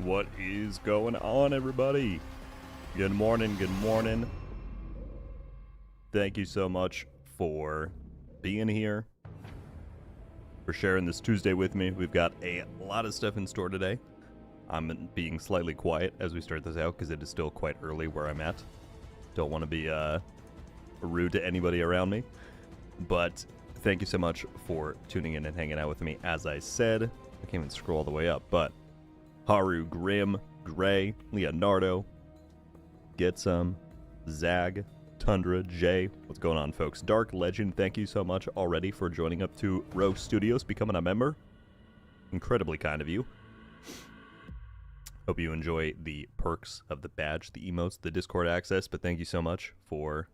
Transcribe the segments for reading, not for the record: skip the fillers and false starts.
What is going on, everybody? Good morning, good morning. Thank you so much for being here, for sharing this Tuesday with me. We've got a lot of stuff in store today. I'm being slightly quiet as we start this out because it is still quite early where I'm at. Don't want to be rude to anybody around me. But thank you so much for tuning in and hanging out with me. As I said, I can't even scroll all the way up, but Haru, Grim, Gray, Leonardo, Get Some, Zag, Tundra, Jay. What's going on, folks? Dark Legend, thank you so much already for joining up to Rogue Studios, becoming a member. Incredibly kind of you. Hope you enjoy the perks of the badge, the emotes, the Discord access, but thank you so much for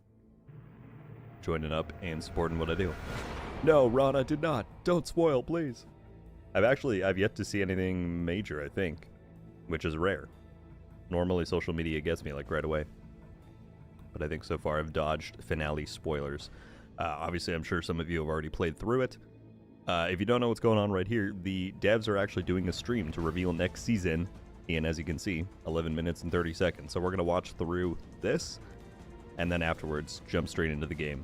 joining up and supporting what I do. No, Ron, I did not. Don't spoil, please. I've yet to see anything major, I think, which is rare. Normally social media gets me like right away. But I think so far I've dodged finale spoilers. Obviously, I'm sure some of you have already played through it. If you don't know what's going on right here, the devs are actually doing a stream to reveal next season in, as you can see, 11 minutes and 30 seconds. So we're going to watch through this, and then afterwards jump straight into the game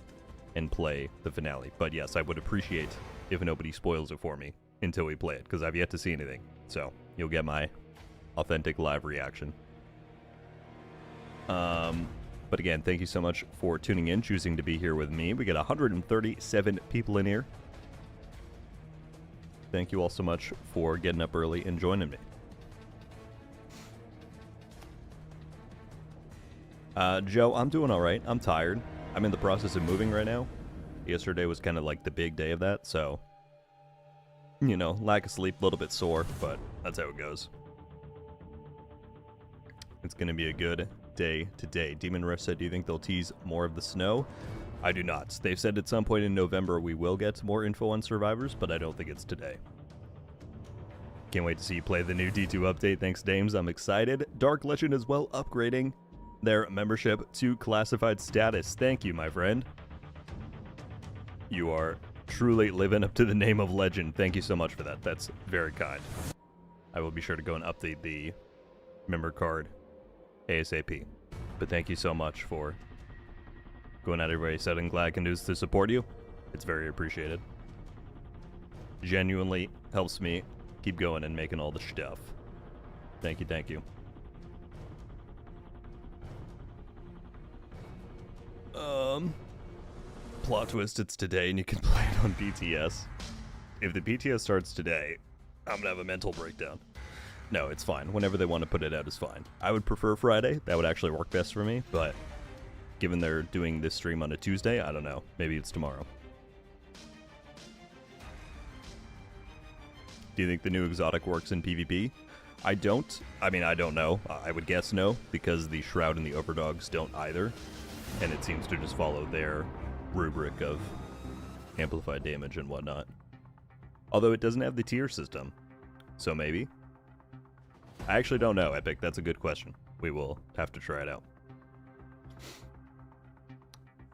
and play the finale. But yes, I would appreciate if nobody spoils it for me until we play it, because I've yet to see anything. So you'll get my authentic live reaction. But again, thank you so much for tuning in, choosing to be here with me. We got 137 people in here. Thank you all so much for getting up early and joining me. Joe, I'm doing all right. I'm tired. I'm in the process of moving right now. Yesterday was kind of like the big day of that, so, you know, lack of sleep, a little bit sore, but that's how it goes. It's going to be a good day today. Demon Riff said, do you think they'll tease more of the snow? I do not. They've said at some point in November we will get more info on survivors, but I don't think it's today. Can't wait to see you play the new D2 update. Thanks, Dames. I'm excited. Dark Legend is well upgrading their membership to classified status. Thank you, my friend. You are truly living up to the name of legend. Thank you so much for that. That's very kind. I will be sure to go and update the member card ASAP. But thank you so much for going out everybody said and glad I can do this to support you. It's very appreciated. Genuinely helps me keep going and making all the stuff. Thank you, thank you. Plot twist, it's today and you can play it on BTS. If the BTS starts today, I'm gonna have a mental breakdown. No, it's fine. Whenever they want to put it out is fine. I would prefer Friday. That would actually work best for me, but given they're doing this stream on a Tuesday, I don't know. Maybe it's tomorrow. Do you think the new exotic works in PvP? I don't. I mean, I don't know. I would guess no, because the Shroud and the Overdogs don't either. And it seems to just follow their rubric of amplified damage and whatnot. Although it doesn't have the tier system. So maybe. I actually don't know, Epic. That's a good question. We will have to try it out.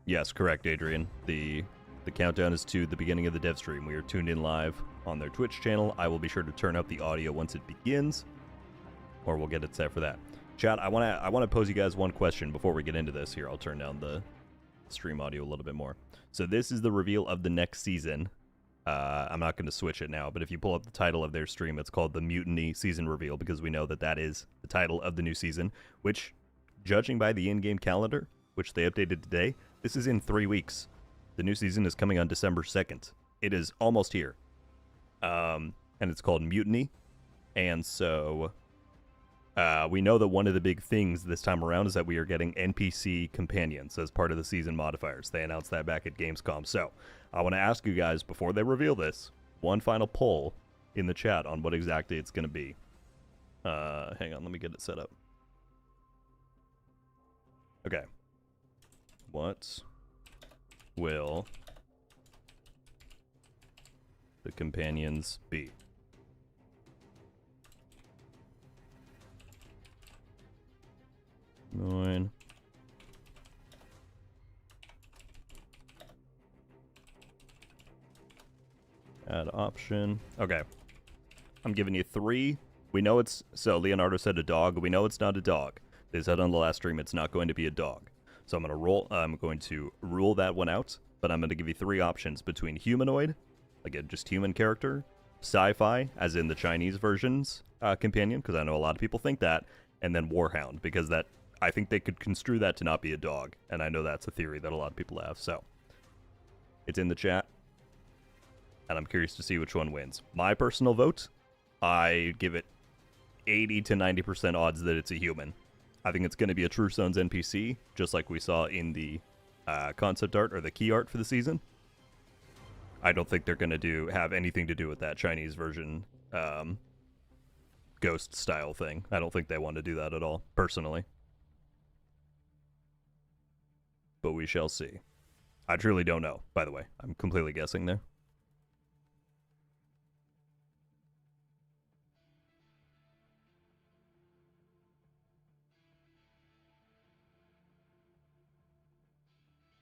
Yes, correct, Adrian. The countdown is to the beginning of the dev stream. We are tuned in live on their Twitch channel. I will be sure to turn up the audio once it begins, or we'll get it set for that. Chat, I want to pose you guys one question before we get into this. Here, I'll turn down the stream audio a little bit more. So this is the reveal of the next season. I'm not going to switch it now, but if you pull up the title of their stream, it's called the Mutiny Season Reveal, because we know that that is the title of the new season, which, judging by the in-game calendar, which they updated today, this is in 3 weeks. The new season is coming on December 2nd. It is almost here. And it's called Mutiny. And so we know that one of the big things this time around is that we are getting NPC companions as part of the season modifiers. They announced that back at Gamescom. So I want to ask you guys, before they reveal this, one final poll in the chat on what exactly it's going to be. Hang on, let me get it set up. Okay. What will the companions be? Nine. Add option. Okay. I'm giving you 3 We know it's... So, Leonardo said a dog. We know it's not a dog. They said on the last stream it's not going to be a dog. So I'm going to rule that one out, but I'm going to give you 3 options between humanoid, like a just human character, sci-fi, as in the Chinese version's companion, because I know a lot of people think that, and then warhound, because that I think they could construe that to not be a dog, and I know that's a theory that a lot of people have. So it's in the chat, and I'm curious to see which one wins. My personal vote, I give it 80 to 90% odds that it's a human. I think it's going to be a True Sons NPC, just like we saw in the concept art or the key art for the season. I don't think they're going to have anything to do with that Chinese version ghost style thing. I don't think they want to do that at all, personally. But we shall see. I truly don't know, by the way. I'm completely guessing there.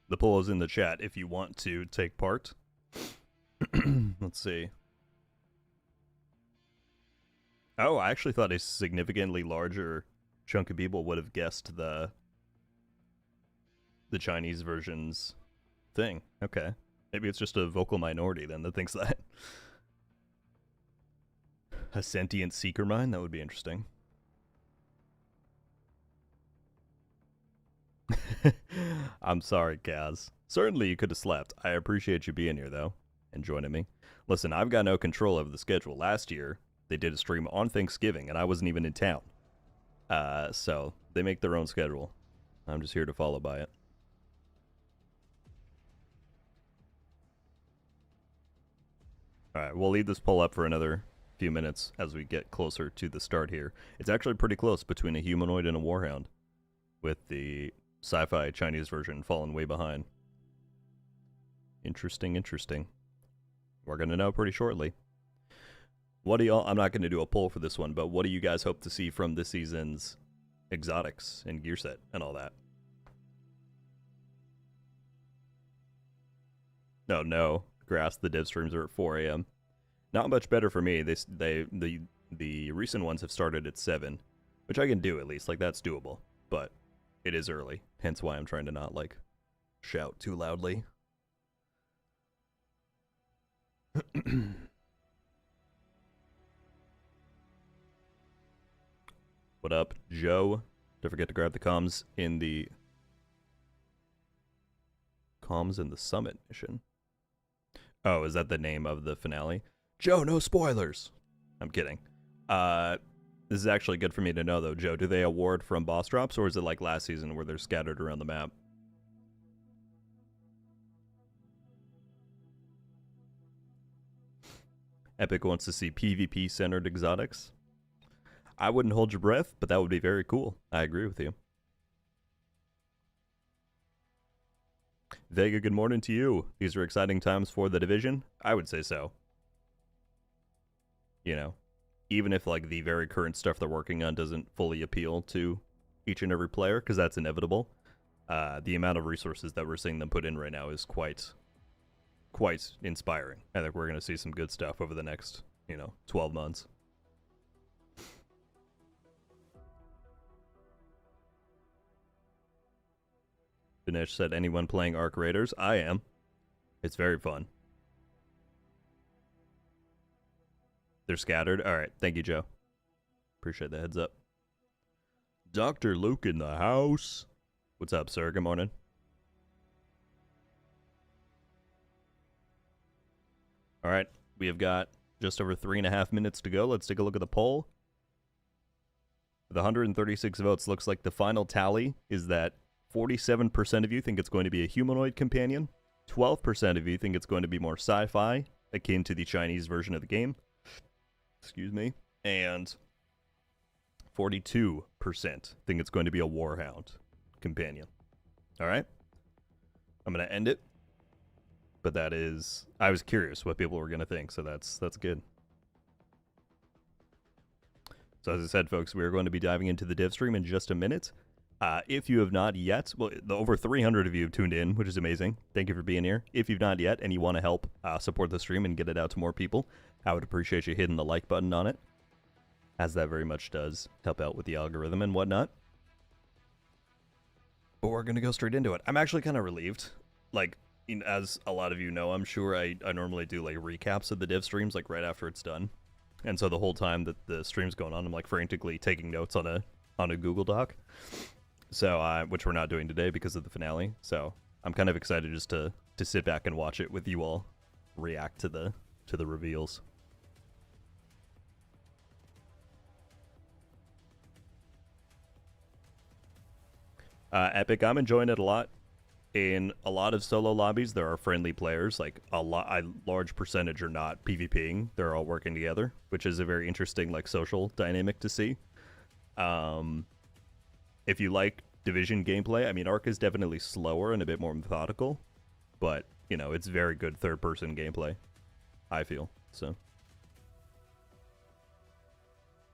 The poll is in the chat if you want to take part. Let's see. Oh, I actually thought a significantly larger chunk of people would have guessed the Chinese version's thing. Okay. Maybe it's just a vocal minority then that thinks that. A sentient seeker mind? That would be interesting. I'm sorry, Kaz. Certainly you could have slept. I appreciate you being here, though, and joining me. Listen, I've got no control over the schedule. Last year, they did a stream on Thanksgiving, and I wasn't even in town. So they make their own schedule. I'm just here to follow by it. Alright, we'll leave this poll up for another few minutes as we get closer to the start here. It's actually pretty close between a humanoid and a warhound, with the sci-fi Chinese version falling way behind. Interesting, interesting. We're going to know pretty shortly. What do y'all... I'm not going to do a poll for this one, but what do you guys hope to see from this season's exotics and gear set and all that? No. Grass, the dev streams are at 4 a.m. Not much better for me. The recent ones have started at 7, which I can do at least. Like, that's doable. But it is early, hence why I'm trying to not, like, shout too loudly. What up, Joe? Don't forget to grab the comms in the summit mission. Oh, is that the name of the finale? Joe, no spoilers. I'm kidding. This is actually good for me to know, though. Joe, do they award from boss drops, or is it like last season where they're scattered around the map? Epic wants to see PvP-centered exotics. I wouldn't hold your breath, but that would be very cool. I agree with you. Vega, good morning to you. These are exciting times for the division? I would say so. You know, even if, like, the very current stuff they're working on doesn't fully appeal to each and every player, because that's inevitable, the amount of resources that we're seeing them put in right now is quite inspiring. I think we're going to see some good stuff over the next, 12 months. Dinesh said, anyone playing Arc Raiders? I am. It's very fun. They're scattered? Alright, thank you, Joe. Appreciate the heads up. Dr. Luke in the house. What's up, sir? Good morning. Alright, we have got just over 3.5 minutes to go. Let's take a look at the poll. With 136 votes, looks like the final tally is that 47% of you think it's going to be a humanoid companion. 12% of you think it's going to be more sci-fi, akin to the Chinese version of the game. Excuse me. And 42% think it's going to be a warhound companion. Alright? I'm going to end it. But that is... I was curious what people were going to think, so that's good. So as I said, folks, we are going to be diving into the dev stream in just a minute. If you have not yet, well, the over 300 of you have tuned in, which is amazing. Thank you for being here. If you've not yet and you want to help support the stream and get it out to more people, I would appreciate you hitting the like button on it. as that very much does help out with the algorithm and whatnot. But we're going to go straight into it. I'm actually kind of relieved. Like, as a lot of you know, I'm sure I normally do like recaps of the div streams like right after it's done. And so the whole time that the stream's going on, I'm like frantically taking notes on a Google Doc. So, which we're not doing today because of the finale. So I'm kind of excited just to sit back and watch it with you all react to the reveals. Epic, I'm enjoying it a lot. In a lot of solo lobbies, there are friendly players. Like a large percentage are not PvPing. They're all working together, which is a very interesting like social dynamic to see. If you like Division gameplay, I mean, Ark is definitely slower and a bit more methodical, but you know, it's very good third-person gameplay, I feel. So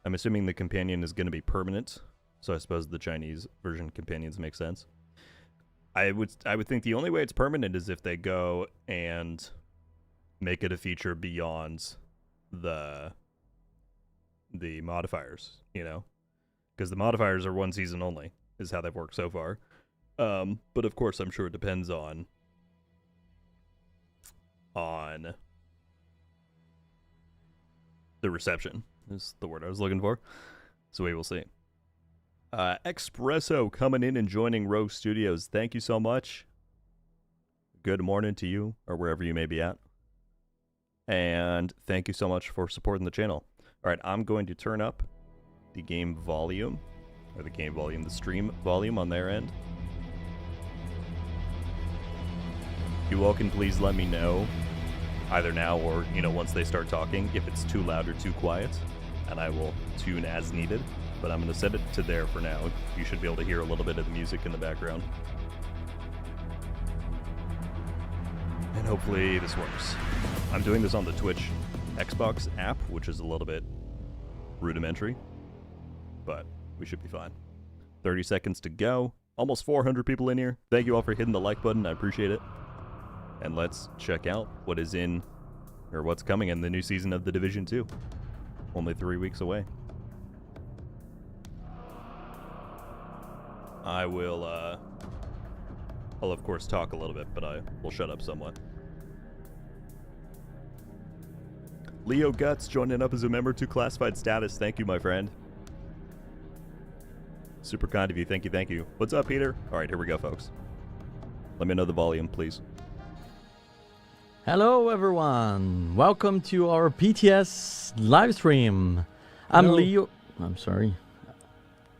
I'm assuming the companion is going to be permanent. So I suppose the Chinese version companions make sense. I would think the only way it's permanent is if they go and make it a feature beyond the modifiers, you know, because the modifiers are one season only is how they've worked so far. But of course, I'm sure it depends on the reception is the word I was looking for. So we will see. Expresso coming in and joining Rogue Studios. Thank you so much. Good morning to you, or wherever you may be at. And thank you so much for supporting the channel. All right, I'm going to turn up the game volume, the stream volume on their end. You all can please let me know, either now or, you know, once they start talking, if it's too loud or too quiet, and I will tune as needed. But I'm going to set it to there for now. You should be able to hear a little bit of the music in the background. And hopefully this works. I'm doing this on the Twitch Xbox app, which is a little bit rudimentary, but we should be fine. 30 seconds to go. Almost 400 people in here. Thank you all for hitting the like button. I appreciate it. And let's check out what is in, or what's coming in the new season of The Division 2. Only 3 weeks away. I will, I'll of course talk a little bit, but I will shut up somewhat. Leo Guts joining up as a member to classified status. Thank you, my friend. Super kind of you. Thank you, thank you. What's up, Peter? All right, here we go, folks. Let me know the volume, please. Hello, everyone. Welcome to our PTS live stream. I'm Leo. I'm sorry.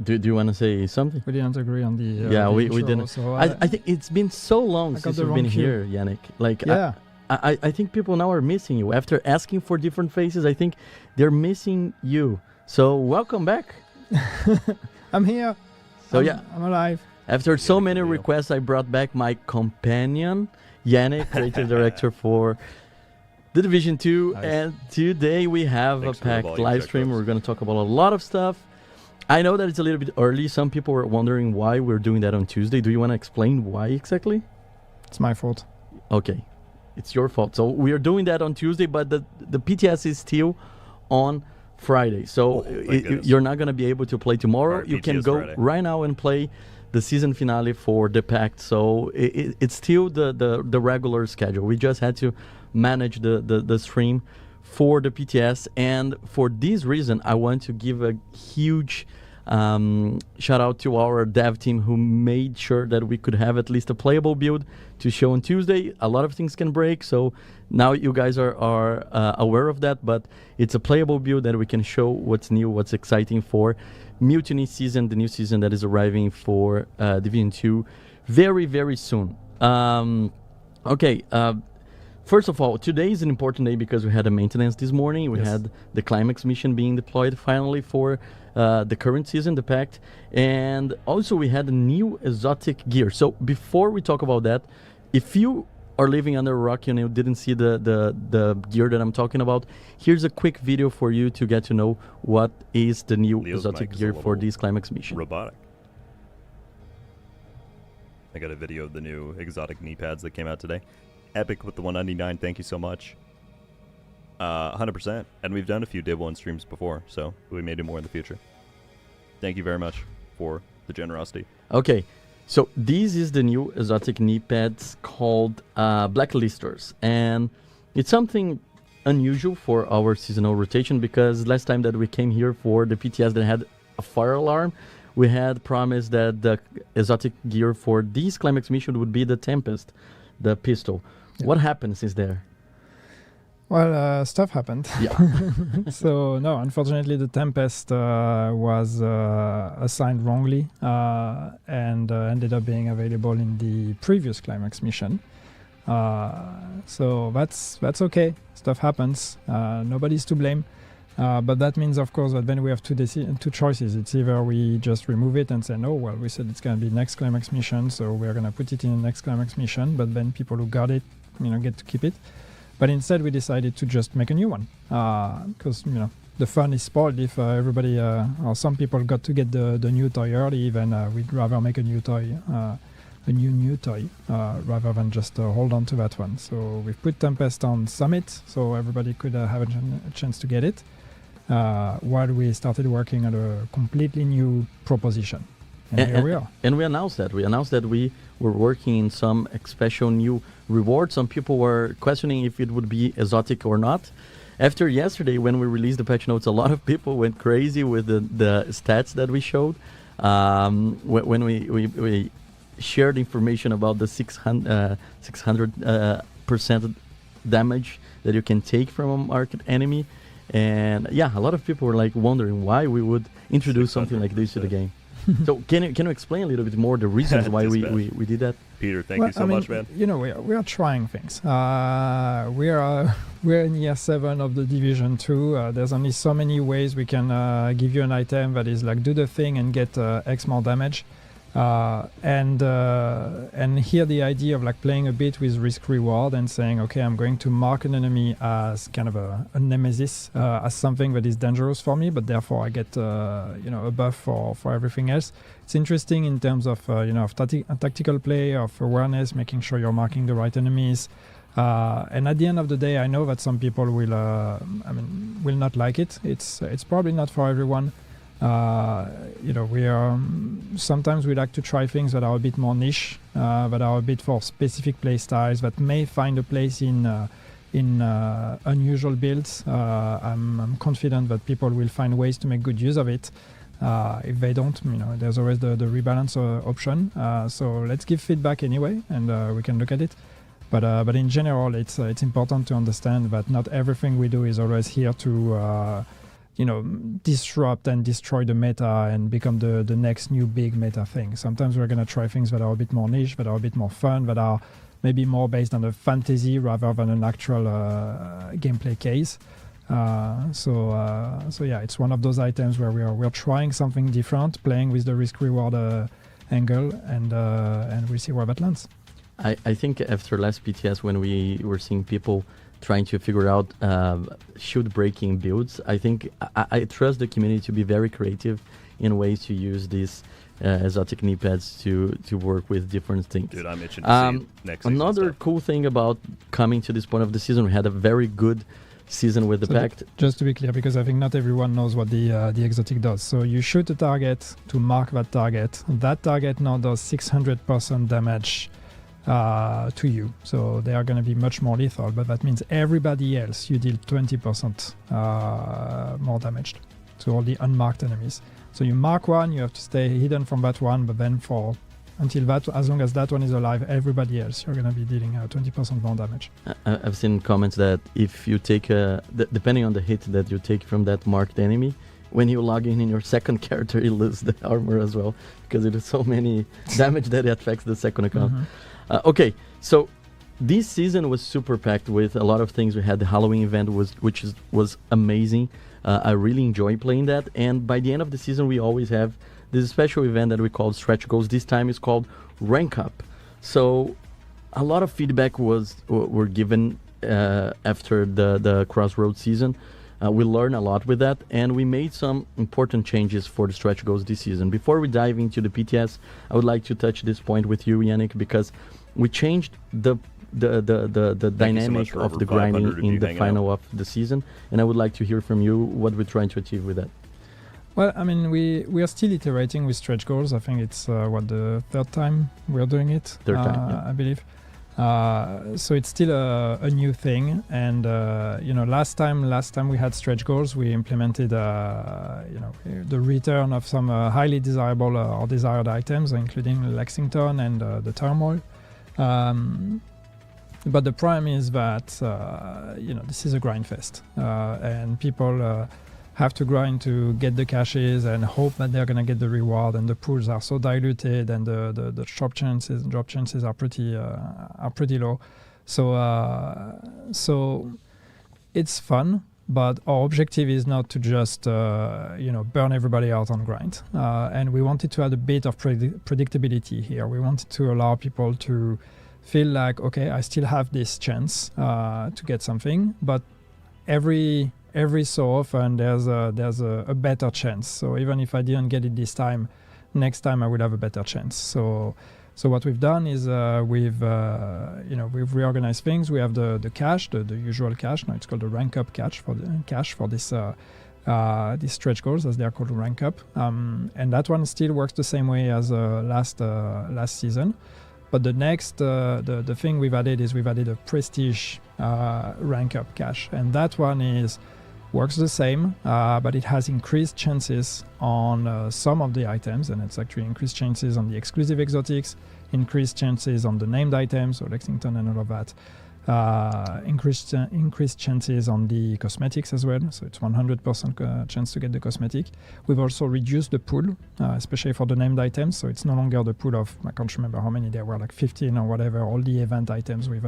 Do you want to say something? We didn't agree on the yeah, we intro, didn't. So I think it's been so long since you've been here, Yannick. Like, yeah. I think people now are missing you. After asking for different faces, I think they're missing you. So welcome back. I'm here. So I'm alive. After so many requests, I brought back my companion, Yannick, creative director for The Division 2. Nice. And today we have a packed live stream. We're going to talk about a lot of stuff. I know that it's a little bit early. Some people were wondering why we're doing that on Tuesday. Do you want to explain why exactly? It's my fault. Okay. It's your fault. So we are doing that on Tuesday, but the PTS is still on Friday. So you're not going to be able to play tomorrow. Right, you PTS can go Friday. right now and play the season finale for the Pact. So it's still the regular schedule. We just had to manage the stream for the PTS, and for this reason I want to give a huge shout out to our dev team who made sure that we could have at least a playable build to show on Tuesday. A lot of things can break, so now you guys are aware of that, but it's a playable build that we can show what's new, what's exciting for Mutiny season, the new season that is arriving for Division 2 very, very soon. First of all, today is an important day because we had a maintenance this morning. We had the Climax mission being deployed finally for the current season, the Pact. And also we had a new exotic gear. So before we talk about that, if you are living under a rock and you didn't see the gear that I'm talking about, here's a quick video for you to get to know what is the new exotic gear for this Climax mission. Robotic. I got a video of the new exotic knee pads that came out today. Epic with the 199, thank you so much. 100%. And we've done a few Div 1 streams before, so we may do more in the future. Thank you very much for the generosity. Okay, so this is the new exotic knee pads called Blacklisters, and it's something unusual for our seasonal rotation because last time that we came here for the PTS that had a fire alarm, we had promised that the exotic gear for this Climax mission would be the Tempest, the pistol. Yeah. What happened since there? Well, stuff happened. Yeah. So, no, unfortunately, the Tempest was assigned wrongly and ended up being available in the previous Climax mission. So that's okay. Stuff happens. Nobody's to blame. But that means, of course, that then we have two choices. It's either we just remove it and say, no, well, we said it's going to be next Climax mission, so we're going to put it in the next Climax mission, but then people who got it, get to keep it. But instead, we decided to just make a new one because the fun is spoiled if everybody or some people got to get the new toy early. Then we'd rather make a new toy, a new toy, rather than just hold on to that one. So we've put Tempest on Summit, so everybody could have a chance to get it. While we started working on a completely new proposition. And here we are. And we announced that. We announced that we were working in some special new rewards. Some people were questioning if it would be exotic or not. After yesterday, when we released the patch notes, a lot of people went crazy with the stats that we showed. When we shared information about the 600% damage that you can take from a market enemy. And yeah, a lot of people were like wondering why we would introduce something like this to the game. So can you explain a little bit more the reasons why we did that? Peter, thank you so much, man. We are trying things. We're in year 7 of the Division 2. There's only so many ways we can give you an item that is like do the thing and get X more damage. And here the idea of like playing a bit with risk reward and saying, okay, I'm going to mark an enemy as kind of a nemesis, as something that is dangerous for me, but therefore I get a buff for everything else. It's interesting in terms of of tactical play, of awareness, making sure you're marking the right enemies. And at the end of the day, I know that some people will not like it. It's probably not for everyone. We are sometimes we like to try things that are a bit more niche, that are a bit for specific play styles that may find a place in unusual builds. I'm confident that people will find ways to make good use of it. If they don't, there's always the rebalance option. So let's give feedback anyway, and we can look at it. But in general, it's important to understand that not everything we do is always here to disrupt and destroy the meta and become the next new big meta thing. Sometimes we're going to try things that are a bit more niche, that are a bit more fun, that are maybe more based on a fantasy rather than an actual gameplay case. So yeah, it's one of those items where we're trying something different, playing with the risk reward angle, and we'll see where that lands. I think after last PTS, when we were seeing people trying to figure out shield breaking builds, I think I trust the community to be very creative in ways to use these exotic knee pads to work with different things. Dude, I'm itching to see it next season. Another cool thing about coming to this point of the season, we had a very good season with the Pact. Just to be clear, because I think not everyone knows what the exotic does. So you shoot a target to mark that target. That target now does 600% damage to you, so they are going to be much more lethal, but that means everybody else you deal 20% more damage to all the unmarked enemies. So you mark one, you have to stay hidden from that one, but then as long as that one is alive, everybody else you're going to be dealing 20% more damage. I've seen comments that if you take depending on the hit that you take from that marked enemy, when you log in your second character, you lose the armor as well, because it is so many damage that it affects the second account. Okay, so this season was super packed with a lot of things. We had the Halloween event, which was amazing. I really enjoy playing that. And by the end of the season, we always have this special event that we call Stretch Goals. This time it's called Rank Up. So a lot of feedback were given after the Crossroads season. We learned a lot with that, and we made some important changes for the Stretch Goals this season. Before we dive into the PTS, I would like to touch this point with you, Yannick, because we changed the the dynamic for of over the 500 grinding of you in the hanging final of the season, and I would like to hear from you what we're trying to achieve with that. Well, I mean, we are still iterating with stretch goals. I think it's the third time we're doing it. Third time, yeah. I believe. So it's still a new thing, and last time we had stretch goals, we implemented the return of some highly desirable or desired items, including Lexington and the turmoil. But the problem is that this is a grind fest, and people have to grind to get the caches and hope that they're going to get the reward, and the pools are so diluted, and the drop chances are pretty low. So it's fun, but our objective is not to just burn everybody out on grind, and we wanted to add a bit of predictability here. We wanted to allow people to feel like, okay, I still have this chance to get something, but every so often there's a better chance. So even if I didn't get it this time, next time I will have a better chance. So what we've done is we've reorganized things. We have the cache, the usual cache. Now it's called the rank up cache for this these stretch goals, as they are called, rank up. And that one still works the same way as last season. But the next, the thing we've added a prestige rank up cache, and that one works the same, but it has increased chances on some of the items, and it's actually increased chances on the exclusive exotics, increased chances on the named items, so Lexington and all of that, increased chances on the cosmetics as well, so it's 100% chance to get the cosmetic. We've also reduced the pool, especially for the named items, so it's no longer the pool of, I can't remember how many there were, like 15 or whatever, all the event items we've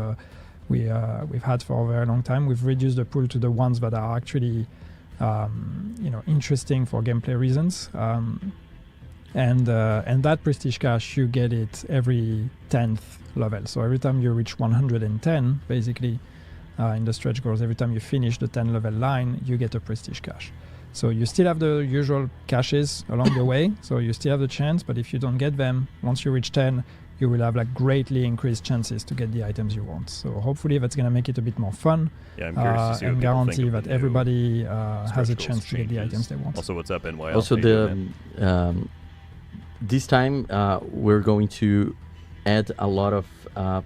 had for a very long time. We've reduced the pool to the ones that are actually interesting for gameplay reasons, and that prestige cache, you get it every 10th level. So every time you reach 110, basically, in the stretch goals, every time you finish the 10 level line, you get a prestige cache. So you still have the usual caches along the way, so you still have the chance, but if you don't get them, once you reach 10, you will have like greatly increased chances to get the items you want. So hopefully that's going to make it a bit more fun, Yeah, I'm curious to see and what people think guarantee of that the new everybody has a stretch chance goals to get the changes. items they want. Also, what's up, NY? Also, this time we're going to add a lot of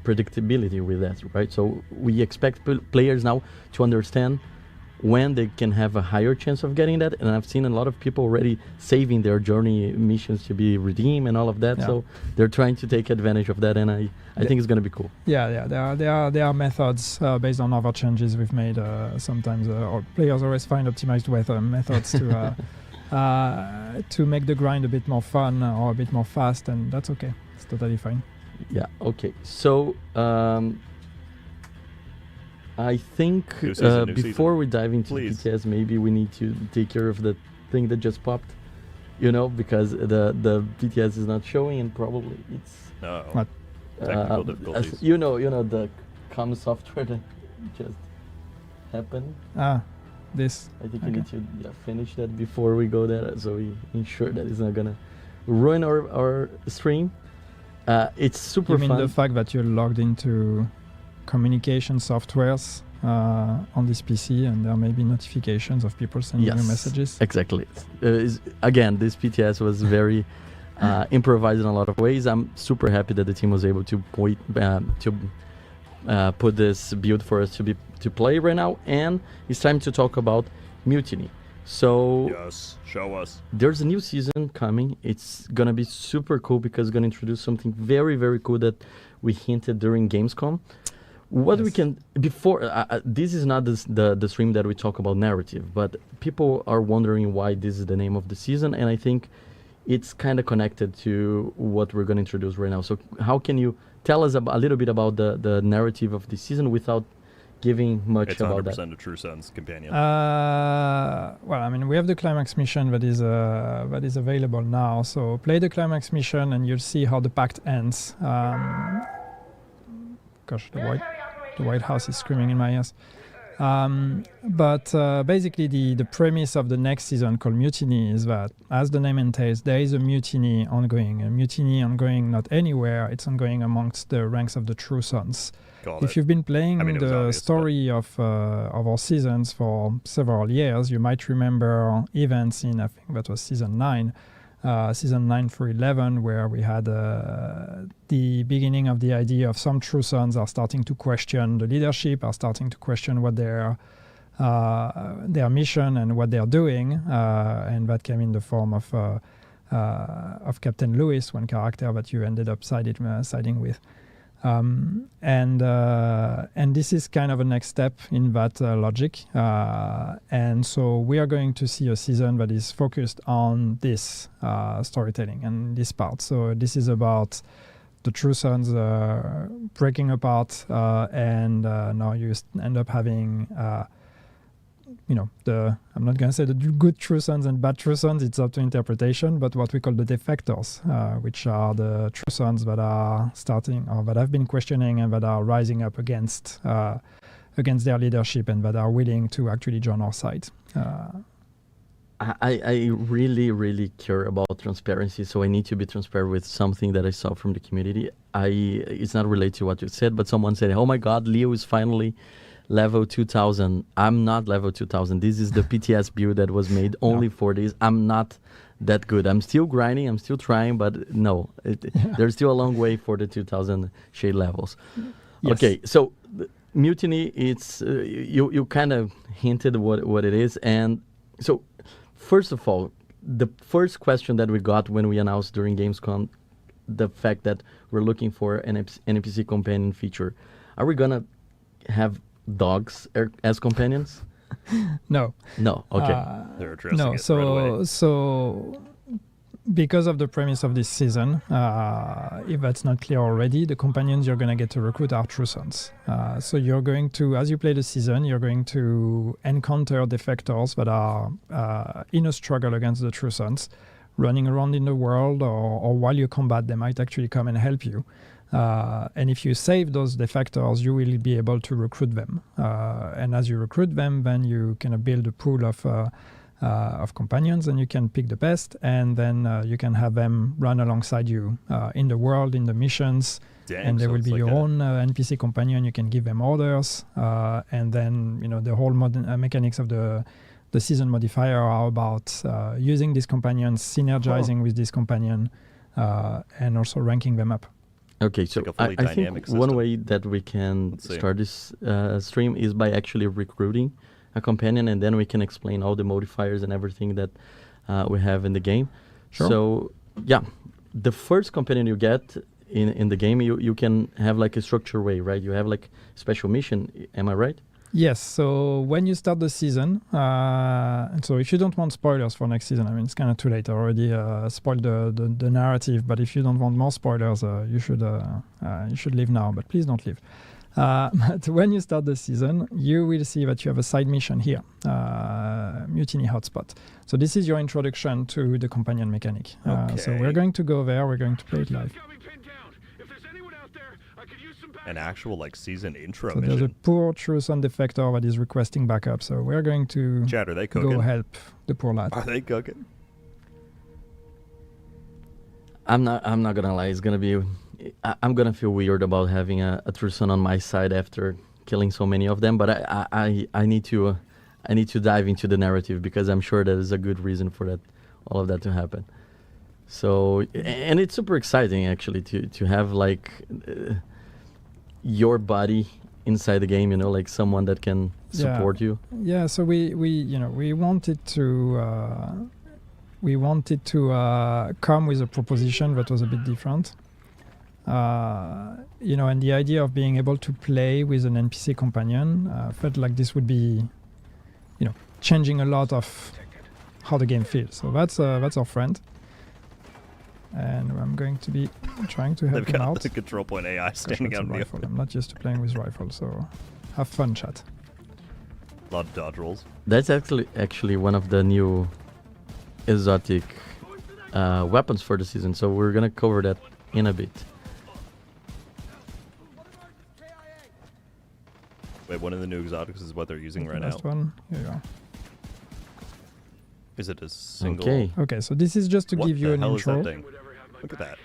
predictability with that, right? So we expect players now to understand when they can have a higher chance of getting that, and I've seen a lot of people already saving their journey missions to be redeemed and all of that. Yeah. So they're trying to take advantage of that, and I think it's going to be cool. Yeah. There are methods based on other changes we've made. Sometimes or players always find optimized methods to make the grind a bit more fun or a bit more fast, and that's okay. It's totally fine. Yeah. Okay. So I think New season, before we dive into Please. PTS, maybe we need to take care of the thing that just popped. Because the PTS is not showing, and probably it's No. What? Technical difficulties. you know the comm software that just happened. This. I think Okay. you need to finish that before we go there, so we ensure that it's not gonna ruin our stream. It's super You mean fun. the fact that you're logged into communication softwares on this PC, and there may be notifications of people sending you messages? Exactly. Again, this PTS was very improvised in a lot of ways. I'm super happy that the team was able to put this build for us to play right now, and it's time to talk about Mutiny. So Yes, show us. there's a new season coming. It's gonna be super cool because it's gonna introduce something very, very cool that we hinted during Gamescom. What we Yes. can before this is not the stream that we talk about narrative, but people are wondering why this is the name of the season, and I think it's kind of connected to what we're gonna introduce right now. So how can you tell us a little bit about the narrative of the season without giving much It's about 100% that? a True Sons companion. Well, I mean, we have the climax mission that is available now. So play the climax mission, and you'll see how the pact ends. Gosh, the White House is screaming in my ears. But basically, the premise of the next season, called Mutiny, is that, as the name entails, there is a mutiny ongoing. A mutiny ongoing not anywhere; it's ongoing amongst the ranks of the True Sons. Called if it. you've been playing I mean, it was the obvious, story of our seasons for several years, you might remember events in, I think that was season 9 through 11, where we had the beginning of the idea of some true sons are starting to question the leadership, are starting to question what their mission and what they're doing, and that came in the form of Captain Lewis, one character that you ended up siding with. And this is kind of a next step in that logic. And so we are going to see a season that is focused on this storytelling and this part. So this is about the True Sons breaking apart, and now you end up having I'm not going to say the good True Sons and bad True Sons, it's up to interpretation, but what we call the defectors, which are the True Sons that are starting or that have been questioning and that are rising up against their leadership and that are willing to actually join our side. I really, really care about transparency, so I need to be transparent with something that I saw from the community. It's not related to what you said, but someone said, oh my God, Leo is finally level 2000. I'm not level 2000. This is the PTS build that was made only for this. I'm not that good. I'm still grinding. I'm still trying, but no, there's still a long way for the 2000 shade levels. Yes. Okay, so Mutiny, it's you kind of hinted what it is, and so first of all, the first question that we got when we announced during Gamescom the fact that we're looking for an NPC companion feature, are we gonna have dogs as companions? No. Okay. They're addressing it right away. So because of the premise of this season, if that's not clear already, the companions you're going to get to recruit are True Sons. So you're going to, as you play the season, you're going to encounter defectors that are in a struggle against the True Sons, running around in the world, or while you combat, they might actually come and help you. And if you save those defectors, you will be able to recruit them. And as you recruit them, then you can build a pool of companions, and you can pick the best, and then you can have them run alongside you in the world, in the missions. Dang, and they so will it's be like your own NPC companion. You can give them orders, and then the whole mechanics of the season modifier are about using these companions, synergizing with this companion, and also ranking them up. Okay, so like I think one way that we can start this stream is by actually recruiting a companion, and then we can explain all the modifiers and everything that we have in the game. Sure. So, yeah, the first companion you get in the game, you can have like a structured way, right? You have like special mission, am I right? Yes, so when you start the season, and so if you don't want spoilers for next season, I mean, it's kind of too late. I already spoiled the narrative, but if you don't want more spoilers, you should leave now, but please don't leave. But when you start the season, you will see that you have a side mission here, Mutiny Hotspot. So this is your introduction to the companion mechanic. So we're going to go there, we're going to play it live. An actual like season intro so mission. There's a poor True Son defector that is requesting backup, so we're going to Chad, are they cooking? go help the poor lad. Are they cooking? I'm not gonna lie, it's gonna be I'm gonna feel weird about having a True Son on my side after killing so many of them, but I need to dive into the narrative, because I'm sure there's a good reason for that, all of that to happen. So, and it's super exciting actually to have like your body inside the game, like someone that can support you. Yeah, so we wanted to come with a proposition that was a bit different. And the idea of being able to play with an NPC companion felt like this would be, changing a lot of how the game feels. So that's our friend. And I'm going to be trying to help him out. They've got the control point AI standing out in the rifle. I'm not used to playing with rifle, so have fun, chat. A lot of dodge rolls. That's actually one of the new exotic weapons for the season, so we're gonna cover that in a bit. Wait, one of the new exotics is what they're using right now. Last one. Here you go. Is it a single? Okay, so this is just to give you an intro. What the hell is that thing? Look at that.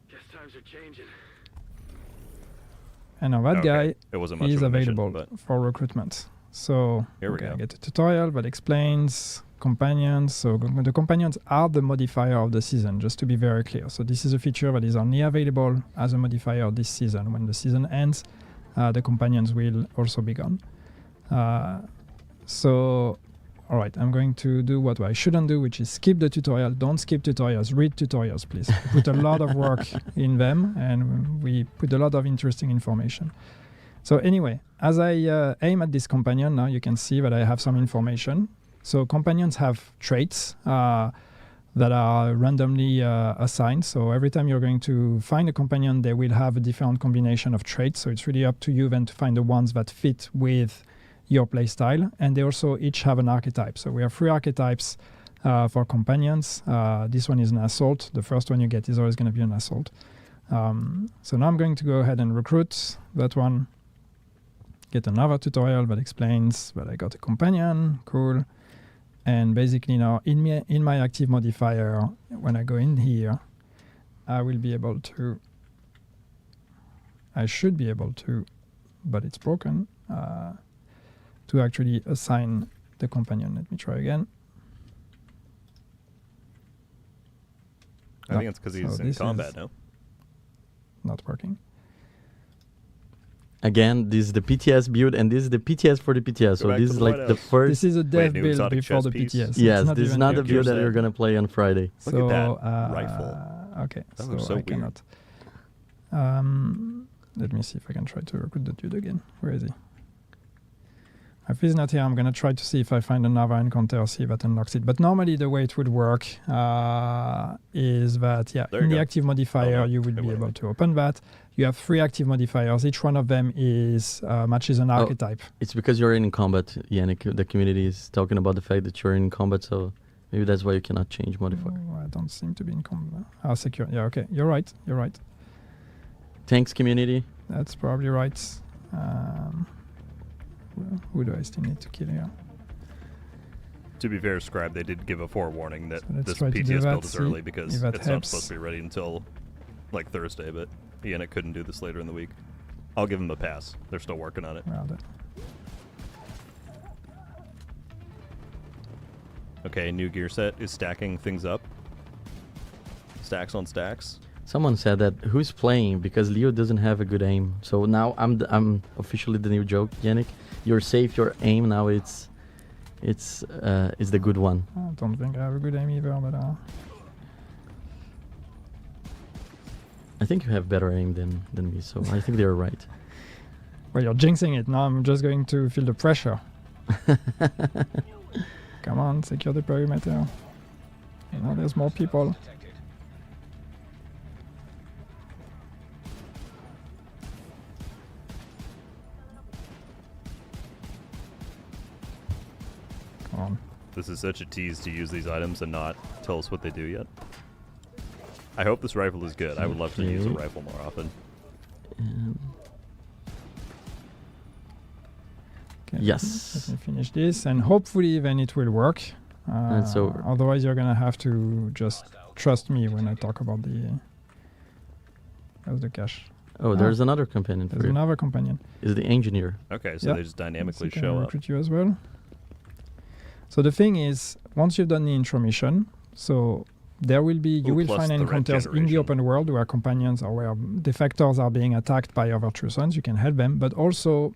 Guess times are changing. And now that Okay. guy It wasn't much is of a mission, available but for recruitment. So Here we okay, go. I get a tutorial that explains companions. So the companions are the modifier of the season, just to be very clear. So this is a feature that is only available as a modifier this season. When the season ends, the companions will also be gone. So, all right, I'm going to do what I shouldn't do, which is skip the tutorial. Don't skip tutorials. Read tutorials, please. We put a lot of work in them, and we put a lot of interesting information. So anyway, as I aim at this companion, now you can see that I have some information. So companions have traits that are randomly assigned. So every time you're going to find a companion, they will have a different combination of traits. So it's really up to you then to find the ones that fit with your playstyle. And they also each have an archetype. So we have 3 archetypes for companions. This one is an assault. The first one you get is always going to be an assault. So now I'm going to go ahead and recruit that one. Get another tutorial that explains that I got a companion. Cool. And basically now in my active modifier, when I go in here, I will be able to, I should be able to, but it's broken, to actually assign the companion. Let me try again. I think it's because he's in combat now. Not working. Again, this is the PTS build, and this is the PTS for the PTS. So back this to is the like White the House. first. This is a dev new build exotic before chess the piece. PTS. Yes, It's this is even not new. the build that Gear you're set. gonna play on Friday. Look at that rifle. Okay, That so looks so I weird. cannot. Let me see if I can try to recruit the dude again. Where is he? If he's not here, I'm going to try to see if I find another encounter, see if that unlocks it. But normally the way it would work is that, There you in the go. active modifier, no, you will it be went able away. to open that. You have 3 active modifiers. Each one of them is matches an archetype. It's because you're in combat, Yannick. The community is talking about the fact that you're in combat, so maybe that's why you cannot change modifier. Oh, I don't seem to be in combat. Secure. Yeah, okay. You're right. You're right. Thanks, community. That's probably right. Who do I still need to kill here? To be fair, Scribe, they did give a forewarning that So let's this try to do PTS that, build is see early because if it's that not helps. supposed to be ready until like Thursday, but Yannick couldn't do this later in the week. I'll give them a pass. They're still working on it. Well, Okay, new gear set is stacking things up. Stacks on stacks. Someone said that who's playing because Leo doesn't have a good aim. So now I'm officially the new joke, Yannick. You're safe. Your aim now it's the good one. I don't think I have a good aim either, but I think you have better aim than me. So I think they're right. well, you're jinxing it. Now I'm just going to feel the pressure. Come on, secure the perimeter. You know, there's more people. Come on. This is such a tease to use these items and not tell us what they do yet. I hope this rifle is good. I would love to use a Okay. rifle more often. Okay, Yes. Let me finish this, and hopefully then it will work. It's over. Otherwise, you're gonna have to just trust me when I talk about the. How's the cache? Oh, there's another companion for There's you. another companion. Is the engineer. Okay, so Yeah. they just dynamically Can show up. recruit you as well. So the thing is, once you've done the intro mission, so there will be you Ooh, will plus find the red encounters in the generation. open world where companions or where defectors are being attacked by other true sons. You can help them, but also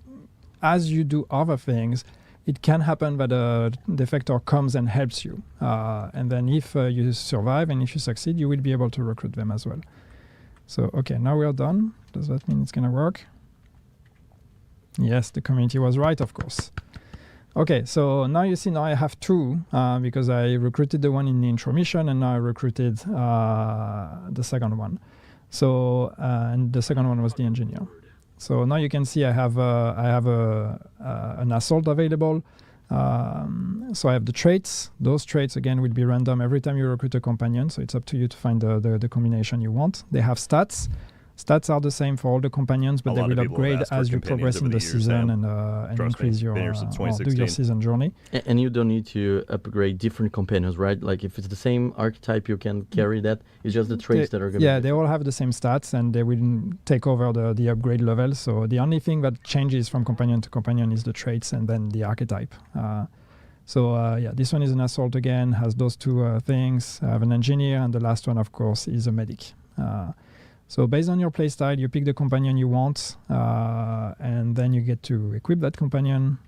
as you do other things, it can happen that a defector comes and helps you, and then if you survive and if you succeed, you will be able to recruit them as well. So okay, now we are done. Does that mean it's gonna work? Yes, the community was right, of course. Okay, so now you see, now I have 2 because I recruited the one in the intro mission, and now I recruited the second one. So and the second one was the engineer. So now you can see I have an assault available. So I have the traits. Those traits again will be random every time you recruit a companion. So it's up to you to find the combination you want. They have stats. Stats are the same for all the companions, but A they lot of will people have upgrade asked for as you companions progress over in the the years, season Sam. and Trust me, increase your been here since or do your 2016. season journey. And you don't need to upgrade different companions, right? Like if it's the same archetype, you can carry that. It's just the traits that are going to Yeah, they all have the same stats and they will take over the upgrade level. So the only thing that changes from companion to companion is the traits and then the archetype. This one is an assault again, has those two things. I have an engineer, and the last one, of course, is a medic. So based on your playstyle, you pick the companion you want, and then you get to equip that companion.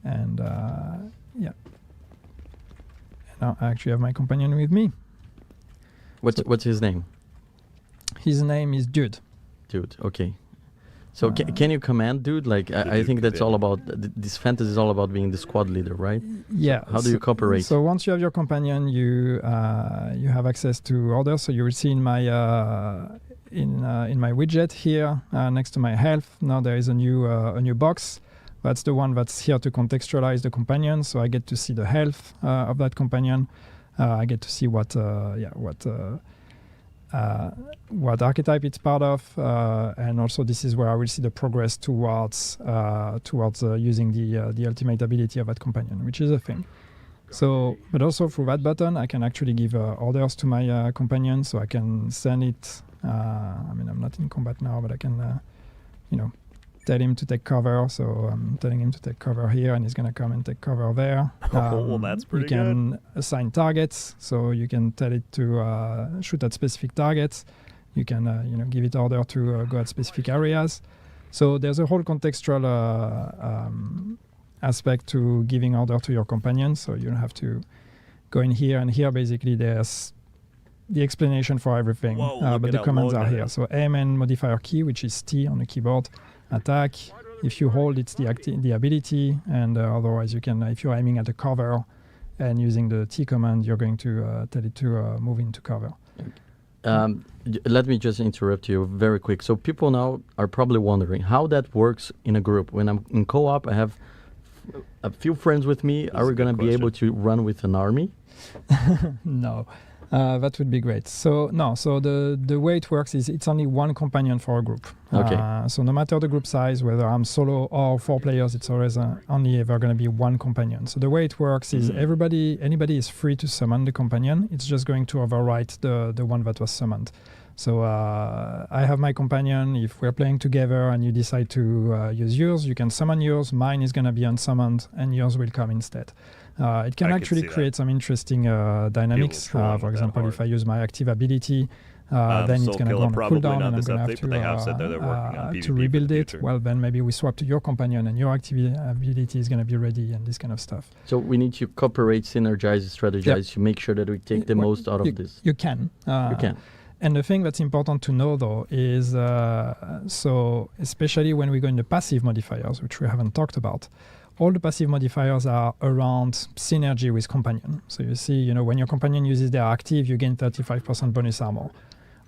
And now I actually have my companion with me. What's his name? His name is Dude. Dude, okay. So can you command Dude? Like I think that's all about, this fantasy is all about being the squad leader, right? Yeah. So how do you cooperate? So once you have your companion, you have access to orders. So you will see in my in my widget here next to my health. Now there is a new box. That's the one that's here to contextualize the companion. So I get to see the health of that companion. I get to see what archetype it's part of, and also this is where I will see the progress towards using the ultimate ability of that companion, which is a thing. So, but also through that button, I can actually give orders to my companion, so I can send it. I'm not in combat now, but I can, tell him to take cover. So I'm telling him to take cover here, and he's going to come and take cover there. Well, that's pretty good. You can assign targets, so you can tell it to shoot at specific targets. You can, give it order to go at specific areas. So there's a whole contextual aspect to giving order to your companion. So you don't have to go in here, and here basically there's the explanation for everything. Whoa, but the commands are here. So aim and modifier key, which is T on the keyboard. Attack. If you hold, it's the ability, and otherwise you can, if you're aiming at a cover and using the T command, you're going to tell it to move into cover. Let me just interrupt you very quick. So people now are probably wondering how that works in a group. When I'm in co-op, I have a few friends with me. Are we going to be able to run with an army? No. That would be great. So the way it works is it's only one companion for a group. Okay. So no matter the group size, whether I'm solo or 4 players, it's always only ever going to be one companion. So the way it works is anybody is free to summon the companion. It's just going to overwrite the one that was summoned. So I have my companion. If we're playing together and you decide to use yours, you can summon yours. Mine is going to be unsummoned, and yours will come instead. It can actually create some interesting dynamics. For example, if I use my active ability, then it's going to go on a cooldown, and I'm going to have to rebuild it. Well, then maybe we swap to your companion, and your active ability is going to be ready, and this kind of stuff. So we need to cooperate, synergize, strategize to make sure that we take the most out of this. You can. You can. And the thing that's important to know, though, is so especially when we go into passive modifiers, which we haven't talked about, all the passive modifiers are around synergy with companion. So you see, when your companion uses their active, you gain 35% bonus armor.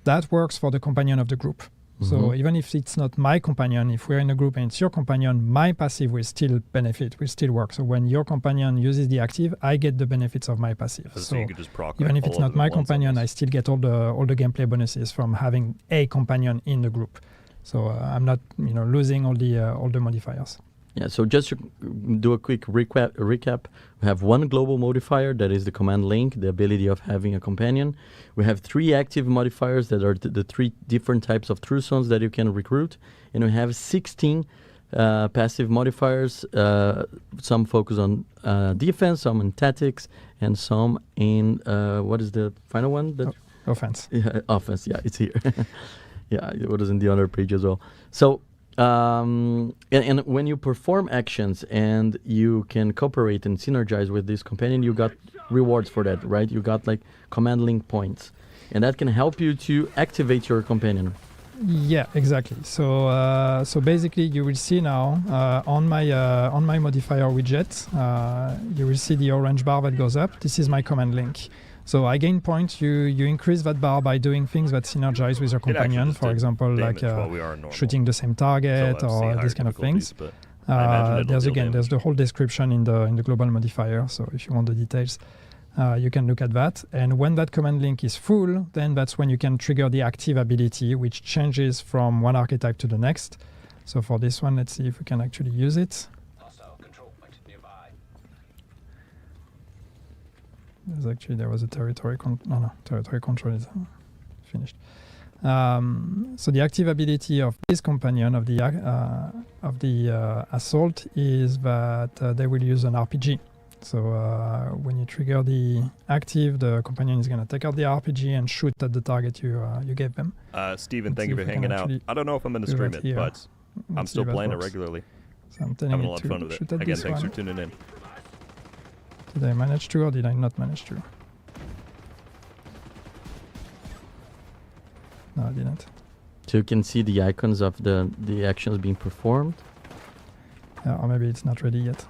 That works for the companion of the group. So even if it's not my companion, if we're in a group and it's your companion, my passive will still benefit, will still work. So when your companion uses the active, I get the benefits of my passive. So you could just proc even if it's not my companion, I still get all the gameplay bonuses from having a companion in the group. So I'm not losing all the modifiers. Yeah, so just to do a quick recap, we have one global modifier, that is the command link, the ability of having a companion. We have 3 active modifiers that are the 3 different types of true sons that you can recruit. And we have 16 passive modifiers, some focus on defense, some in tactics, and some in, what is the final one? Offense. Yeah, offense, yeah, it's here. Yeah, it was in the other page as well. So, and when you perform actions and you can cooperate and synergize with this companion, you got rewards for that, right? You got like command link points, and that can help you to activate your companion. Yeah, exactly. So basically, you will see now on my modifier widget, you will see the orange bar that goes up. This is my command link. So I gain points. You increase that bar by doing things that synergize with your companion. For example, like shooting the same target or these kind of things. There's the whole description in the global modifier. So if you want the details, you can look at that. And when that command link is full, then that's when you can trigger the active ability, which changes from one archetype to the next. So for this one, let's see if we can actually use it. There was a territory territory control is finished. So the active ability of this companion of the assault is that they will use an RPG. So when you trigger the active, the companion is going to take out the RPG and shoot at the target you gave them. Steven, thank you for hanging out. I don't know if I'm going to stream it, but I'm still playing it regularly. So I'm telling having a you lot of fun to with it. shoot at Again, this thanks one. for tuning in. Did I manage to or did I not manage to? No, I didn't. So you can see the icons of the actions being performed. Or maybe it's not ready yet.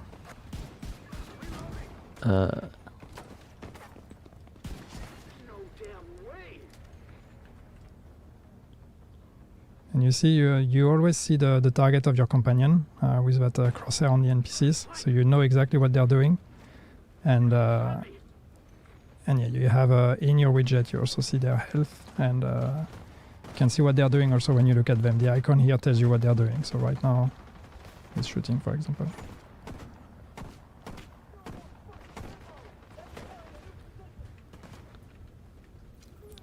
And you see, you always see the target of your companion with that crosshair on the NPCs, so you know exactly what they're doing. And yeah, you have in your widget, you also see their health, and you can see what they're doing also when you look at them. The icon here tells you what they're doing. So right now, it's shooting, for example.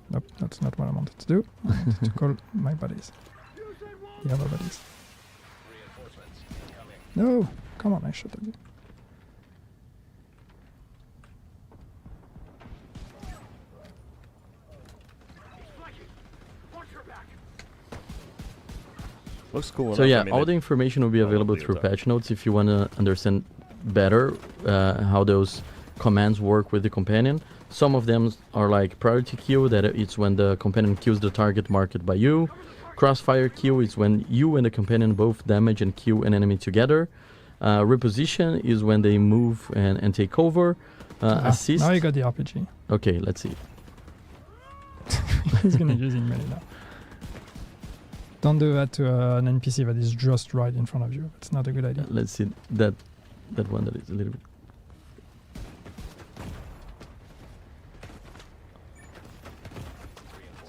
Nope, that's not what I wanted to do. I wanted to call my buddies. The other buddies. No! Come on, I shot at you. Looks cool. So enough. yeah, I mean, all the information will be available through patch notes if you want to understand better how those commands work with the companion. Some of them are like priority kill, that it's when the companion kills the target marked by you. Crossfire kill is when you and the companion both damage and kill an enemy together. Reposition is when they move and take over. Assist. Now you got the RPG. Okay, let's see. He's gonna use it melee now. Don't do that to an NPC that is just right in front of you. It's not a good idea. Let's see that one that is a little bit.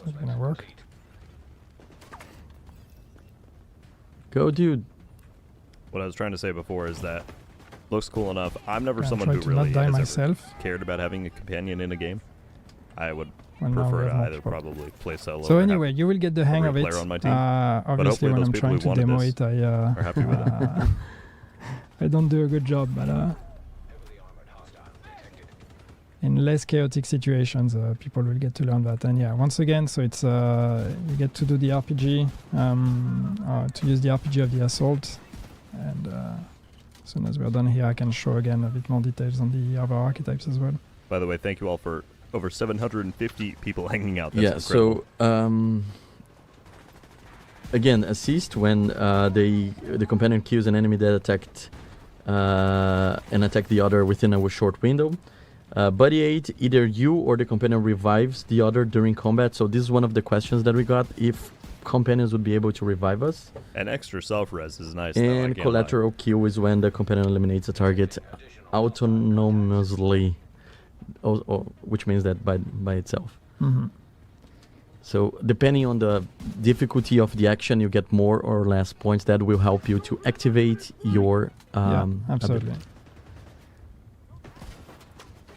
Is it gonna work? Go, dude. what I was trying to say before is that looks cool enough. I'm never Yeah, someone try who to really not die has myself. ever cared about having a companion in a game. I would Well, now we prefer to have more either people. probably play solo. So or have anyway, you will get the hang of it. player on my team. Obviously, hopefully when those I'm people trying who to wanted demo this it, are happy with it. I don't do a good job, but in less chaotic situations, people will get to learn that. And yeah, once again, so it's you get to do the RPG, to use the RPG of the assault, and as soon as we're done here, I can show again a bit more details on the other archetypes as well. By the way, thank you all for over 750 people hanging out. That's Yeah, incredible. so again, assist when the companion kills an enemy that attacked and attack the other within a short window. Buddy aid, either you or the companion revives the other during combat. So this is one of the questions that we got, if companions would be able to revive us. An extra self-res is nice. though, I And can't collateral kill is when the companion eliminates a target autonomously, which means that by itself. Mm-hmm. So depending on the difficulty of the action, you get more or less points that will help you to activate your Yeah, absolutely. ability.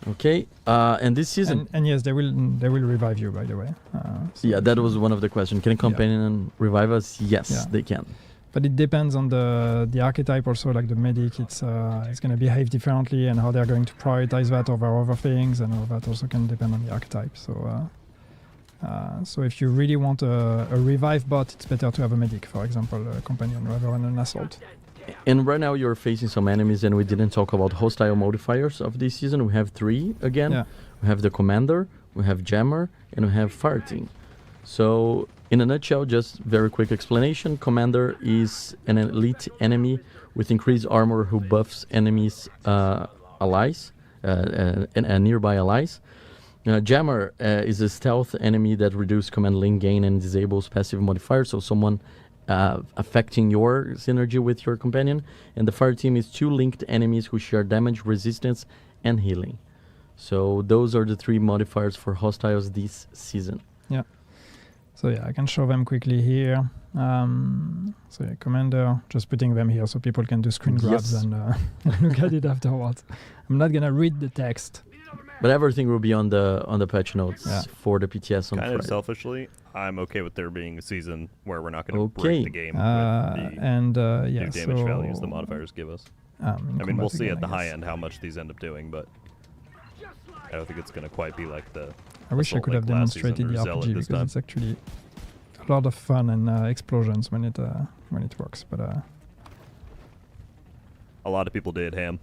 Okay, and this season, And yes, they will revive you, by the way. So yeah, that was one of the questions. Can a companion revive us? Yes, Yeah. they can. But it depends on the archetype also, like the medic, it's going to behave differently, and how they're going to prioritize that over other things, and all that also can depend on the archetype. So if you really want a revive bot, it's better to have a medic, for example, a companion rather than an assault. And right now you're facing some enemies, and we didn't talk about hostile modifiers of this season. We have 3 again. Yeah. We have the commander, we have jammer, and we have fire team. So in a nutshell, just very quick explanation. Commander is an elite enemy with increased armor who buffs enemies' allies and nearby allies. Jammer is a stealth enemy that reduces command link gain and disables passive modifiers, so someone affecting your synergy with your companion. And the fire team is 2 linked enemies who share damage, resistance, and healing. So those are the 3 modifiers for hostiles this season. So I can show them quickly here. Commander, just putting them here so people can do screen grabs and look at it afterwards. I'm not gonna read the text. But everything will be on the patch notes for the PTS on Kind Friday. of selfishly, I'm okay with there being a season where we're not going to break the game with the new damage values the modifiers give us. I mean, we'll see at the high end how much these end up doing, but I don't think it's going to quite be like the. I wish I could have demonstrated the RPG because it's actually a lot of fun and explosions when it works. But a lot of people did ham.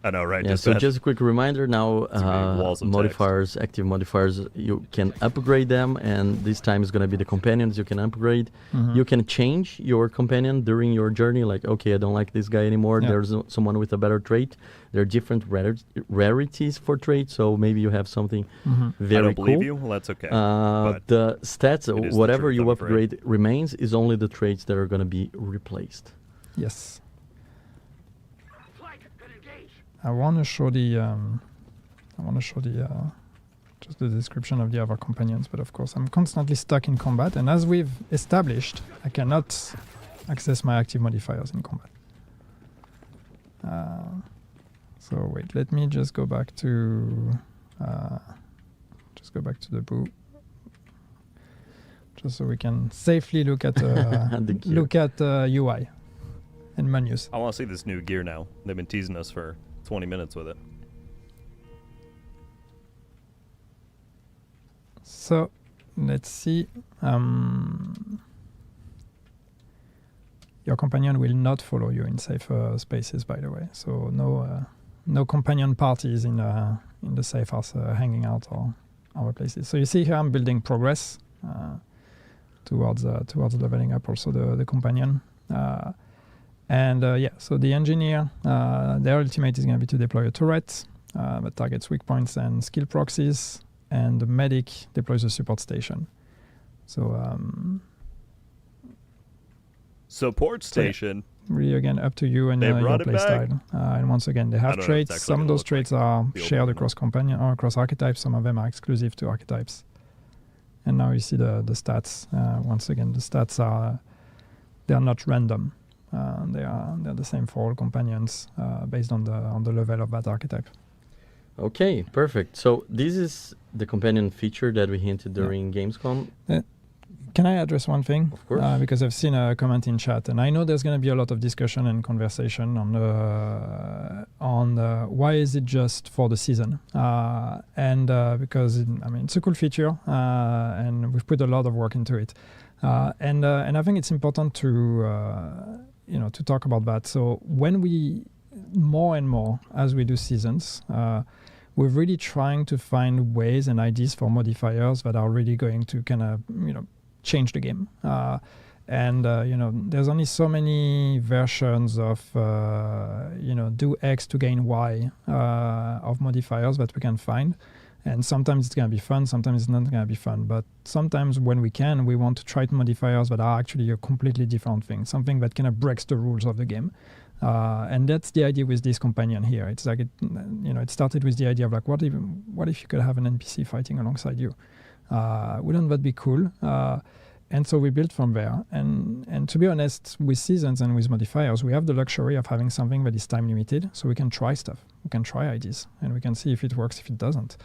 I know, right? Yeah, just a quick reminder now, modifiers, active modifiers, you can upgrade them, and this time is going to be the companions you can upgrade. You can change your companion during your journey, like, okay, I don't like this guy anymore, there's someone with a better trait. There are different rarities for traits, so maybe you have something very I don't cool. believe you, well, that's okay. The stats, whatever you upgrade remains, is only the traits that are going to be replaced. Yes. I want to show just the description of the other companions, but of course I'm constantly stuck in combat, and as we've established, I cannot access my active modifiers in combat. So wait, let me just go back to the boo, just so we can safely look at UI and menus. I want to see this new gear now. They've been teasing us for 20 minutes with it. So let's see. Your companion will not follow you in safe spaces, by the way. So no companion parties in the safe house hanging out or other places. So you see here I'm building progress towards leveling up also the companion. So the engineer, their ultimate is going to be to deploy a turret that targets weak points and skill proxies, and the medic deploys a support station. So support station. Really, again, up to you and your playstyle. And once again, they have traits. Some of those traits are shared across companion or across archetypes. Some of them are exclusive to archetypes. And now you see the stats. Once again, the stats they are not random. They're the same for all companions based on the level of that archetype. Okay, perfect. So this is the companion feature that we hinted during Gamescom. Can I address one thing? Of course. Because I've seen a comment in chat, and I know there's going to be a lot of discussion and conversation on why is it just for the season? Because it's a cool feature, and we've put a lot of work into it. And I think it's important to talk about that. So when we more and more as we do seasons, we're really trying to find ways and ideas for modifiers that are really going to kind of change the game. There's only so many versions of do X to gain Y of modifiers that we can find. And sometimes it's going to be fun, sometimes it's not going to be fun. But sometimes when we can, we want to try modifiers that are actually a completely different thing, something that kind of breaks the rules of the game. And that's the idea with this companion here. It's like, it started with the idea of like, what if you could have an NPC fighting alongside you? Wouldn't that be cool? And so we built from there. And to be honest, with seasons and with modifiers, we have the luxury of having something that is time limited, so we can try stuff. We can try ideas, and we can see if it works, if it doesn't.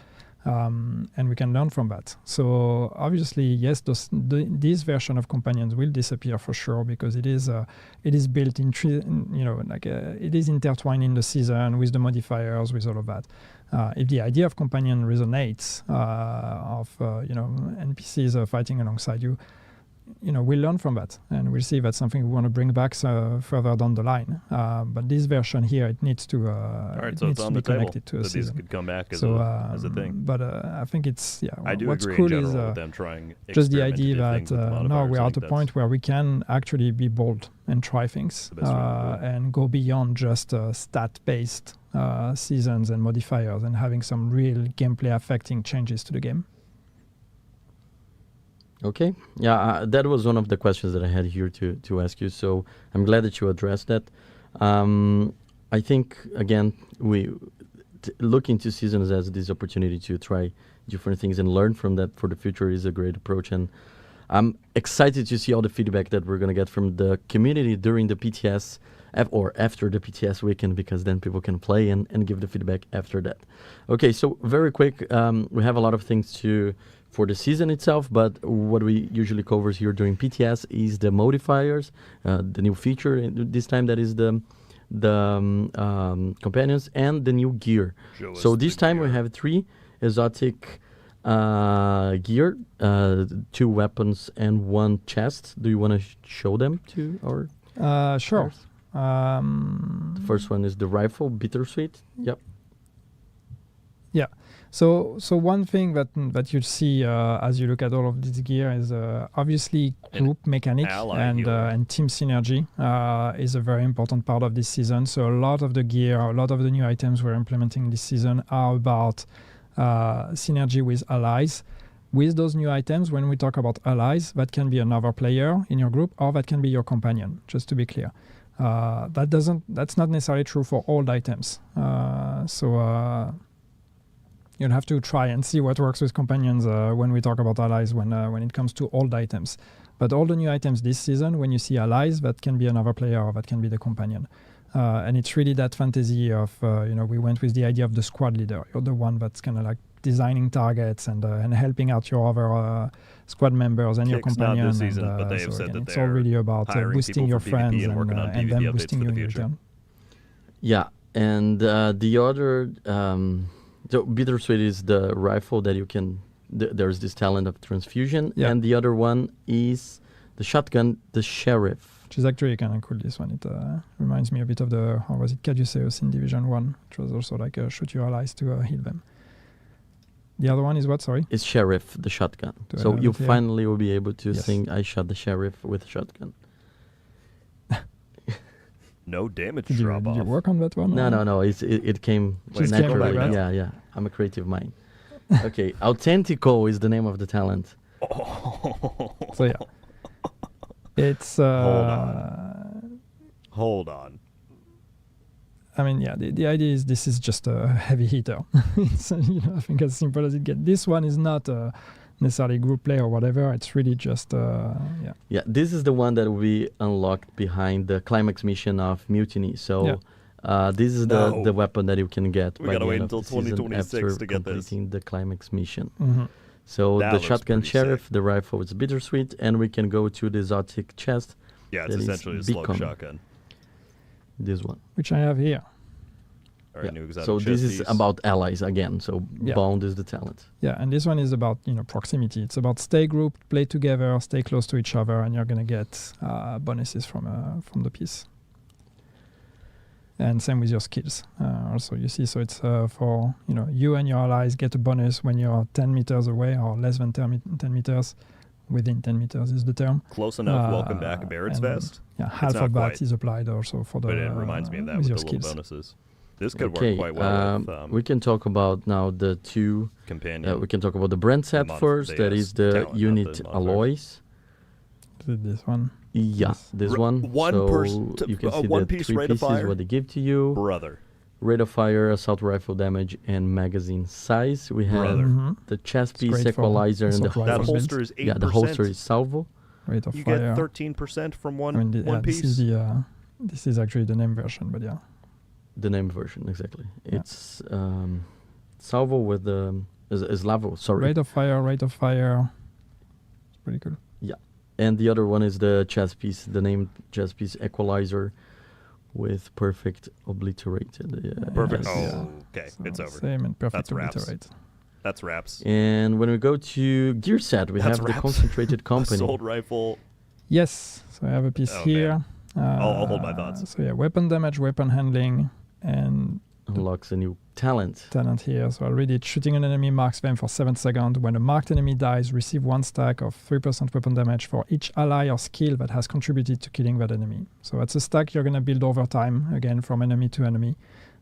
And we can learn from that. So obviously, yes, this version of companions will disappear for sure, because it is built in, it is intertwined in the season with the modifiers, with all of that. If the idea of companion resonates, NPCs fighting alongside you, we'll learn from that, and we'll see if that's something we want to bring back further down the line. But this version here, it needs to be connected to a season. These could come back as a thing. But I think it's I do what's agree cool in is general with them trying just the idea that now we're at a point where we can actually be bold and try things and go beyond just stat-based seasons and modifiers, and having some real gameplay affecting changes to the game. Okay. Yeah, that was one of the questions that I had here to ask you. So I'm glad that you addressed that. I think, again, we look into seasons as this opportunity to try different things and learn from that for the future is a great approach. And I'm excited to see all the feedback that we're going to get from the community during the PTS or after the PTS weekend, because then people can play and give the feedback after that. Okay, so very quick, we have a lot of things for the season itself, but what we usually cover here during PTS is the modifiers, the new feature. This time that is the companions and the new gear. So this time we have 3 exotic gear, 2 weapons and 1 chest. Do you want to show them to our Sure. The first one is the rifle, bittersweet. Yep. Yeah. So one thing that you see as you look at all of this gear is obviously group mechanic and team synergy is a very important part of this season. So a lot of the gear, a lot of the new items we're implementing this season are about synergy with allies. With those new items, when we talk about allies, that can be another player in your group or that can be your companion, just to be clear. That's not necessarily true for old items. You'll have to try and see what works with companions when we talk about allies when it comes to old items. But all the new items this season, when you see allies, that can be another player or that can be the companion. And it's really that fantasy of, we went with the idea of the squad leader. You're the one that's kind of like designing targets and helping out your other squad members and your companion. Not this season, but they have said that it's all really about boosting your friends and them boosting you in return. Yeah, and the other... So bittersweet is the rifle that you can. There's this talent of transfusion, and the other one is the shotgun, the sheriff. Which is actually kind of cool. This one, it reminds me a bit of the Caduceus in Division 1, which was also like shoot your allies to heal them. The other one is what? Sorry. It's sheriff, the shotgun. So you finally will be able to sing "I shot the sheriff" with a shotgun. No damage drop off. Did you work on that one? No. It came naturally. Yeah. I'm a creative mind. Okay, Authentico is the name of the talent. So yeah, it's. Hold on. I mean, yeah. The idea is this is just a heavy hitter. It's I think as simple as it gets. This one is not necessarily group play or whatever. It's really just Yeah, this is the one that we unlocked behind the climax mission of Mutiny. So this is the weapon that you can get by the end of the season after completing the climax mission. Mm-hmm. So the shotgun sheriff, the rifle is bittersweet, and we can go to the exotic chest. Yeah, it's essentially a slug shotgun. This one, which I have here. So this is about allies again. So Bond is the talent. Yeah, and this one is about proximity. It's about stay grouped, play together, stay close to each other, and you're gonna get bonuses from the piece. And same with your skills. Also, you see, so it's for you and your allies get a bonus when you're 10 meters away or less than 10 meters. Within 10 meters is the term. Close enough. Welcome back, Barrett's Vest. Yeah, half of that is applied also for the. But it reminds me of that with the little bonuses. This could work quite well with, we can talk about now the 2 companion. We can talk about the brand set first. That is the unit alloys. This one. Yeah, this one. You can see the 3 pieces what they give to you. Brother. Rate of fire, assault rifle damage, and magazine size. We have the chest piece equalizer and the holster. That holster is 8%. Yeah, the holster is salvo. Rate of you fire. get 13% from one piece. This is actually the name version, but yeah. The name version, exactly. Yeah. It's salvo with the is lavo. Sorry. Rate of fire. It's pretty cool. Yeah, and the other one is the chest piece. The name chest piece equalizer. With perfect obliterated. Perfect. Okay, so it's over. Same and perfect obliterate. That's wraps. And when we go to gear set, we have the concentrated company. Assault rifle. Yes, so I have a piece here. I'll hold my thoughts. So yeah, weapon damage, weapon handling, and unlocks a new talent. Talent here. So I'll read it. Shooting an enemy marks them for 7 seconds. When a marked enemy dies, receive 1 stack of 3% weapon damage for each ally or skill that has contributed to killing that enemy. So that's a stack you're going to build over time, again, from enemy to enemy.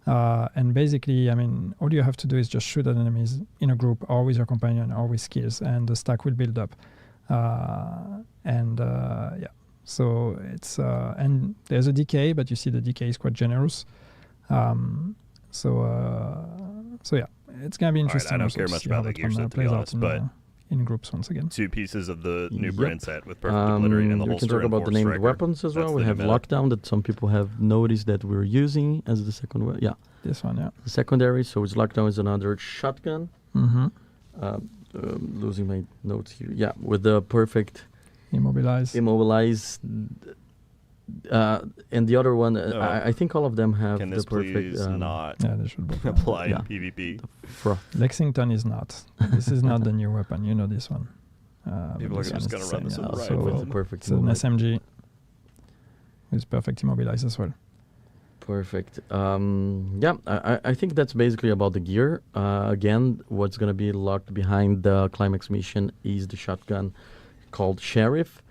And basically, I mean, all you have to do is just shoot at enemies in a group or with your companion or with skills, and the stack will build up. Yeah. So it's and there's a decay, but you see the decay is quite generous. So yeah, it's gonna be interesting. I don't also care to much see about how the that gear one, set, to be plays out honest, in, but in groups once again. 2 pieces of the new Yep. brand set with perfect obliterate and the we holster can talk and about the force named striker. weapons as well. That's We the have new meta. lockdown that some people have noticed that we're using as the second weapon. Yeah, This one, yeah. the secondary. So it's lockdown is another shotgun. Mm-hmm. Losing my notes here. Yeah, with the perfect Immobilize. immobilize. And the other one, Oh. I think all of them have Can the this perfect please not Yeah, they should both. apply Yeah. in PvP? froth. Lexington is not. This is not the new weapon. You know this one. People but are this just one gonna is run the this same, in the yeah. right So with with the perfect it's an immobilize. SMG with perfect immobilize as well. Perfect. Yeah, I think that's basically about the gear. Again, what's going to be locked behind the climax mission is the shotgun called Sheriff.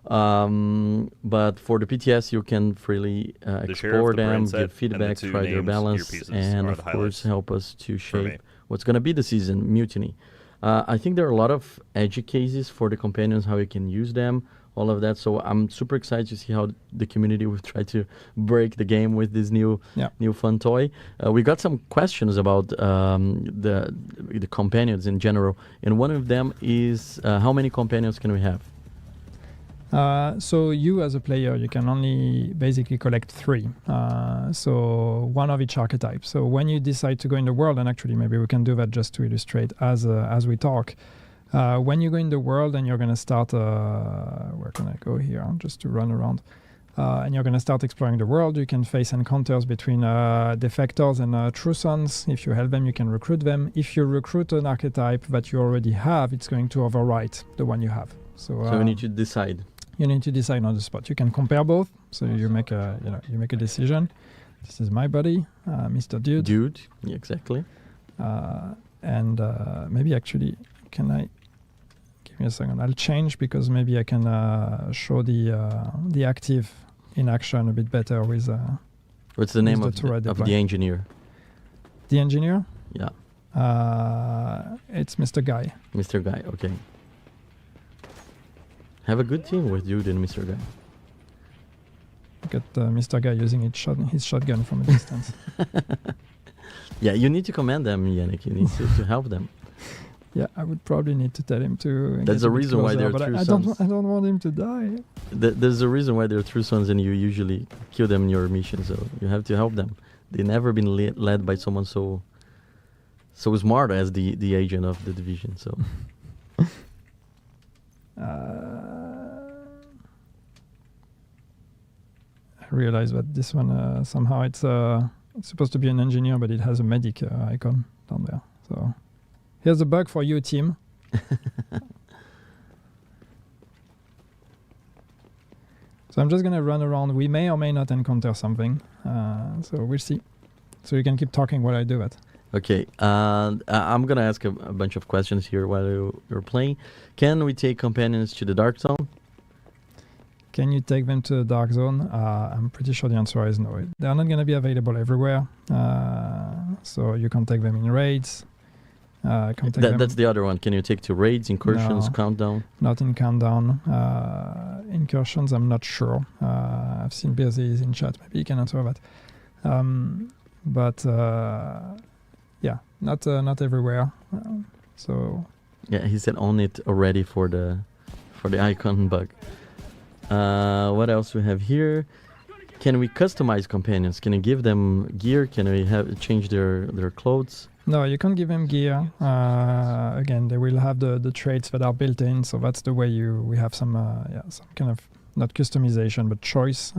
But for the PTS, you can freely Sheriff, explore the brand them, set, give and the feedback, 2 try their named balance, gear pieces and are of the course highlights help us to for me. shape what's going to be the season, Mutiny. I think there are a lot of edgy cases for the companions, how you can use them, all of that. So I'm super excited to see how the community will try to break the game with this new fun toy. We got some questions about the companions in general, and one of them is how many companions can we have? So you as a player, you can only basically collect 3. So one of each archetype. So when you decide to go in the world, and actually maybe we can do that just to illustrate as we talk. When you go in the world and you're going to start, where can I go here? Just to run around. And you're going to start exploring the world. You can face encounters between defectors and true sons. If you help them, you can recruit them. If you recruit an archetype that you already have, it's going to overwrite the one you have. So you need to decide. You need to decide on the spot. You can compare both. So you make a decision. This is my buddy, Mr. Dude. Dude, yeah, exactly. And maybe actually, can I? Give me a second. I'll change because maybe I can show the active in action a bit better with. What's the name with of the engineer? The engineer? Yeah. It's Mr. Guy. Mr. Guy, okay. Have a good team with Dude and Mr. Guy. Look at Mr. Guy using his shotgun from a distance. Yeah, you need to command them, Yannick. You need to help them. Yeah, I would probably need to tell him to. That's the reason why they're true sons. I don't want him to die. There's a reason why they're true sons, and you usually kill them in your mission. So you have to help them. They've never been led by someone so smart as the agent of the division. So. I realize that this one somehow it's supposed to be an engineer, but it has a medic icon down there. So here's a bug for you, team. So I'm just gonna run around. We may or may not encounter something. So we'll see. So you can keep talking while I do that. Okay, I'm gonna ask a bunch of questions here while you're playing. Can we take companions to the Dark Zone? Can you take them to the Dark Zone? I'm pretty sure the answer is no. They're not going to be available everywhere. So you can take them in raids. That's the other one. Can you take to raids, incursions, No. countdown? Not in countdown. Incursions, I'm not sure. I've seen Bearsies in chat. Maybe you can answer that. But yeah, not everywhere. So Yeah, he said on it already for the icon bug. What else we have here? Can we customize companions? Can you give them gear? Can we change their clothes? no, you can't give them gear. Again, they will have the traits that are built in. So that's the way we have some kind of not customization but choice.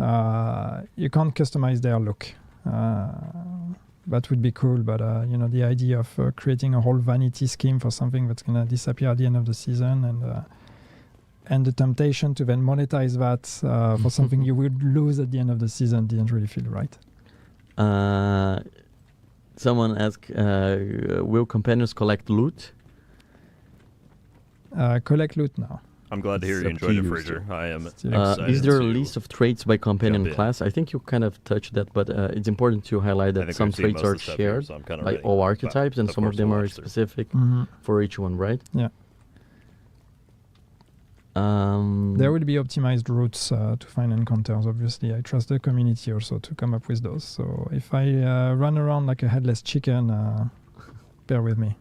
You can't customize their look. That would be cool, but the idea of creating a whole vanity scheme for something that's gonna disappear at the end of the season and the temptation to then monetize that for something you would lose at the end of the season didn't really feel right. Someone asked, will companions collect loot? Collect loot now. I'm glad to hear It's you up to enjoyed it, you, Fraser. sir. I am Still excited Is there a to- list of traits by companion jump in. class? I think you kind of touched that, but it's important to highlight I that think some we've seen traits most are of the stuff here, shared so I'm kinda by ready. all But, archetypes, and some of course, them we'll are watch through. specific Mm-hmm. for each one, right? Yeah. There will be optimized routes to find encounters, obviously. I trust the community also to come up with those. So if I run around like a headless chicken, bear with me.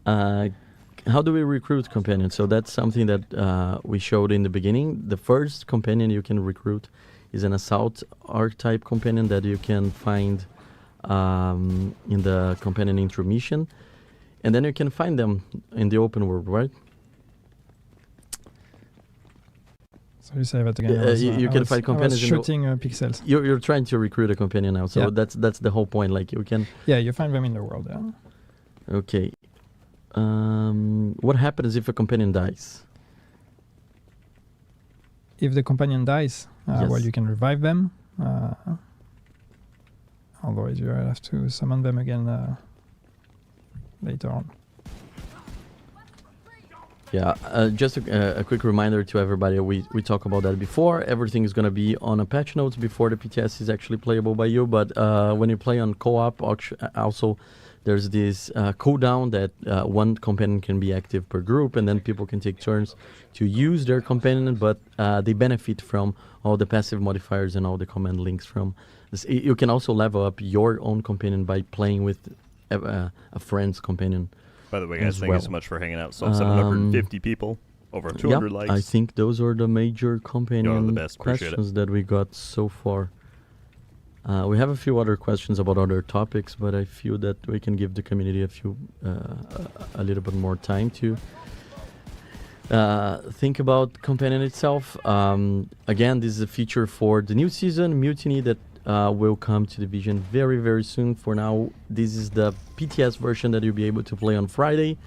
How do we recruit companions? So that's something that we showed in the beginning. The first companion you can recruit is an assault archetype companion that you can find in the companion intro mission. And then you can find them in the open world, right? So you say that again. You can find companions. I was shooting pixels. You're trying to recruit a companion now, so Yeah. that's the whole point. Like you can. Yeah, you find them in the world. Yeah. Okay. What happens if a companion dies? If the companion dies, Yes. well, you can revive them. Otherwise, you have to summon them again later on. Yeah, just a quick reminder to everybody, we talked about that before. Everything is going to be on a patch notes before the PTS is actually playable by you, but when you play on co-op, also there's this cooldown that one companion can be active per group, and then people can take turns to use their companion, but they benefit from all the passive modifiers and all the command links from this. You can also level up your own companion by playing with a friend's companion. By the way, guys, as thank well. you so much for hanging out. So 750 people, over 200 likes. I think those are the major companion the best. Appreciate questions that we got so far. We have a few other questions about other topics, but I feel that we can give the community a little bit more time to think about companion itself. Again, this is a feature for the new season, Mutiny, that will come to Division very, very soon. For now, this is the PTS version that you'll be able to play on Friday.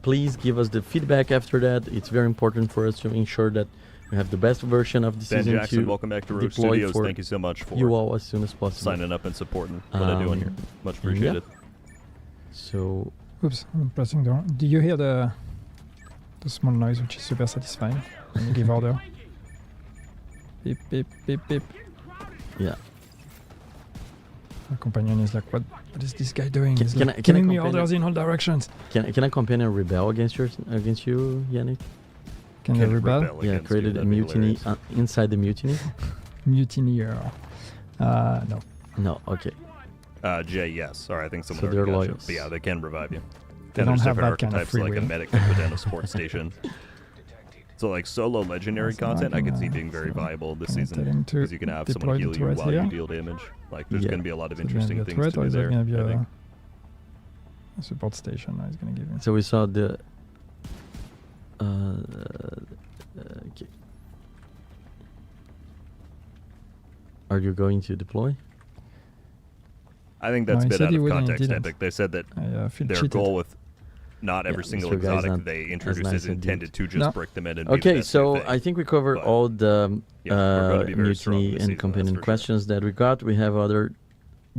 Please give us the feedback after that. It's very important for us to ensure that we have the best version of the Ben season Jackson, to welcome back to Rogue deploy Studios. for Thank you so much for you all as soon as possible. signing up and supporting what I'm doing here. Much appreciated. So, Oops, I'm pressing the wrong. Do you hear the small noise, which is super satisfying when you give order? Beep, beep, beep, beep. yeah. My companion is like, what is this guy doing? He's can like I giving me companion- orders in all directions. Can a companion rebel against you, Yannick? Can they Can't rebel? rebel Yeah, against created you, a that'd be mutiny hilarious. inside the mutiny. Mutineer. No. No, okay. Jay, yes. Sorry, I think someone So already they're got you. loyals. But yeah, they can revive you. They And don't there's have different that kind of archetypes, free like a will. medic can put down a support station. So like solo legendary So I content, I can, could see being very viable this can I tell season him to because you can have deploy someone the heal you turret while you here? deal damage. Like there's Yeah. going to be a lot of So is it gonna interesting be a things turret to or do is there there. going to be I think. a support station? It's going to give you. So we saw the. Okay. Are you going to deploy? I think that's No, a he bit said out he of wouldn't, he context, didn't. Epic. They said that I feel their cheated. goal with not every Yeah, single Mr. Guy's exotic not they as introduce nice is as intended to just No. brick them in and be the Okay, best so new thing. I think we covered But, all the yeah, we're gonna be very strong mutiny this and season, companion that's for sure. questions that we got. We have other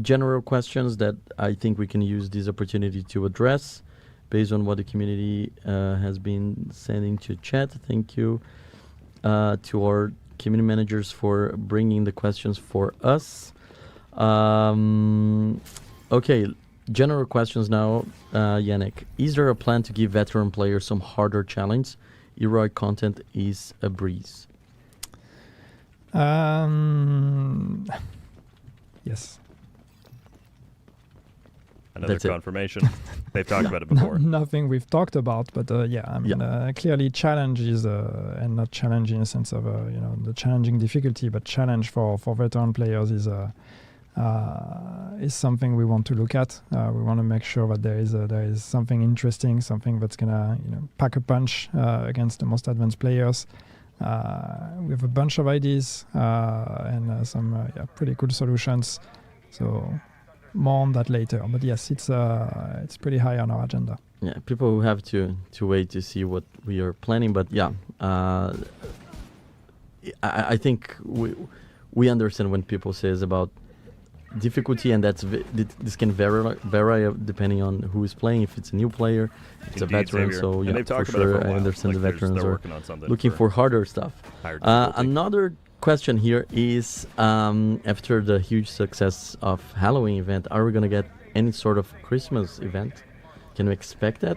general questions that I think we can use this opportunity to address based on what the community has been sending to chat. Thank you to our community managers for bringing the questions for us. Okay, general questions now, Yannick. Is there a plan to give veteran players some harder challenge? Heroic content is a breeze. Yes. Another That's it. confirmation. They've talked about it before. Nothing we've talked about, but yeah, I mean, Yeah. clearly challenge is, and not challenge in the sense of, the challenging difficulty, but challenge for veteran players is something we want to look at. We want to make sure that there is something interesting, something that's gonna pack a punch against the most advanced players. We have a bunch of ideas and some pretty cool solutions. So more on that later. But yes, it's pretty high on our agenda. Yeah, people will have to wait to see what we are planning. But yeah, I think we understand when people says about difficulty, and this can vary depending on who is playing. If it's a new player, if it's a Indeed, veteran. Xavier. So And yeah, they've for talked about it sure, for a I while. understand Like, the veterans they're are working on something looking for harder stuff. higher difficulty. Another question here is, after the huge success of Halloween event, are we going to get any sort of Christmas event? Can we expect that?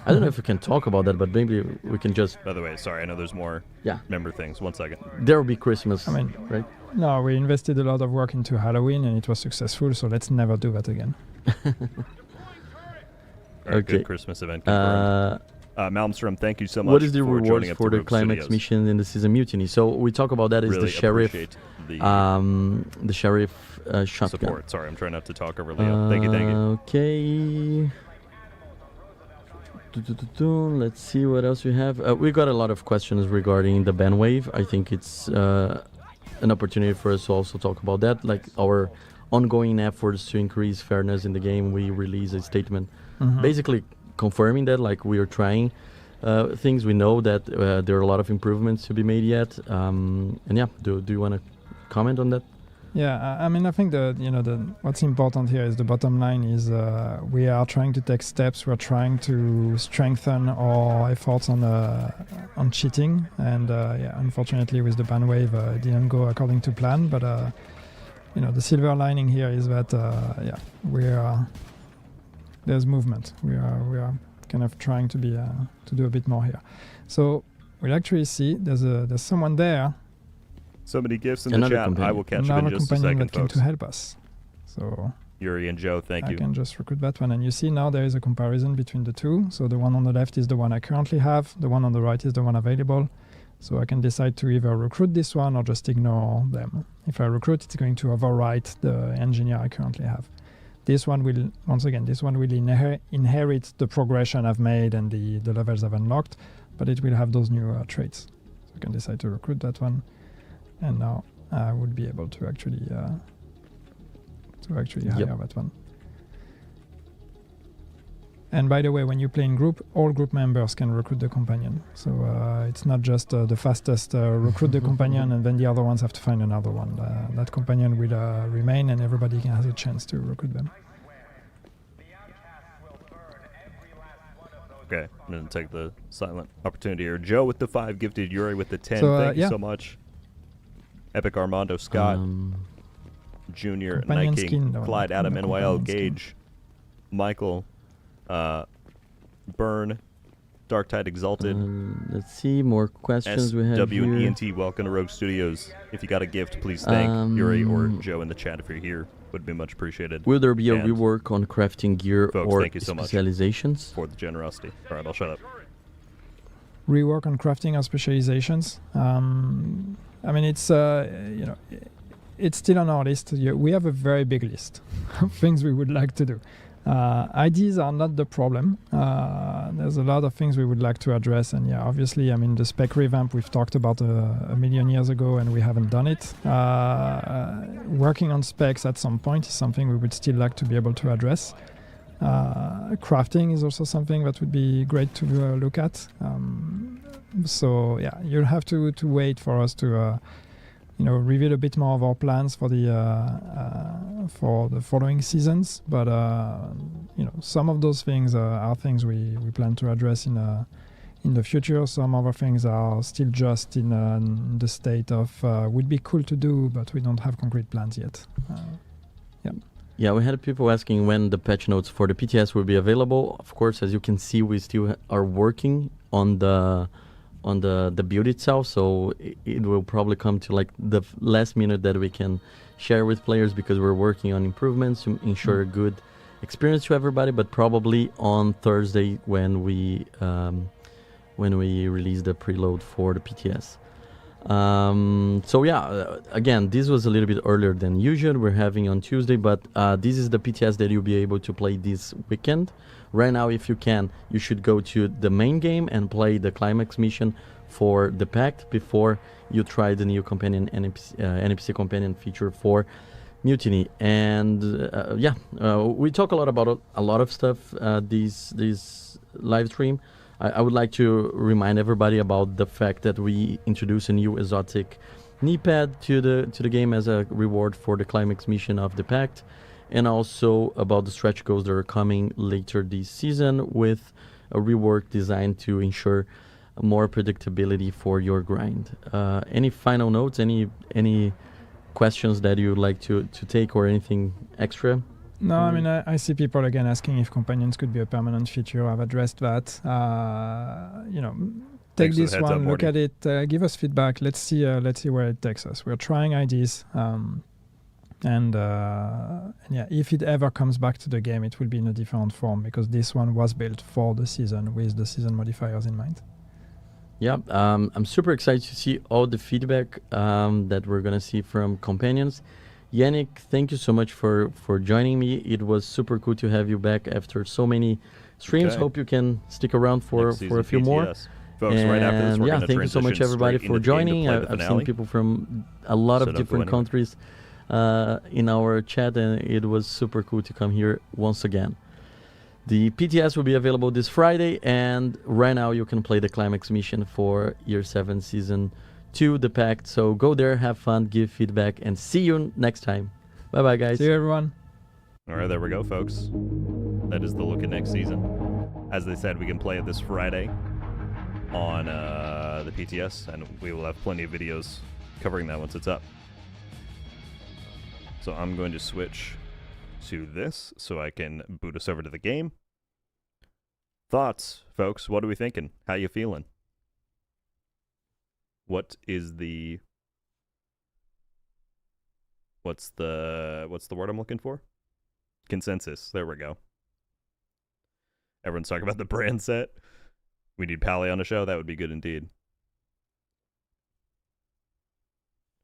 I don't know if we can talk about that, but maybe we can just. By the way, sorry, I know there's more member things. 1 second. There will be Christmas, right? No, we invested a lot of work into Halloween and it was successful, so let's never do that again. Okay. Good Christmas event confirmed. Malmstrom, thank you so much. What is the for rewards for the climax mission in the season mutiny? So we talk about that is really the sheriff, the sheriff shotgun. Support. Sorry, I'm trying not to talk over Leo. Thank you. Okay. Let's see what else we have. We got a lot of questions regarding the ban wave. I think it's an opportunity for us to also talk about that, like our ongoing efforts to increase fairness in the game. We release a statement basically confirming that, like, we are trying things. We know that there are a lot of improvements to be made yet. And yeah, do you want to comment on that? Yeah, I mean, I think what's important here is the bottom line is we are trying to take steps. We're trying to strengthen our efforts on cheating, and unfortunately, with the ban wave, it didn't go according to plan. But the silver lining here is that there's movement. We are kind of trying to do a bit more here. So we'll actually see there's someone there. So many gifts in the chat. Companion. I will catch up in just a second, that came folks. to help us. So Yuri and Joe, thank you. I can just recruit that one. And you see now there is a comparison between the two. So the one on the left is the one I currently have. The one on the right is the one available. So I can decide to either recruit this one or just ignore them. If I recruit, it's going to overwrite the engineer I currently have. This one will, inherit the progression I've made and the levels I've unlocked, but it will have those new traits. So I can decide to recruit that one. And now I would be able to actually hire that one. And by the way, when you play in group, all group members can recruit the companion. So it's not just the fastest recruit the companion and then the other ones have to find another one. That companion will remain and everybody has a chance to recruit them. Okay, I'm going to take the silent opportunity here. Joe with the 5 gifted, Yuri with the 10. Thank you so much. Epic Armando Scott, Junior, Night King, Clyde, Adam, NYL, Gage, Michael, Burn, Dark Tide Exalted. Let's see, more questions we have SWENT, welcome to Rogue Studios. If you got a gift, please thank Yuri or Joe in the chat if you're here. Would be much appreciated. Will there be a rework on crafting gear folks, or thank you so specializations? Much for the generosity. All right, I'll shut up. Rework on crafting or specializations. I mean, it's it's still on our list. We have a very big list of things we would like to do. IDs are not the problem. There's a lot of things we would like to address, and obviously, I mean, the spec revamp we've talked about a million years ago, and we haven't done it. Working on specs at some point is something we would still like to be able to address. Crafting is also something that would be great to look at. So you'll have to wait for us to reveal a bit more of our plans for the following seasons. But some of those things are things we plan to address in the future. Some other things are still just in the state of would be cool to do, but we don't have concrete plans yet. Yeah, we had people asking when the patch notes for the PTS will be available. Of course, as you can see, we still are working on the build itself, so it will probably come to like the last minute that we can share with players, because we're working on improvements to ensure a good experience to everybody. But probably on Thursday when we release the preload for the PTS. Again, this was a little bit earlier than usual. We're having on Tuesday, but this is the PTS that you'll be able to play this weekend. Right now, if you can, you should go to the main game and play the climax mission for the Pact before you try the new companion NPC companion feature for Mutiny. And we talk a lot about a lot of stuff this live stream. I would like to remind everybody about the fact that we introduced a new exotic knee pad to the game as a reward for the climax mission of the Pact, and also about the stretch goals that are coming later this season with a rework designed to ensure more predictability for your grind. Any final notes? Any questions that you'd like to take, or anything extra? No, I mean, I see people again asking if companions could be a permanent feature. I've addressed that. Take Thanks for the this heads one, up, look Morty. at it, give us feedback. Let's see where it takes us. We're trying ideas, and if it ever comes back to the game, it will be in a different form because this one was built for the season with the season modifiers in mind. Yeah, I'm super excited to see all the feedback that we're gonna see from companions. Yannick, thank you so much for joining me. It was super cool to have you back after so many streams. Okay. Hope you can stick around for Next season a few more. PTS. Folks, right after this, we're yeah, going to thank you so much, transition everybody, straight for into the game to joining. play the I've seen finale. people from a lot So of don't go different anywhere. countries in our chat, and it was super cool to come here once again. The PTS will be available this Friday, and right now you can play the Climax mission for Year 7 Season 2, The Pact. So go there, have fun, give feedback, and see you next time. Bye-bye, guys. See you, everyone. All right, there we go, folks. That is the look at next season. As they said, we can play it this Friday on the PTS, and we will have plenty of videos covering that once it's up. So I'm going to switch to this so I can boot us over to the game. Thoughts, folks? What are we thinking? How you feeling? What's the word I'm looking for? Consensus. There we go. Everyone's talking about the brand set. We need Pally on a show. That would be good indeed.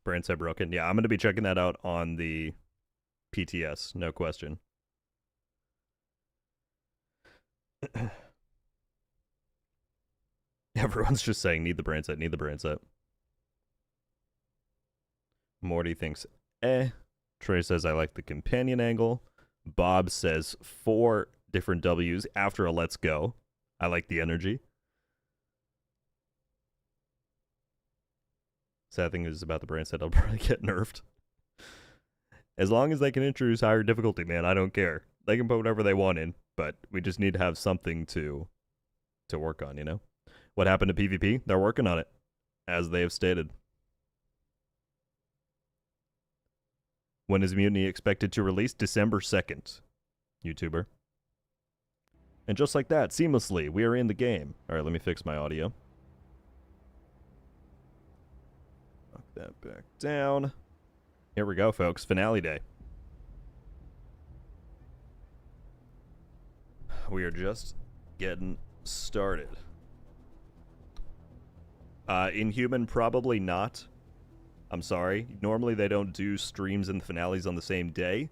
Brand set broken. Yeah, I'm going to be checking that out on the PTS. No question. Everyone's just saying, need the brand set, need the brand set. Morty thinks, Trey says, I like the companion angle. Bob says, 4 different W's after a let's go. I like the energy. Sad thing is about the brand set, I'll probably get nerfed. As long as they can introduce higher difficulty, man, I don't care. They can put whatever they want in, but we just need to have something to work on, you know? What happened to PvP? They're working on it, as they have stated. When is Mutiny expected to release? December 2nd, YouTuber. And just like that, seamlessly, we are in the game. All right, let me fix my audio. Knock that back down. Here we go, folks. Finale day. We are just getting started. Inhuman, probably not. I'm sorry. Normally they don't do streams and finales on the same day.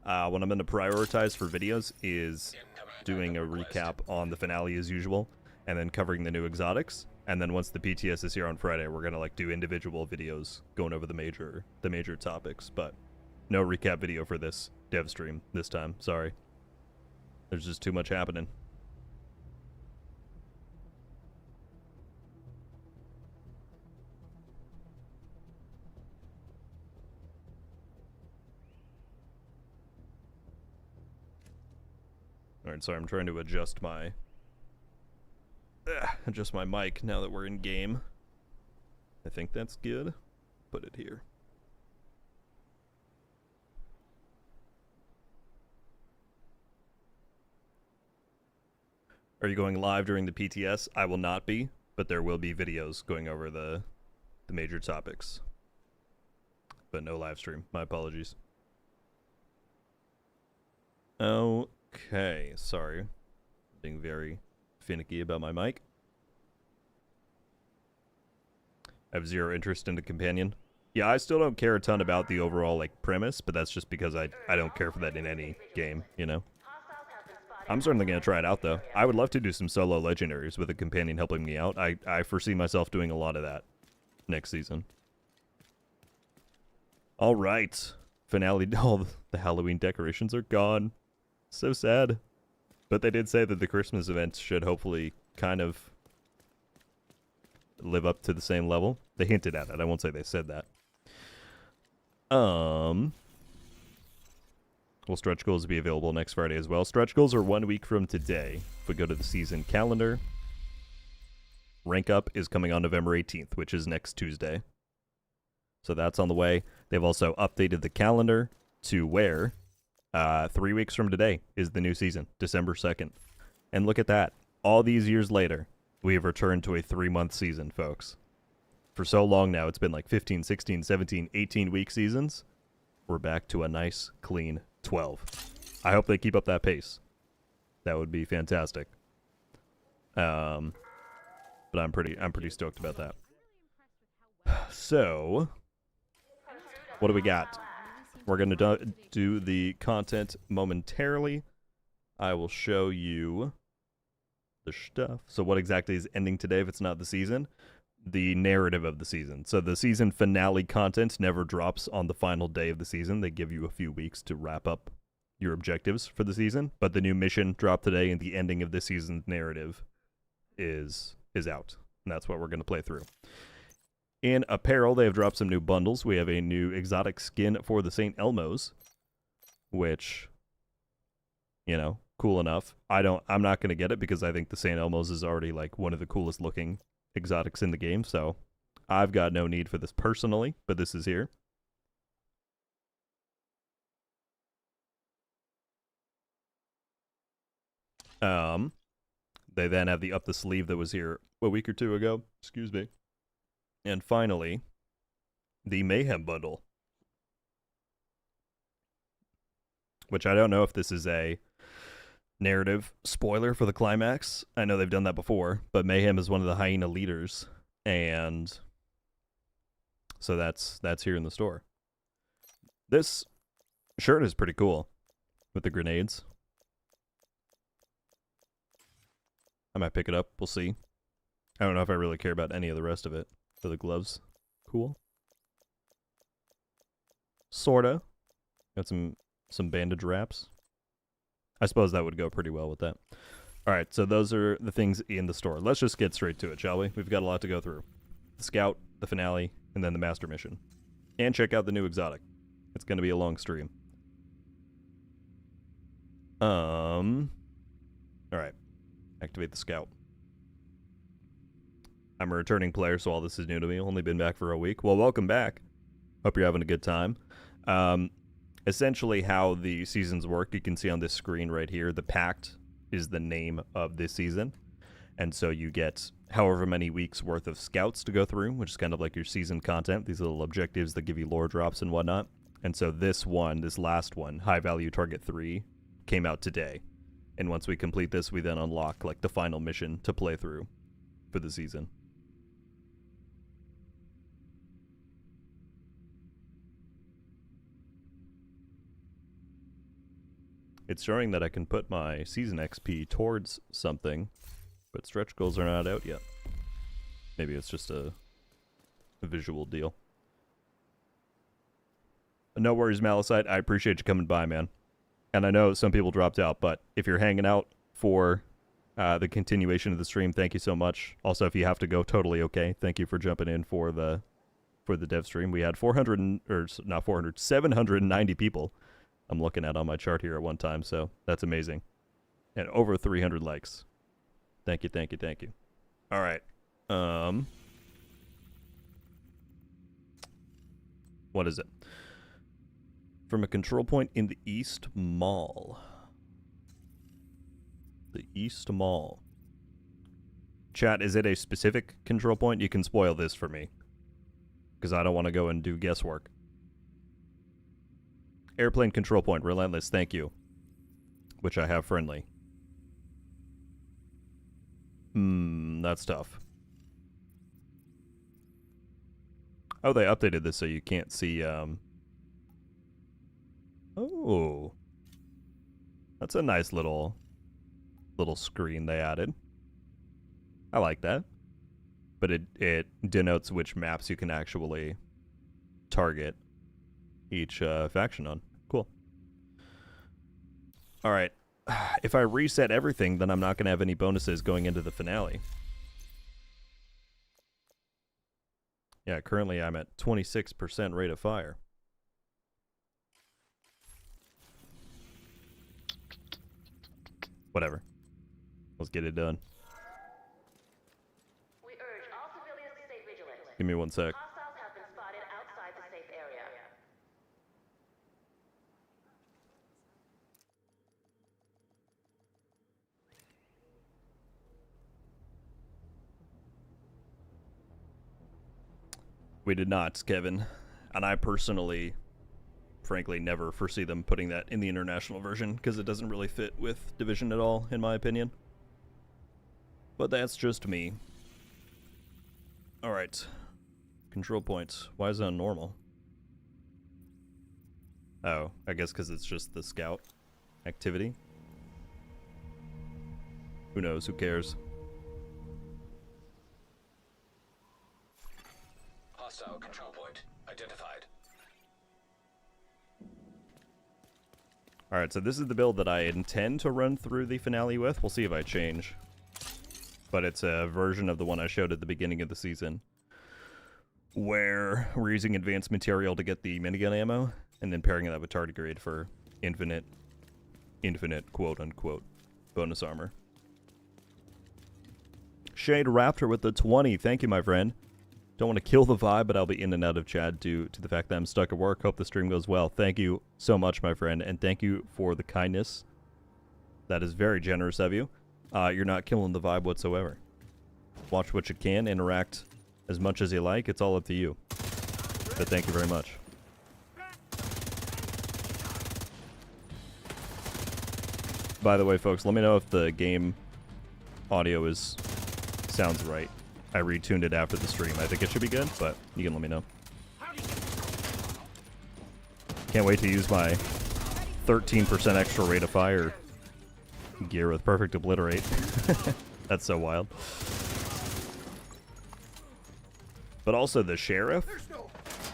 What I'm going to prioritize for videos is doing a recap on the finale as usual, and then covering the new exotics. And then once the PTS is here on Friday, we're gonna do individual videos going over the major topics. But no recap video for this dev stream this time. Sorry. There's just too much happening. Alright, sorry, I'm trying to adjust my mic now that we're in game. I think that's good. Put it here. Are you going live during the PTS? I will not be, but there will be videos going over the major topics. But no live stream. My apologies. Okay, sorry. Being very finicky about my mic. I have zero interest in the companion. Yeah, I still don't care a ton about the overall premise, but that's just because I don't care for that in any game, you know? I'm certainly going to try it out, though. I would love to do some solo legendaries with a companion helping me out. I foresee myself doing a lot of that next season. All right. Finale. All the Halloween decorations are gone. So sad. But they did say that the Christmas events should hopefully kind of live up to the same level. They hinted at it. I won't say they said that. Will stretch goals be available next Friday as well? Stretch goals are 1 week from today. If we go to the season calendar, rank up is coming on November 18th, which is next Tuesday. So that's on the way. They've also updated the calendar to where 3 weeks from today is the new season, December 2nd. And look at that. All these years later, we have returned to a 3-month season, folks. For so long now, it's been like 15, 16, 17, 18-week seasons. We're back to a nice, clean 12. I hope they keep up that pace. That would be fantastic. But I'm pretty stoked about that. So, what do we got? We're going to do the content momentarily. I will show you the stuff. So what exactly is ending today if it's not the season? The narrative of the season. So the season finale content never drops on the final day of the season. They give you a few weeks to wrap up your objectives for the season. But the new mission dropped today, and the ending of the season's narrative is out. And that's what we're going to play through. In apparel, they have dropped some new bundles. We have a new exotic skin for the St. Elmo's, which, you know, cool enough. I'm not going to get it because I think the St. Elmo's is already like one of the coolest looking exotics in the game, so I've got no need for this personally, but this is here. They then have the up the sleeve that was here a week or two ago, excuse me. And finally, the Mayhem bundle, which I don't know if this is a narrative spoiler for the climax. I know they've done that before, but Mayhem is one of the hyena leaders, and so that's here in the store. This shirt is pretty cool with the grenades. I might pick it up. We'll see. I don't know if I really care about any of the rest of it. For the gloves, cool. Sorta. Got some bandage wraps. I suppose that would go pretty well with that. All right, so those are the things in the store. Let's just get straight to it, shall we? We've got a lot to go through. The Scout, the finale, and then the Master Mission. And check out the new exotic. It's going to be a long stream. All right. Activate the Scout. I'm a returning player, so all this is new to me. Only been back for a week. Well, welcome back. Hope you're having a good time. Essentially how the seasons work, you can see on this screen right here, the Pact is the name of this season. And so you get however many weeks worth of scouts to go through, which is kind of like your season content, these little objectives that give you lore drops and whatnot. And so this last one, High Value Target 3, came out today. And once we complete this, we then unlock like the final mission to play through for the season. It's showing that I can put my season XP towards something, but stretch goals are not out yet. Maybe it's just a visual deal. No worries, Malicite. I appreciate you coming by, man. And I know some people dropped out, but if you're hanging out for the continuation of the stream, thank you so much. Also, if you have to go, totally okay. Thank you for jumping in for the dev stream. We had 790 people. I'm looking at on my chart here at one time, so that's amazing. And over 300 likes. Thank you, thank you, thank you. All right. What is it? From a control point in the East Mall. The East Mall. Chat, is it a specific control point? You can spoil this for me, because I don't want to go and do guesswork. Airplane control point, Relentless, thank you. Which I have friendly. That's tough. Oh, they updated this so you can't see, Oh. That's a nice little screen they added. I like that. But it denotes which maps you can actually target each faction on. Cool. All right. If I reset everything, then I'm not going to have any bonuses going into the finale. Yeah, currently I'm at 26% rate of fire. Whatever. Let's get it done. We urge all civilians to stay vigilant. Give me 1 sec. Hostiles have been spotted outside the safe area. We did not, Kevin. And I personally, frankly, never foresee them putting that in the international version because it doesn't really fit with Division at all, in my opinion. But that's just me. Alright. Control points. Why is that normal? Oh, I guess because it's just the scout activity. Who knows? Who cares? Hostile control point identified. Alright, so this is the build that I intend to run through the finale with. We'll see if I change. But it's a version of the one I showed at the beginning of the season, where we're using advanced material to get the minigun ammo, and then pairing that with tardigrade for infinite, quote-unquote, bonus armor. Shade Raptor with the 20. Thank you, my friend. Don't want to kill the vibe, but I'll be in and out of chat due to the fact that I'm stuck at work. Hope the stream goes well. Thank you so much, my friend, and thank you for the kindness. That is very generous of you. You're not killing the vibe whatsoever. Watch what you can, interact as much as you like. It's all up to you. But thank you very much. By the way, folks, let me know if the game audio sounds right. I retuned it after the stream. I think it should be good, but you can let me know. Can't wait to use my 13% extra rate of fire gear with perfect obliterate. That's so wild. But also the sheriff,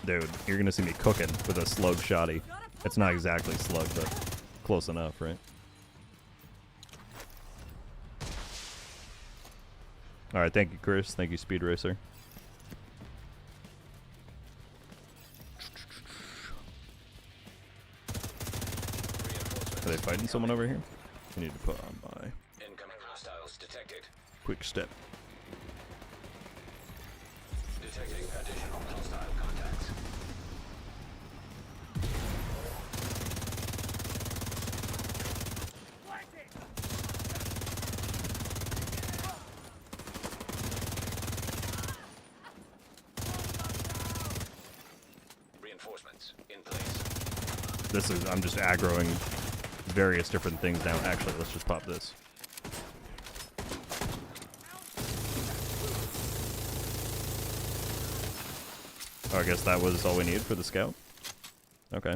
dude, you're gonna see me cooking with a slug shotty. It's not exactly slug, but close enough, right? All right, thank you, Chris. Thank you, Speed Racer. Are they fighting someone over here? I need to put on my Incoming hostiles detected. quick step. Detecting additional hostile contacts. Reinforcements in place. I'm just aggroing various different things now. Actually, let's just pop this. Oh, I guess that was all we needed for the scout? Okay.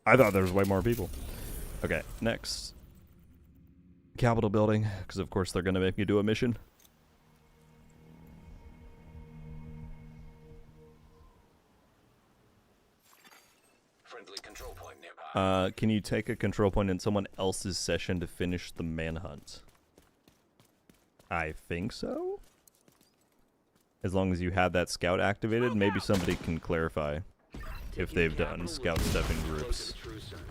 I thought there was way more people. Okay, next. Capitol building, because of course they're going to make me do a mission. Friendly control point nearby. Can you take a control point in someone else's session to finish the manhunt? I think so. As long as you have that scout activated, maybe somebody can clarify if they've done scout stuff in groups.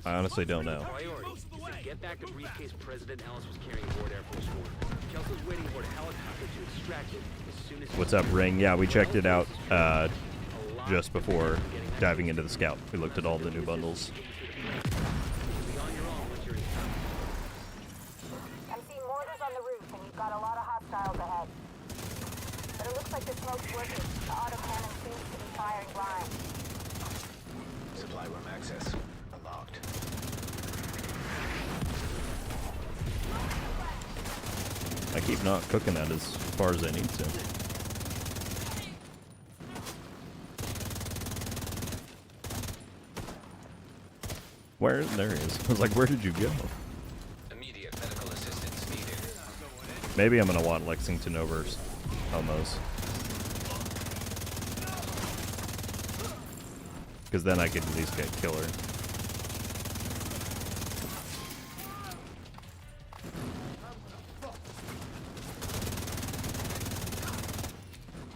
I honestly don't know. Priority is to get back the briefcase President Ellis was carrying aboard Air Force One. Kelso's waiting aboard a helicopter to extract it as soon as... What's up, Ring? Yeah, we checked it out just before diving into the scout. We looked at all the new bundles. I'm seeing mortars on the roof, and you've got a lot of hostiles ahead. But it looks like the smoke's working. The autocannon seems to be firing blind. Supply room access unlocked. I keep not cooking that as far as I need to. Where? There he is. I was like, where did you go? Immediate medical assistance needed. Maybe I'm gonna want Lexington over Elmos. Because then I could at least get killer.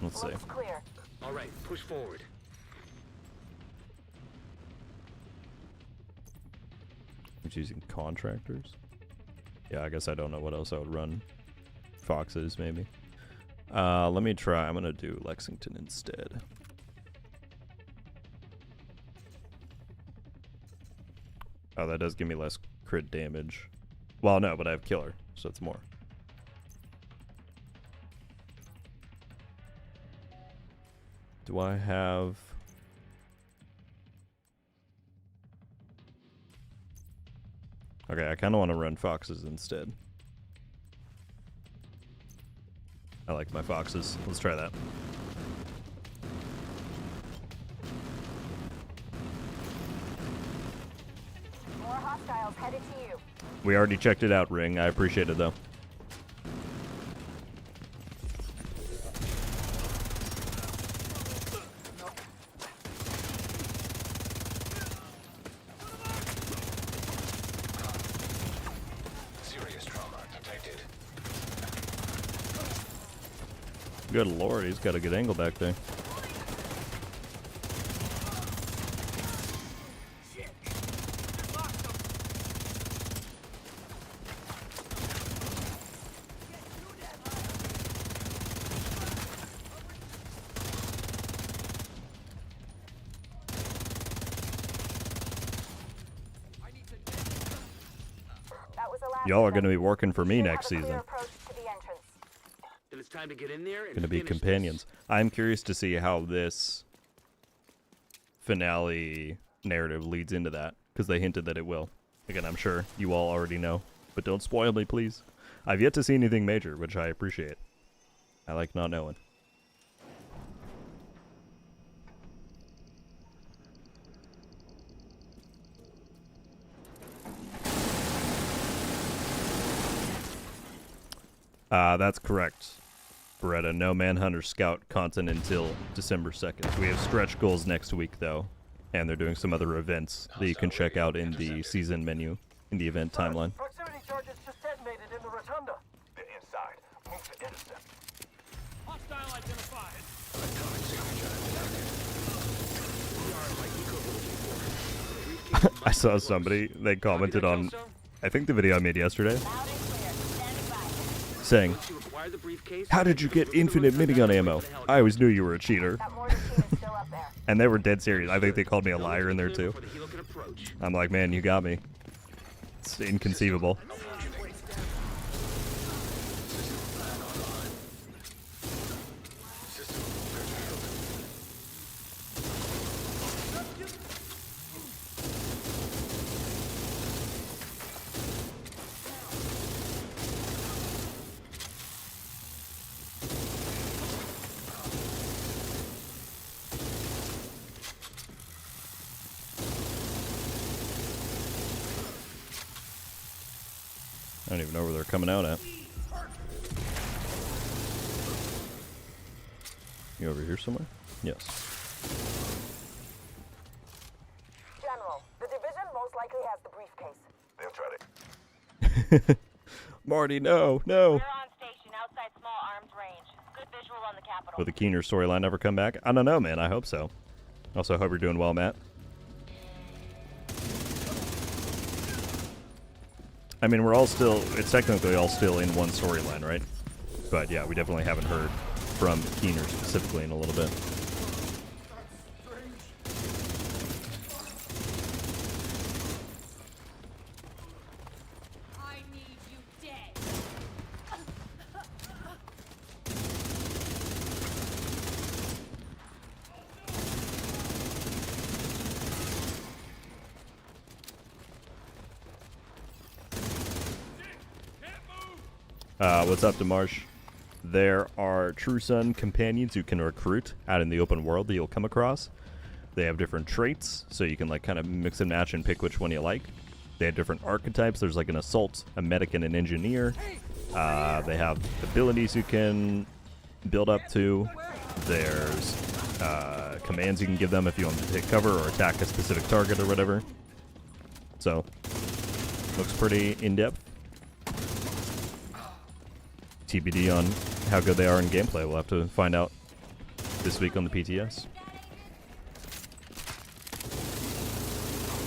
Let's see. Looks clear. All right, push forward. It's using contractors. Yeah, I guess I don't know what else I would run. Foxes, maybe. Let me try. I'm gonna do Lexington instead. Oh, that does give me less crit damage. Well, no, but I have killer, so it's more. Do I have... Okay, I kind of want to run foxes instead. I like my foxes. Let's try that. More hostiles headed to you. We already checked it out, Ring. I appreciate it, though. Serious trauma detected. Good lord, he's got a good angle back there. That was the last Y'all are of going to them. be working for me Should next have a clear season. approach to the entrance. Then it's time to get in there and Going to be finish this. companions. I'm curious to see how this finale narrative leads into that, because they hinted that it will. Again, I'm sure you all already know, but don't spoil me, please. I've yet to see anything major, which I appreciate. I like not knowing. That's correct, Beretta. No Manhunter Scout content until December 2nd. We have stretch goals next week, though, and they're doing some other events that you can check out in the season menu, in the event timeline. Proximity charges just detonated in the rotunda. They're inside. Move to intercept. Hostile identified. Electronic signature detected. I saw somebody, they commented on, I think the video I made yesterday, Loud and clear. Standing by. saying, You acquire the briefcase. "How did you get infinite minigun ammo? I always knew you were a cheater." That mortar team is still up there. And they were dead serious. I think they called me a liar in there, too. Before the helo can approach. I'm like, man, you got me. It's inconceivable. I don't even know where they're coming out at. You over here somewhere? Yes. General, the division most likely has the briefcase. They'll try to. Marty, no, no. We're on station outside small arms range. Good visual on the capital. Will the Keener storyline ever come back? I don't know, man. I hope so. Also, hope you're doing well, Matt. I mean, we're all still, it's technically all still in one storyline, right? But yeah, we definitely haven't heard from Keener specifically in a little bit. I need you dead. What's up, Demarsh? There are True Sun companions you can recruit out in the open world that you'll come across. They have different traits, so you can like kind of mix and match and pick which one you like. They have different archetypes. There's like an assault, a medic, and an engineer. They have abilities you can build up to. There's commands you can give them if you want them to take cover or attack a specific target or whatever. So, looks pretty in-depth. TBD on how good they are in gameplay. We'll have to find out this week on the PTS.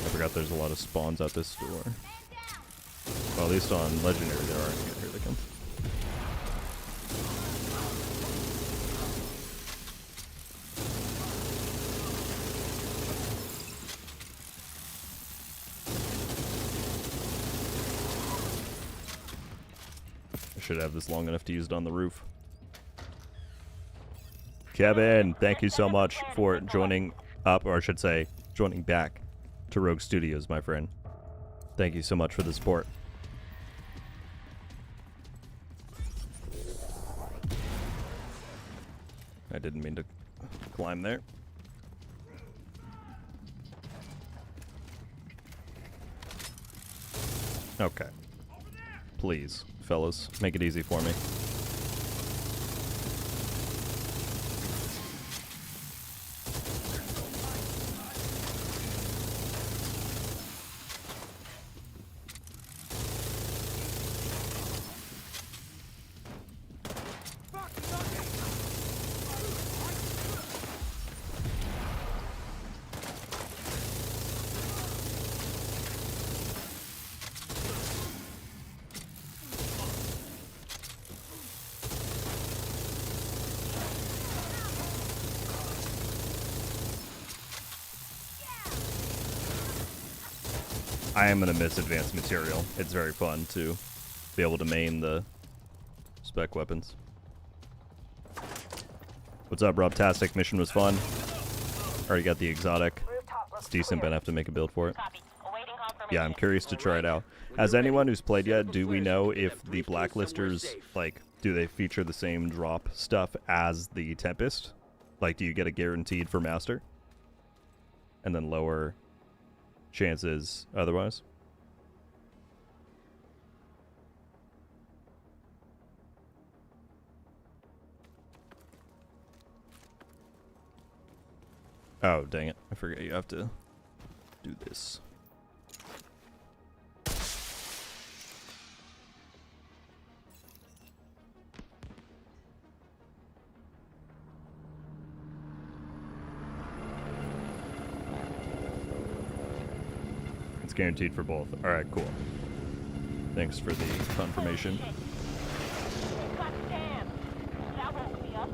I forgot there's a lot of spawns out this door. Well, at least on Legendary there are. Here they come. I should have this long enough to use it on the roof. Kevin, thank you so much for joining up, or I should say, joining back to Rogue Studios, my friend. Thank you so much for the support. I didn't mean to climb there. Okay. Please, fellas, make it easy for me. I am going to miss advanced material. It's very fun to be able to main the spec weapons. What's up, Robtastic? Mission was fun. Already got the exotic. Rooftop looks It's decent, but I clear. have to make a build for it. Copy. Awaiting confirmation. Yeah, I'm curious to try it out. Has anyone who's played yet, do we know if the Blacklisters, like, do they feature the same drop stuff as the Tempest? Like, do you get a guaranteed for Master? And then lower chances otherwise? Oh, dang it. I forget you have to do this. It's guaranteed for both. Alright, cool. Thanks for the confirmation. God damn. That woke me up.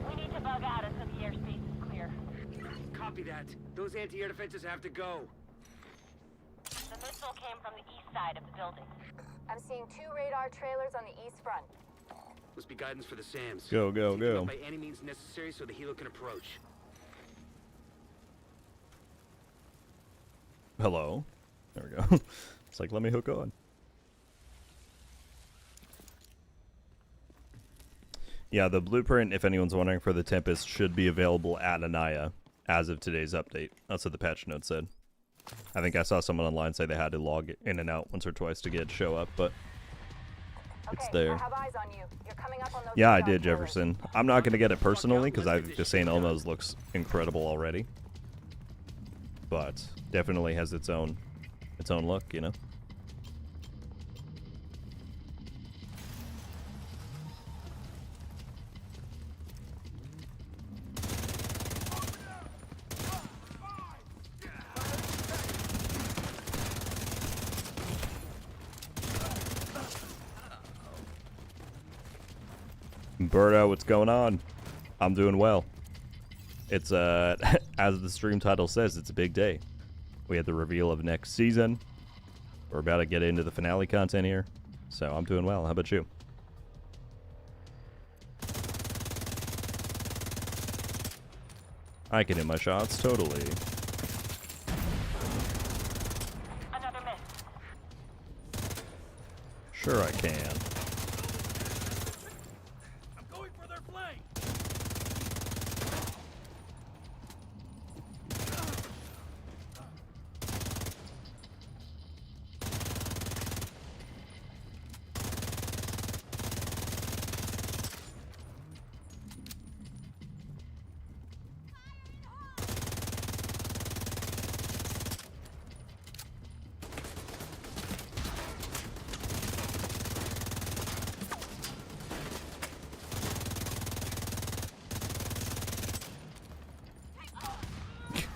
We need to bug out until the airspace is clear. Copy that. Those anti-air defenses have to go. The missile came from the east side of the building. I'm seeing 2 radar trailers on the east front. Must be guidance for the SAMs. Go, go, Keep them go. up by any means necessary so the helo can approach. Hello. There we go. It's like, let me hook on. Yeah, the blueprint, if anyone's wondering, for the Tempest should be available at Anaya as of today's update. That's what the patch note said. I think I saw someone online say they had to log in and out once or twice to get it to show up, but it's Okay, there. I have eyes on you. You're coming up on those Yeah, I radar did, trailers. Jefferson. I'm not going to get it personally because I just saying Elmo's looks incredible already. But definitely has its own look, you know? Berto, what's going on? I'm doing well. It's as the stream title says, it's a big day. We had the reveal of next season. We're about to get into the finale content here. So I'm doing well. How about you? I can hit my shots, totally. Another miss. Sure I can. I'm going for their flank.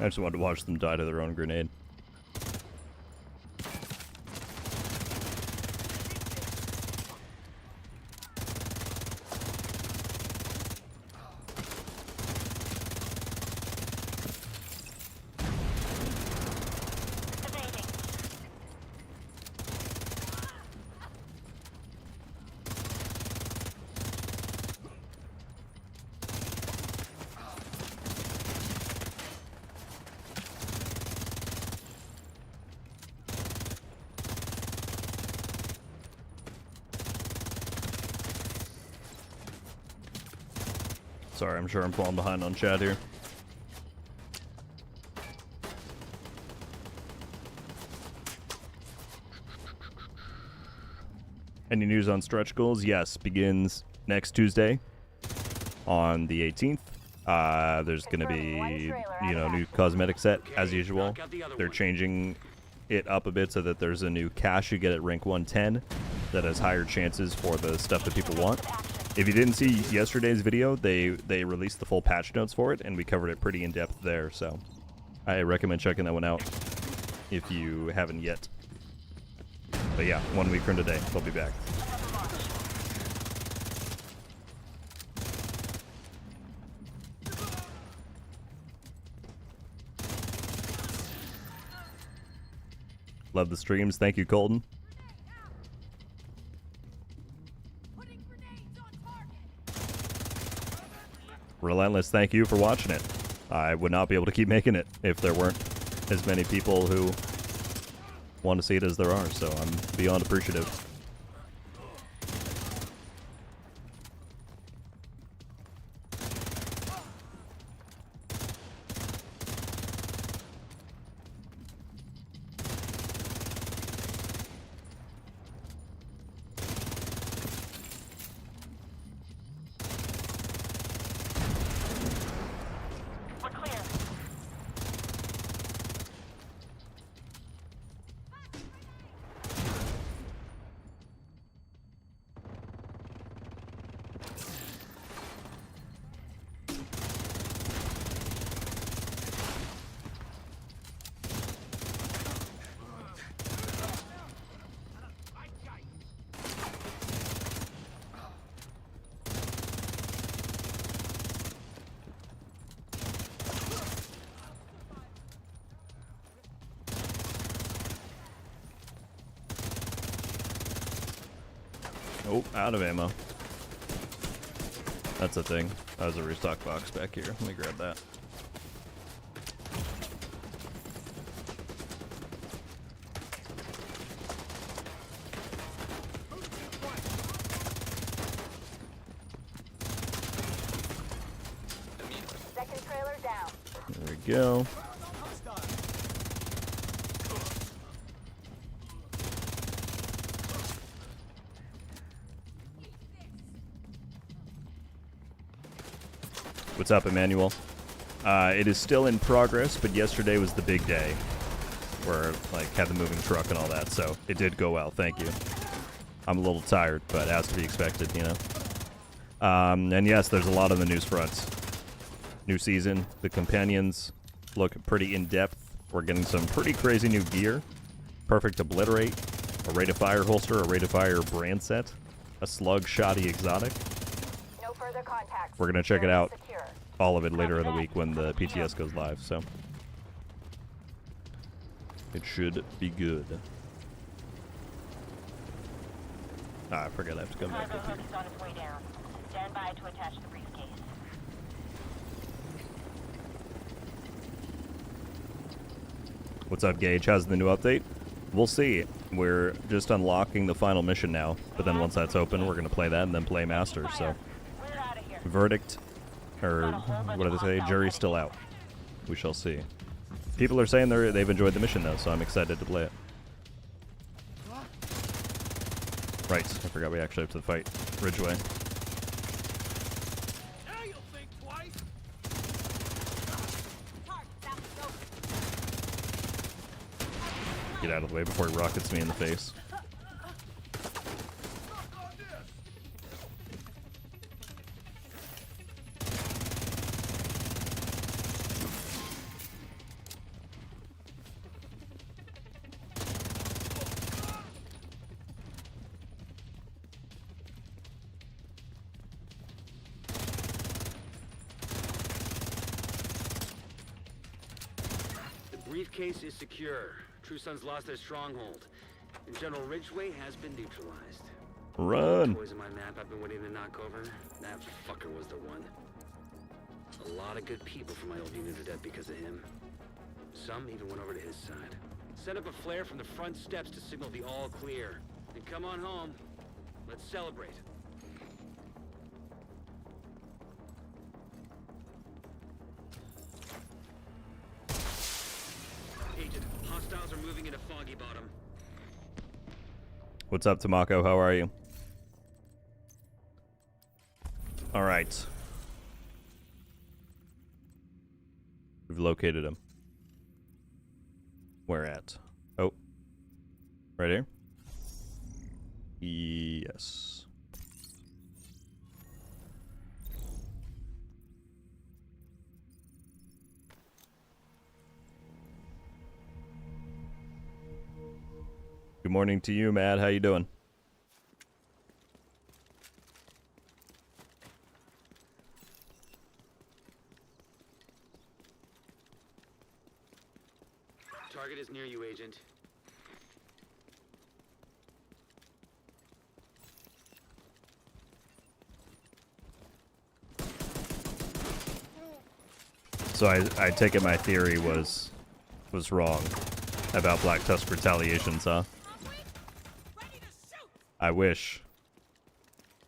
I just wanted to watch them die to their own grenade. Evading. Sorry, I'm sure I'm falling behind on chat here. Any news on stretch goals? Yes, begins next Tuesday on the 18th. There's going to be, new cosmetic set as usual. They're changing it up a bit so that there's a new cache you get at rank 110 that has higher chances for the stuff that people want. If you didn't see yesterday's video, they released the full patch notes for it, and we covered it pretty in depth there. So I recommend checking that one out if you haven't yet. But yeah, 1 week from today, they'll be back. Love the streams. Thank you, Colton. Relentless, thank you for watching it. I would not be able to keep making it if there weren't as many people who want to see it as there are, so I'm beyond appreciative. Oh, out of ammo. That's a thing. That was a restock box back here. Let me grab that. Second trailer down. There we go. What's up, Emmanuel? It is still in progress, but yesterday was the big day where had the moving truck and all that, so it did go well. Thank you. I'm a little tired, but as to be expected, And yes, there's a lot on the news front. New season, the companions look pretty in-depth. We're getting some pretty crazy new gear. Perfect Obliterate, a rate of fire holster, a rate of fire brand set, a slug shoddy exotic. No further contacts. We're gonna check it out, Secure. all of it later in the week when the PTS goes live, so it should be good. I forgot I have to come back up here. Cargo hook is on its way down. Stand by to attach the briefcase. What's up, Gage? How's the new update? We'll see. We're just unlocking the final mission now, but then once that's open, we're going to play that and then play Master, so We're out of here. verdict, or what do they say? Jury's still out. We shall see. People are saying they've enjoyed the mission, though, so I'm excited to play it. Right, I forgot we actually have to fight Ridgeway. Now you'll think twice. Get out of the way before he rockets me in the face. The briefcase is secure. True Sons lost their stronghold, and General Ridgeway has been neutralized. Run! Toys on my map I've been waiting to knock over. That fucker was the one. A lot of good people from my old unit are dead because of him. Some even went over to his side. Set up a flare from the front steps to signal the all clear. And come on home. Let's celebrate. Foggy Bottom. What's up, Tamako? How are you? All right. We've located him. Where at? Oh. Right here? Yes. Good morning to you, Matt. How you doing? Target is near you, Agent. So I take it my theory was wrong about Black Tusk retaliations, huh? I wish,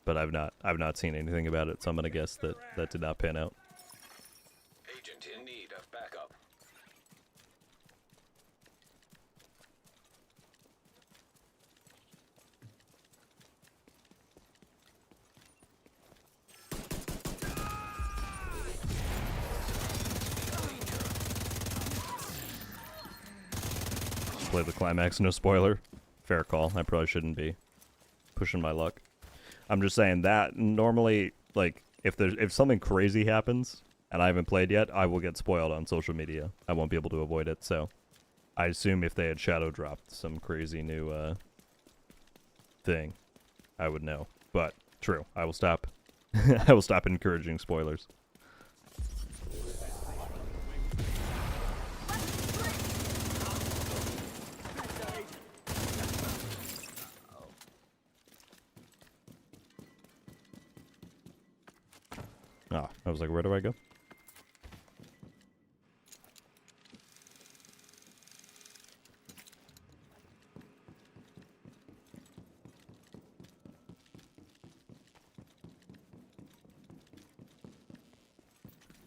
but I've not seen anything about it, so I'm gonna guess that did not pan out. Agent in need of backup. Play the climax, no spoiler. Fair call. I probably shouldn't be pushing my luck. I'm just saying that normally, like, if something crazy happens and I haven't played yet, I will get spoiled on social media. I won't be able to avoid it. So I assume if they had shadow dropped some crazy new thing, I would know. But true, I will stop. I will stop encouraging spoilers. Oh, I was like, where do I go?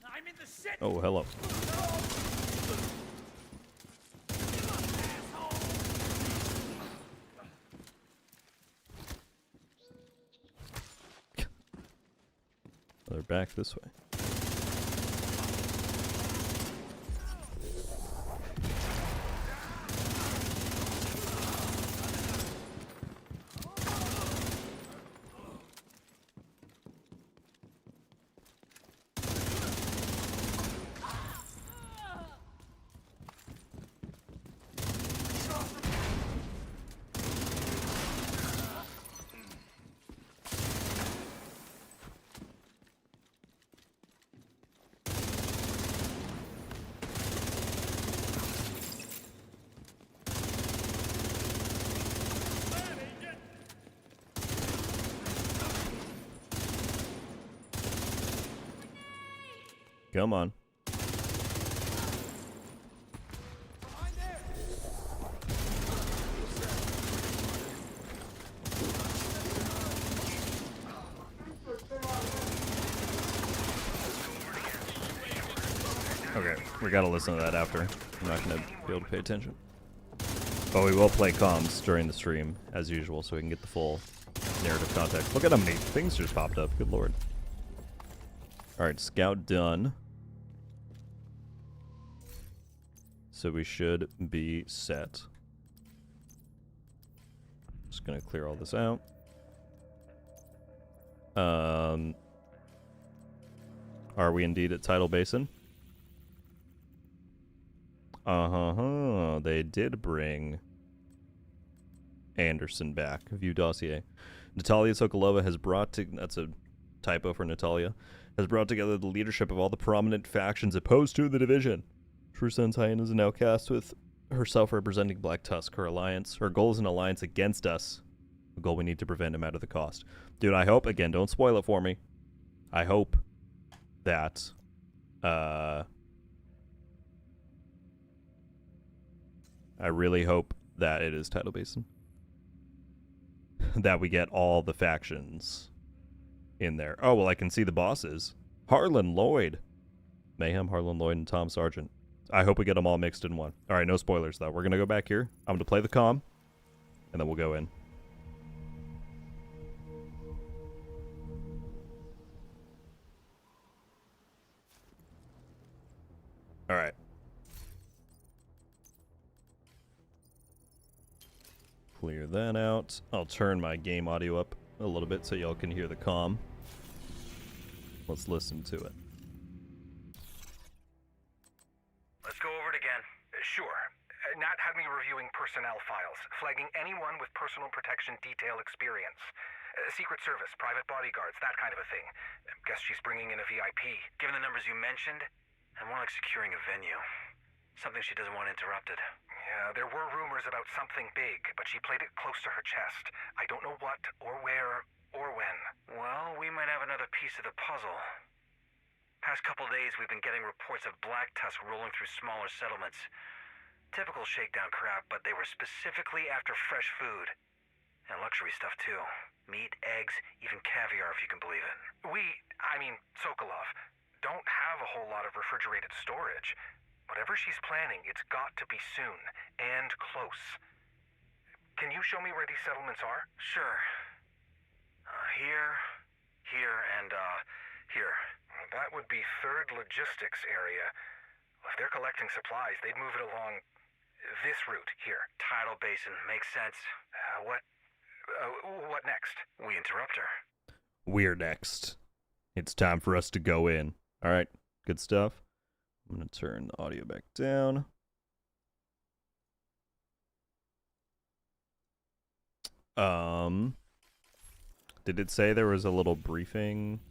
I'm in the city. Oh, hello. They're back this way. Come on. Okay, we gotta listen to that after. I'm not gonna be able to pay attention. But we will play comms during the stream, as usual, so we can get the full narrative context. Look at them, things just popped up. Good lord. Alright, scout done. So we should be set. Just gonna clear all this out. Are we indeed at Tidal Basin? They did bring Anderson back. View dossier. Natalia Sokolova has brought to... That's a typo for Natalia. Has brought together the leadership of all the prominent factions opposed to the division. True Sun's Hyenas is now cast with herself representing Black Tusk. Her alliance, her goal is an alliance against us. A goal we need to prevent no matter the cost. Dude, I hope, again, don't spoil it for me. I hope that, I really hope that it is Tidal Basin. That we get all the factions in there. Oh, well, I can see the bosses. Harlan Lloyd. Mayhem, Harlan Lloyd, and Tom Sargent. I hope we get them all mixed in one. All right, no spoilers, though. We're going to go back here. I'm going to play the comm, and then we'll go in. All right. Clear that out. I'll turn my game audio up a little bit so y'all can hear the comm. Let's listen to it. Let's go over it again. Sure. Nat had me reviewing personnel files, flagging anyone with personal protection detail experience. Secret Service, private bodyguards, that kind of a thing. Guess she's bringing in a VIP. Given the numbers you mentioned, and more like securing a venue. Something she doesn't want interrupted. Yeah, there were rumors about something big, but she played it close to her chest. I don't know what, or where, or when. Well, we might have another piece of the puzzle. Past couple days, we've been getting reports of Black Tusk rolling through smaller settlements. Typical shakedown crap, but they were specifically after fresh food. And luxury stuff, too. Meat, eggs, even caviar, if you can believe it. Sokolov, don't have a whole lot of refrigerated storage. Whatever she's planning, it's got to be soon, and close. Can you show me where these settlements are? Sure. Here, and here. That would be 3rd Logistics area. If they're collecting supplies, they'd move it along this route here. Tidal basin, makes sense. What next? We interrupt her. We're next. It's time for us to go in. All right, good stuff. I'm going to turn the audio back down. Did it say there was a little briefing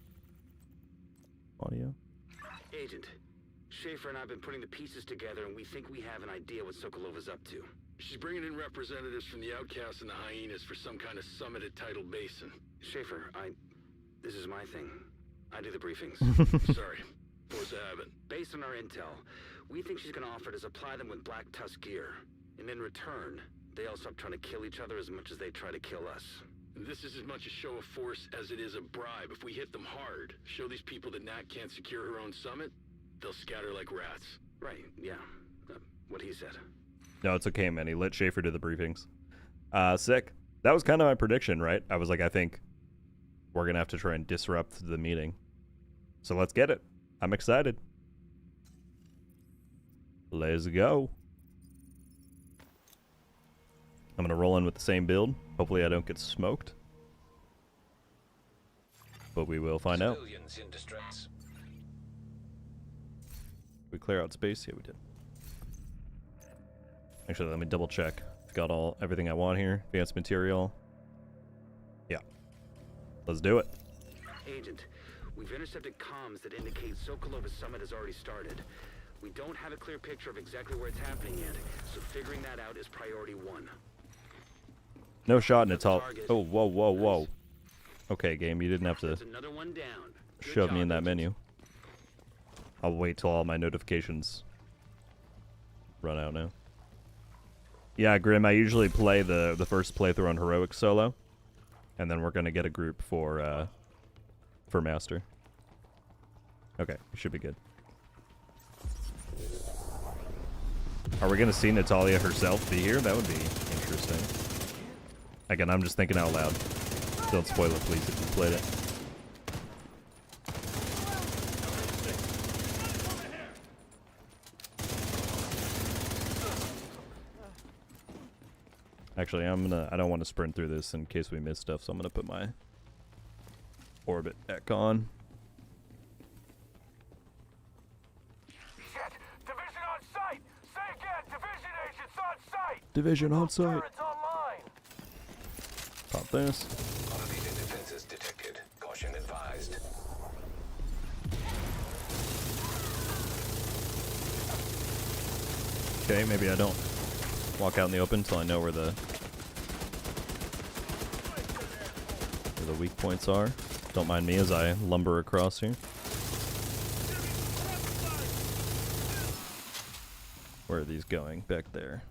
audio? Agent, Schaefer and I have been putting the pieces together, and we think we have an idea what Sokolova's up to. She's bringing in representatives from the Outcasts and the Hyenas for some kind of summit at Tidal Basin. Schaefer, this is my thing. I do the briefings. Sorry. Force a habit. Based on our intel, we think she's gonna offer to supply them with Black Tusk gear. And in return, they'll stop trying to kill each other as much as they try to kill us. This is as much a show of force as it is a bribe. If we hit them hard, show these people that Nat can't secure her own summit, they'll scatter like rats. Right, yeah. What he said. No, it's okay, man. He let Schaefer do the briefings. Sick. That was kind of my prediction, right? I was like, I think we're going to have to try and disrupt the meeting. So let's get it. I'm excited. Let's go. I'm going to roll in with the same build. Hopefully I don't get smoked. But we will find out. Civilians in distress. We clear out space? Yeah, we did. Actually, let me double check. Got everything I want here. Advanced material. Yeah. Let's do it. Agent, we've intercepted comms that indicate Sokolova's summit has already started. We don't have a clear picture of exactly where it's happening yet, so figuring that out is priority 1. No shot and it's all... Oh, whoa, whoa, whoa. Okay, game, you didn't have to another one down. shove me in that menu. I'll wait till all my notifications run out now. Yeah, Grim, I usually play the first playthrough on Heroic solo. And then we're going to get a group for Master. Okay, we should be good. Are we going to see Natalia herself be here? That would be interesting. Again, I'm just thinking out loud. Don't spoil it, please, if you played it. Actually, I don't want to sprint through this in case we miss stuff, so I'm gonna put my orbit back on. Shit! Division on site! Say again! Division agents on site! Division on site. Turrets online! Pop this. Automated defenses detected. Caution advised. Okay, maybe I don't walk out in the open until I know where the weak points are. Don't mind me as I lumber across here. Where are these going? Back there.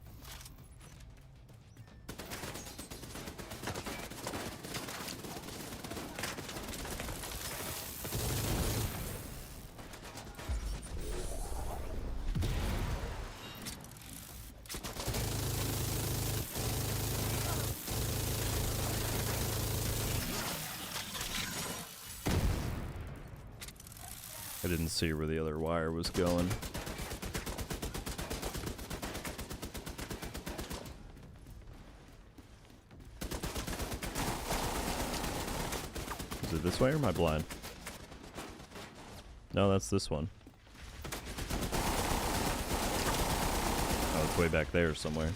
I didn't see where the other wire was going. Is it this way or am I blind? No, that's this one. Oh, it's way back there somewhere.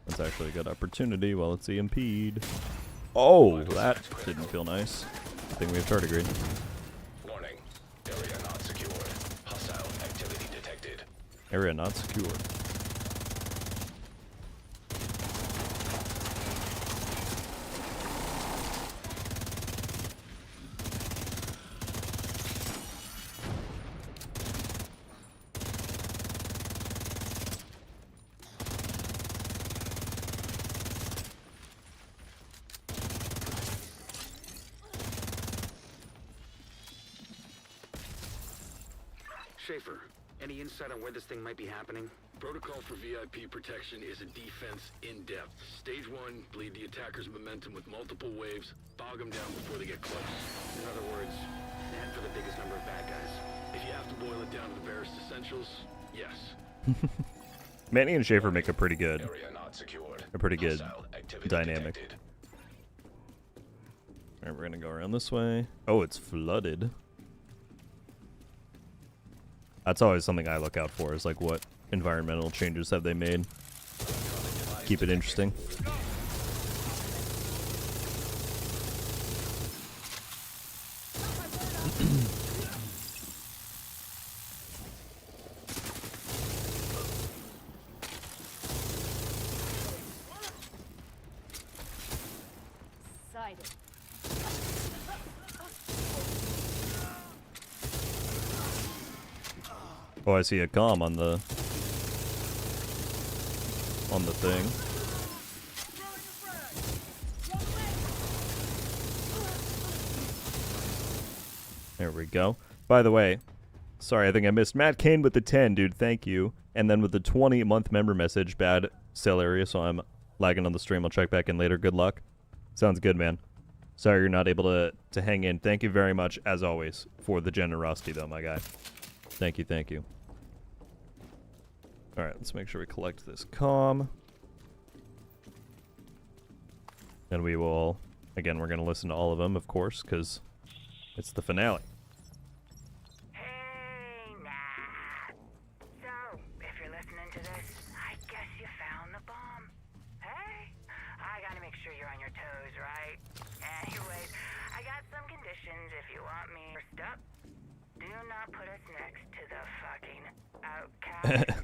That's actually a good opportunity while it's EMP'd. Oh, that didn't feel nice. I think we have tardigrade. Warning. Area not secured. Hostile activity detected. Area not secured. Schaefer, any insight on where this thing might be happening? Protocol for VIP protection is a defense in depth. Stage 1, bleed the attacker's momentum with multiple waves, bog them down before they get close. In other words, head for the biggest number of bad guys. If you have to boil it down to the barest essentials, yes. Manny and Schaefer make a pretty good, Area not secured. Hostile activity dynamic. detected. Alright, we're gonna go around this way. Oh, it's flooded. That's always something I look out for, is like what environmental changes have they made. Keep it interesting. Sighted. Oh, I see a comm on the thing. There we go. By the way, sorry, I think I missed Matt Kane with the 10, dude. Thank you. And then with the 20-month member message, bad cell area, so I'm lagging on the stream. I'll check back in later. Good luck. Sounds good, man. Sorry you're not able to hang in. Thank you very much, as always, for the generosity, though, my guy. Thank you, thank you. Alright, let's make sure we collect this comm. And we will, again, we're going to listen to all of them, of course, because it's the finale. Hey, Nat. So, if you're listening to this, I guess you found the bomb. Hey, I gotta make sure you're on your toes, right? Anyways, I got some conditions if you want me. First up, do not put us next to the fucking outcast.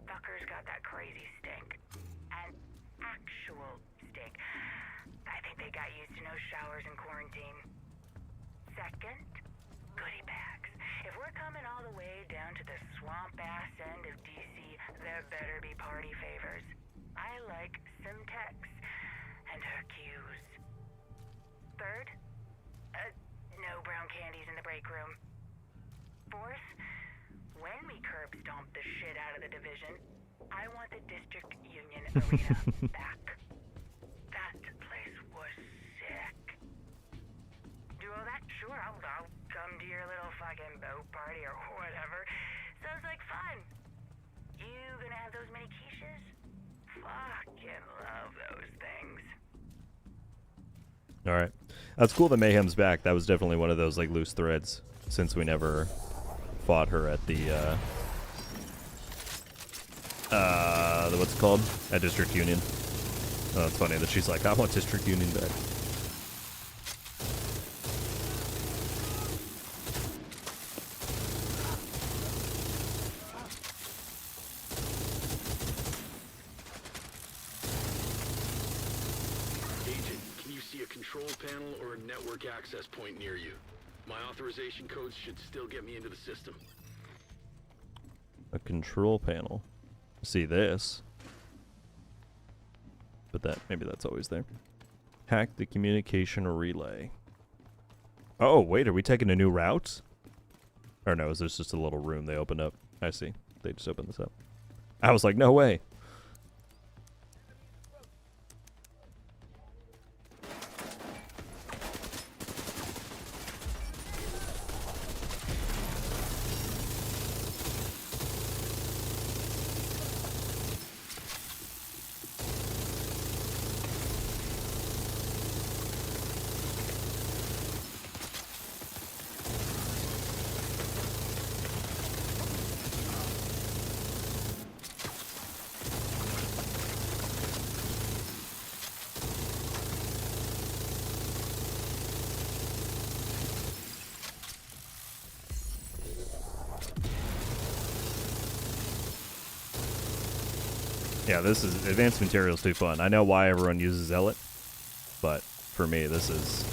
Fuckers got that crazy stink. An actual stink. I think they got used to no showers in quarantine. Second, goodie bags. If we're coming all the way down to the swamp-ass end of DC, there better be party favors. I like Simtex and Hercules. Third, no brown candies in the break room. Fourth, when we curb stomp the shit out of the division, I want the District Union Arena back. That place was sick. Do all that? Sure, I'll come to your little fucking boat party or whatever. Sounds like fun. You gonna have those many quiches? Fucking love those things. Alright. That's cool that Mayhem's back. That was definitely one of those like loose threads, since we never fought her at the what's it called? At District Union. Oh, it's funny that she's like, I want District Union back. Agent, can you see a control panel or a network access point near you? My authorization codes should still get me into the system. A control panel. See this. But maybe that's always there. Hack the communication relay. Oh, wait, are we taking a new route? Or no, is this just a little room they opened up? I see. They just opened this up. I was like, no way. Yeah, this is advanced materials too fun. I know why everyone uses Zealot, but for me, this is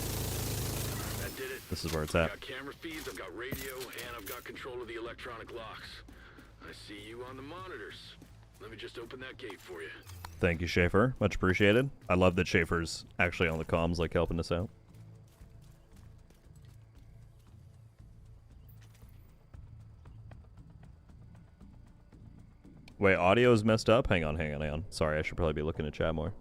where it's at. I've got camera feeds, I've got radio, and I've got control of the electronic locks. I see you on the monitors. Let me just open that gate for you. Thank you, Schaefer. Much appreciated. I love that Schaefer's actually on the comms, like helping us out. Wait, audio is messed up? Hang on. Sorry, I should probably be looking at chat more.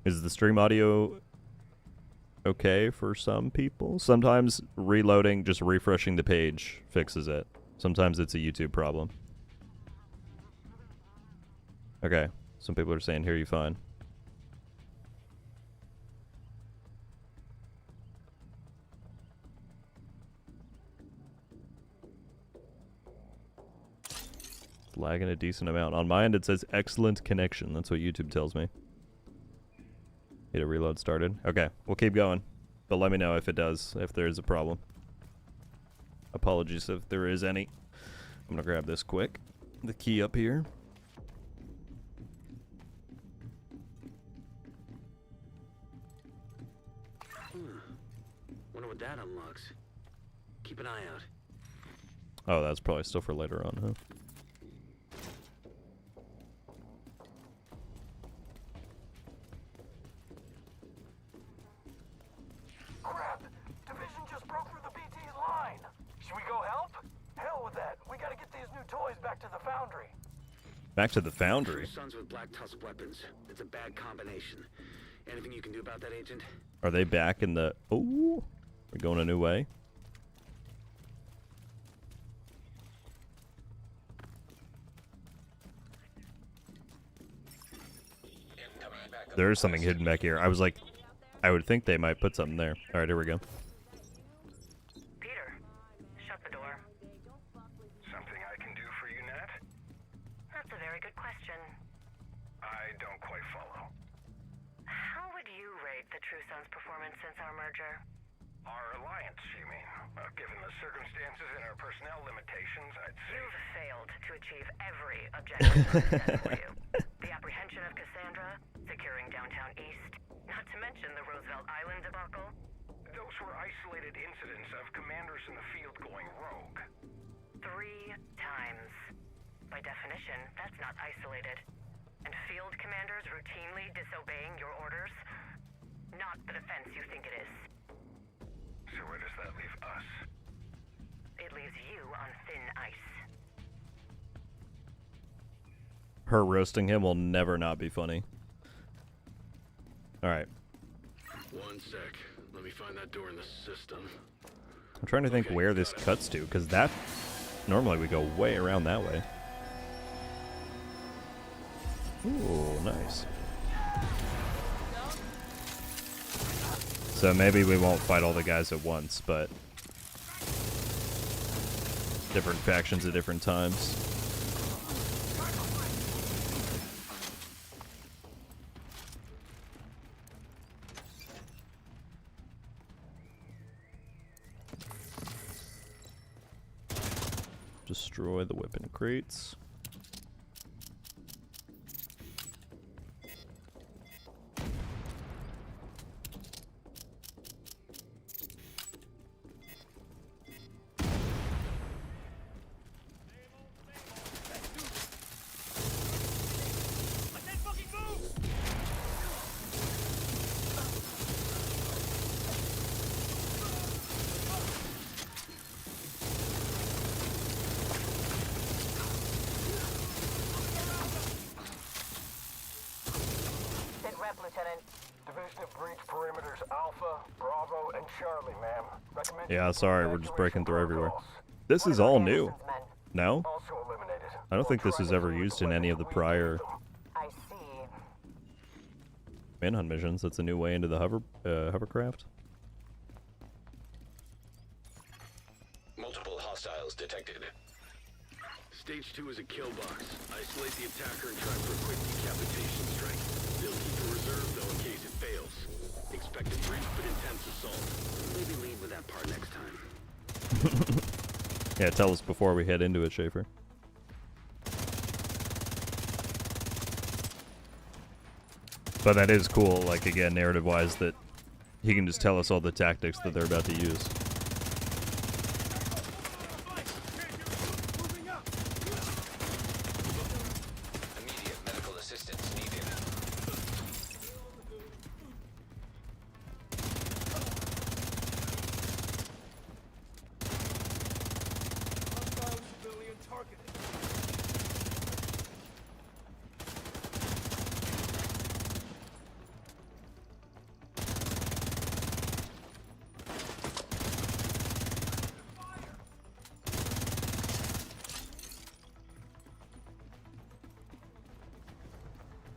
Is the stream audio okay for some people? Sometimes reloading, just refreshing the page fixes it. Sometimes it's a YouTube problem. Okay, some people are saying hear you fine. Lagging a decent amount. On my end, it says excellent connection. That's what YouTube tells me. Get a reload started. Okay, we'll keep going. But let me know if it does, if there is a problem. Apologies if there is any. I'm gonna grab this quick. The key up here. Wonder what that unlocks. Keep an eye out. Oh, that's probably still for later on, huh? Crap! Division just broke through the BT's line. Should we go help? Hell with that. We gotta get these new toys back to the foundry. Back to the foundry. Two sons with black tusk weapons. It's a bad combination. Anything you can do about that, Agent? Are they back in the... Oh, we're going a new way. There is something hidden back here. I was like, I would think they might put something there. All right, here we go. Peter, shut the door. Something I can do for you, Nat? That's a very good question. I don't quite follow. How would you rate the True Sons' performance since our merger? Our alliance, you mean? Given the circumstances and our personnel limitations, I'd say... You've failed to achieve every objective set for you. The apprehension of Cassandra, securing downtown East, not to mention the Roosevelt Island debacle. Those were isolated incidents of commanders in the field going rogue. 3 times. By definition, that's not isolated. And field commanders routinely disobeying your orders? Not the defense you think it is. So where does that leave us? It leaves you on thin ice. Her roasting him will never not be funny. All right. One sec. Let me find that door in the system. I'm trying to think where this cuts to, because that... Normally we go way around that way. Ooh, nice. So maybe we won't fight all the guys at once, but... different factions at different times. Destroy the weapon crates. Division of breach perimeters Alpha, Bravo, and Charlie, ma'am. Recommend Yeah, sorry, we're just breaking through everywhere. protocols. This is all new. Anderson's men. No? Also eliminated. I don't think this Try is to ever lure used the in any weapons of the we prior use them. I see. manhunt missions. That's a new way into the hovercraft. Multiple hostiles detected. Stage 2 is a kill box. Isolate the attacker and try for a quick decapitation strike. They'll keep a reserve, though, in case it fails. Expect a brief but intense assault. Maybe lead with that part next time. Yeah, tell us before we head into it, Schaefer. But that is cool, like, again, narrative-wise, that he can just tell us all the tactics that they're about to use. Immediate medical assistance needed.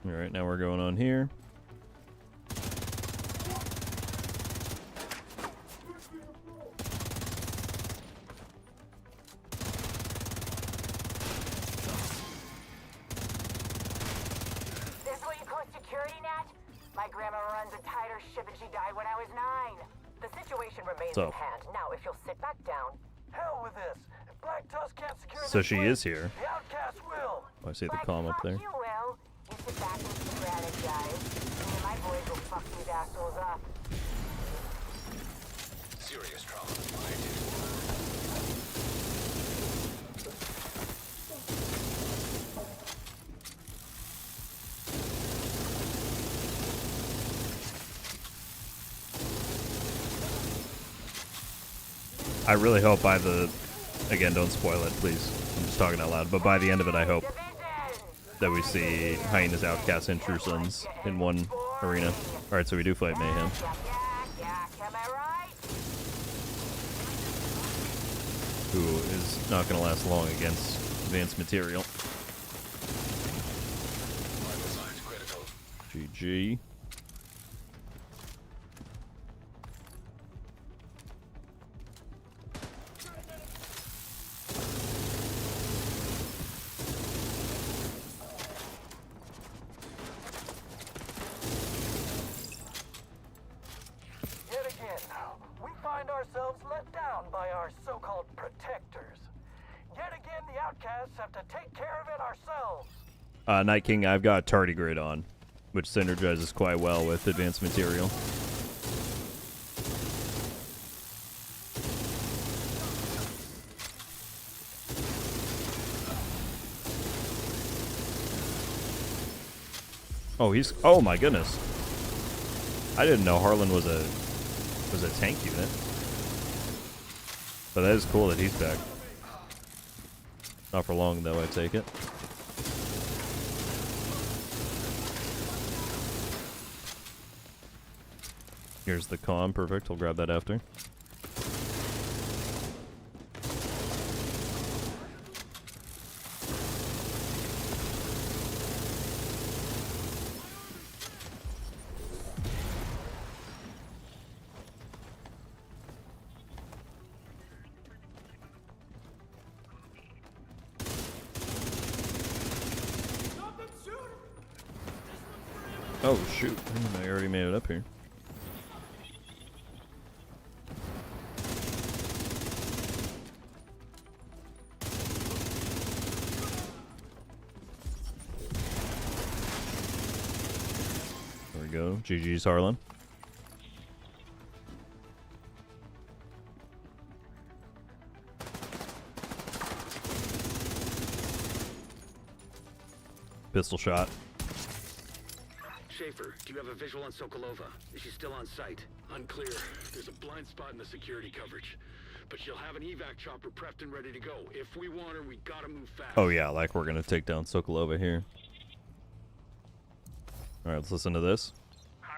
Alright, now we're going on here. This is what you call security, Nat? My grandma runs a tighter ship and she died when I was 9. The situation remains So. at hand. Now, if you'll sit back down. Hell with this. If Black Tusk can't secure So this she place, is here. The Outcast will. Oh, I see the Like, comm up fuck there. you, Will. You sit back and strategize. Me and my boys will fuck these assholes up. Serious trauma. Detected. I really hope by the... Again, don't spoil it, please. I'm just talking out loud. But by the end of it, I hope that we see Hyena's Outcast and True Sons in one arena. Alright, so we do fight Mayhem. Am I right? Who is not going to last long against advanced material. Vital signs critical. GG. Yet again, we find ourselves let down by our so-called protectors. Yet again, the Outcasts have to take care of it ourselves. Night King, I've got Tardigrade on, which synergizes quite well with advanced material. Oh, he's... Oh my goodness. I didn't know Harlan was a tank unit. But that is cool that he's back. Not for long though, I take it. Here's the comm, perfect. I'll grab that after. Oh shoot, I already made it up here. There we go. GG's Harlan. Pistol shot. Schaefer, do you have a visual on Sokolova? Is she still on site? Unclear. There's a blind spot in the security coverage. But she'll have an evac chopper prepped and ready to go. If we want her, we gotta move fast. Oh yeah, like we're gonna take down Sokolova here. Alright, let's listen to this. All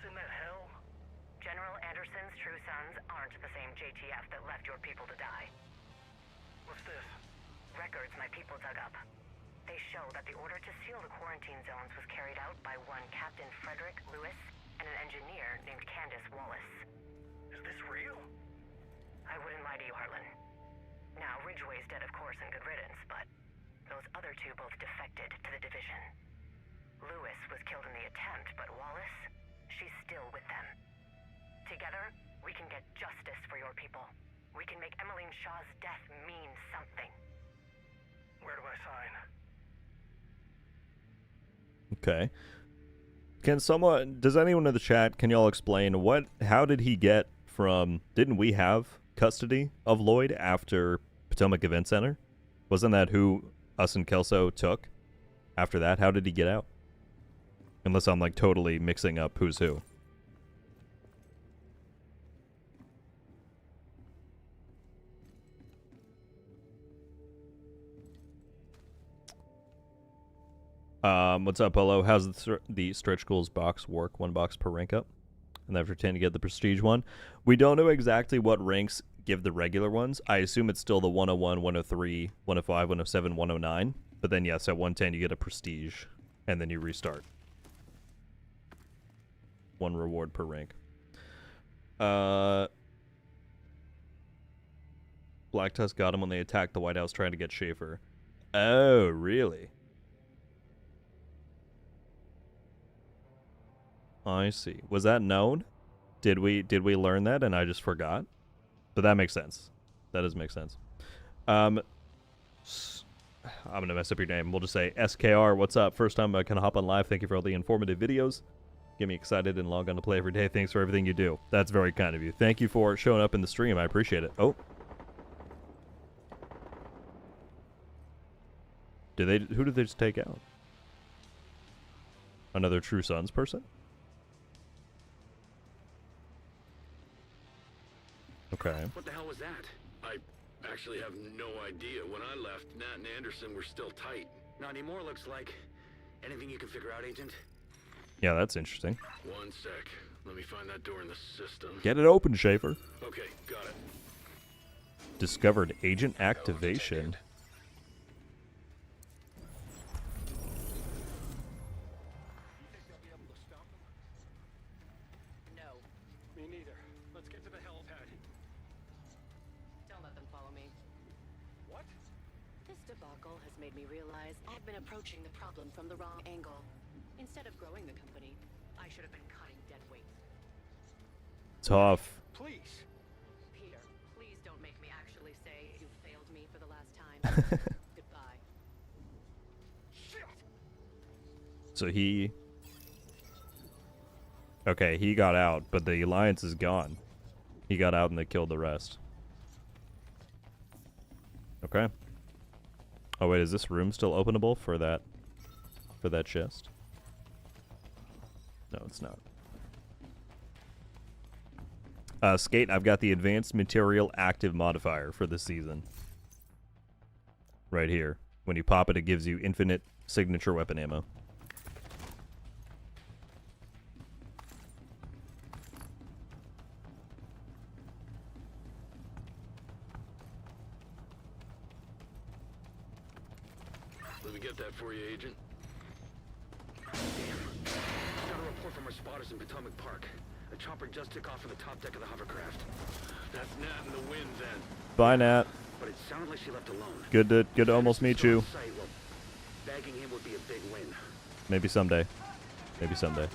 in that hell? General Anderson's true sons aren't the same JTF that left your people to die. What's this? Records my people dug up. They show that the order to seal the quarantine zones was carried out by one Captain Frederick Lewis and an engineer named Candace Wallace. Is this real? I wouldn't lie to you, Heartland. Now, Ridgway's dead, of course, and good riddance, but those other two both defected to the division. Lewis was killed in the attempt, but Wallace, she's still with them. Together, we can get justice for your people. We can make Emmeline Shaw's death mean something. Where do I sign? Okay. Does anyone in the chat, can y'all explain how did he get from, didn't we have custody of Lloyd after Potomac Event Center? Wasn't that who us and Kelso took after that? How did he get out? Unless I'm like totally mixing up who's who. What's up, Polo? How's the stretch goals box work? 1 box per rank up, and after 10 to get the prestige one. We don't know exactly what ranks give the regular ones. I assume it's still the 101, 103, 105, 107, 109. But then yes, at 110 you get a prestige, and then you restart. 1 reward per rank. Black Tusk got him when they attacked the White House trying to get Schaefer. Oh, really? I see. Was that known? Did we learn that and I just forgot? But that makes sense. That does make sense. I'm gonna mess up your name. We'll just say SKR. What's up? First time I can hop on live. Thank you for all the informative videos. Get me excited and log on to play every day. Thanks for everything you do. That's very kind of you. Thank you for showing up in the stream. I appreciate it. Oh. Who did they just take out? Another True Sons person? Okay. What the hell was that? I actually have no idea. When I left, Nat and Anderson were still tight. Not anymore, looks like. Anything you can figure out, Agent? Yeah, that's interesting. 1 sec. Let me find that door in the system. Get it open, Schaefer. Okay, got it. Discovered agent activation. No. Me neither. Let's get to the helipad. Don't let them follow me. What? This debacle has made me realize I've been approaching the problem from the wrong angle. Instead of growing the company, I should have been cutting dead weight. Tough. Please. Peter, please don't make me actually say you failed me for the last time. Goodbye. Shit. So okay, he got out, but the Alliance is gone. He got out and they killed the rest. Okay. Oh wait, is this room still openable for that chest? No, it's not. Skate, I've got the Advanced Material Active Modifier for this season. Right here. When you pop it, it gives you infinite signature weapon ammo. Let me get that for you, Agent. Damn. Got a report from our spotters in Potomac Park. A chopper just took off from the top deck of the hovercraft. That's Nat in the wind, then. Bye, Nat. But it sounded like she left alone. Good to almost meet Still you. on site, well, bagging him would be a big win. Maybe someday. Maybe someday.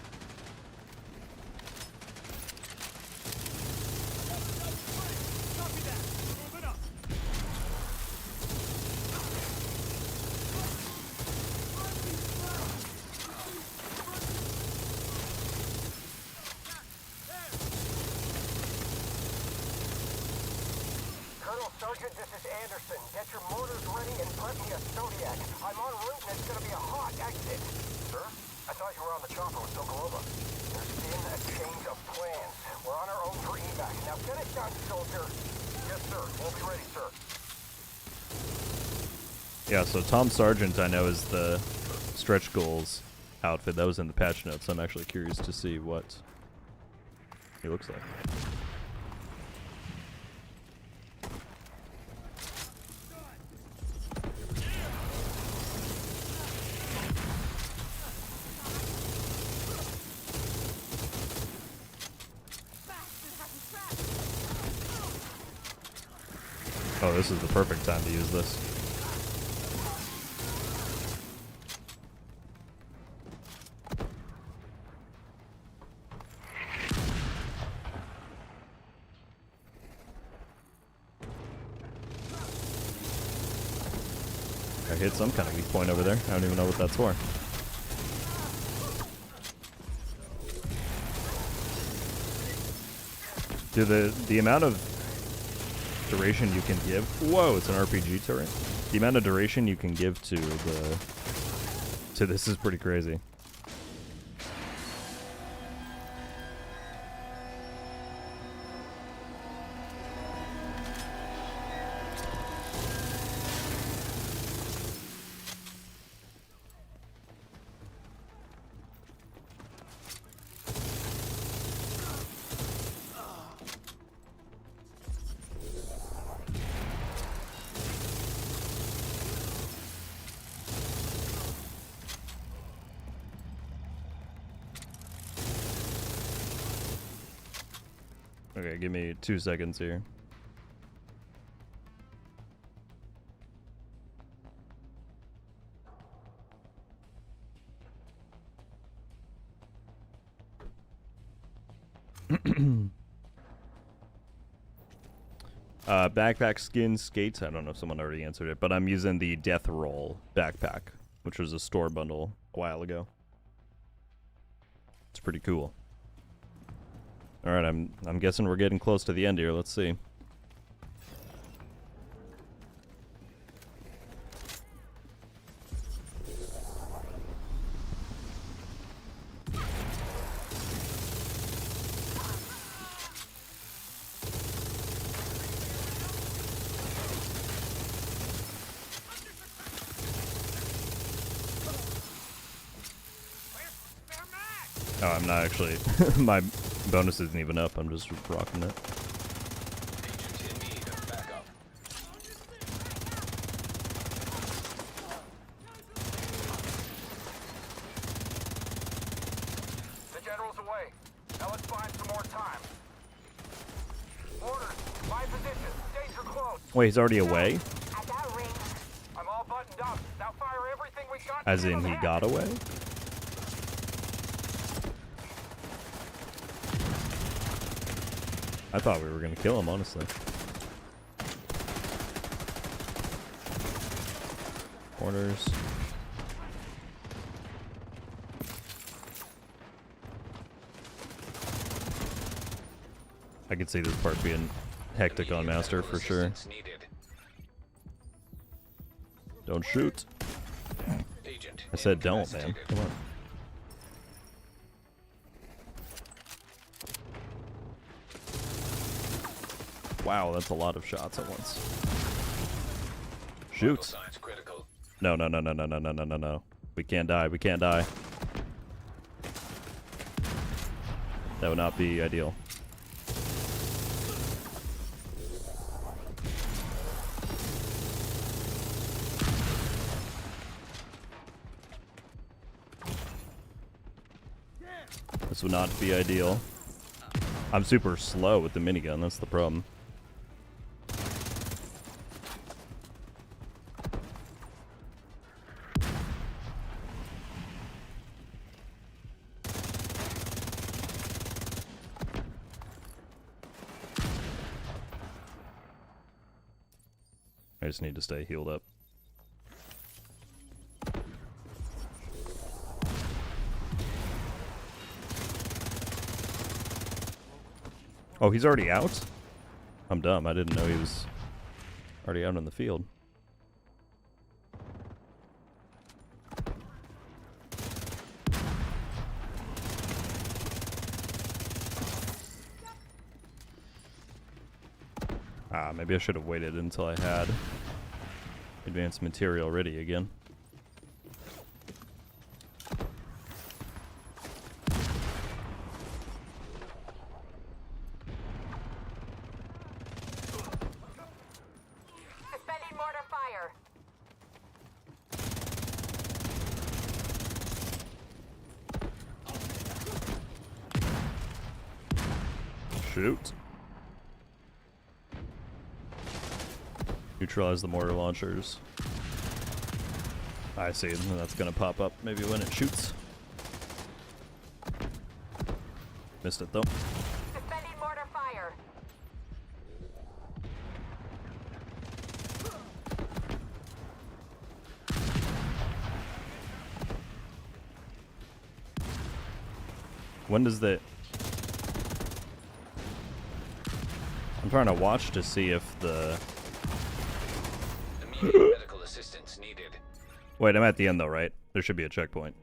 Colonel Sergeant, this is Anderson. Get your motors ready and prep me a Zodiac. I'm en route and it's gonna be a hot exit. Sir? I thought you were on the chopper with Sokolova. There's been a change of plans. We're on our own for evac. Now get it done, soldier. Yes, sir. We'll be ready, sir. Yeah, so Tom Sargent, I know, is the stretch goals outfit. That was in the patch notes. I'm actually curious to see what He looks like. Oh, this is the perfect time to use this. I hit some kind of weak point over there. I don't even know what that's for. Dude, the amount of duration you can give. Whoa, it's an RPG turret. The amount of duration you can give to this is pretty crazy. Okay, give me 2 seconds here. Backpack, skin, skates. I don't know if someone already answered it, but I'm using the Death Roll backpack, which was a store bundle a while ago. It's pretty cool. All right, I'm guessing we're getting close to the end here. Let's see. Oh, I'm not actually. My bonus isn't even up. I'm just rocking it. Agents in need of backup. The general's away. Now let's find some more time. Orders, my position. Danger close. Wait, he's already away? I got rings. I'm all buttoned up. Now fire everything we got. As in, he got away? I thought we were gonna kill him, honestly. Orders. I could see this part being hectic on Master for sure. Don't shoot. I said don't, man. Come on. Wow, that's a lot of shots at once. Shoot. No, no, no, no, no, no, no, no, no, no. We can't die. We can't die. That would not be ideal. This would not be ideal. I'm super slow with the minigun, that's the problem. I just need to stay healed up. Oh, he's already out? I'm dumb. I didn't know he was already out in the field. Ah, maybe I should have waited until I had advanced material ready again. Shoot. Neutralize the mortar launchers. I see. That's gonna pop up maybe when it shoots. Missed it though. Suspending mortar fire. When does the... I'm trying to watch to see if the... Immediate medical assistance needed. Wait, I'm at the end though, right? There should be a checkpoint.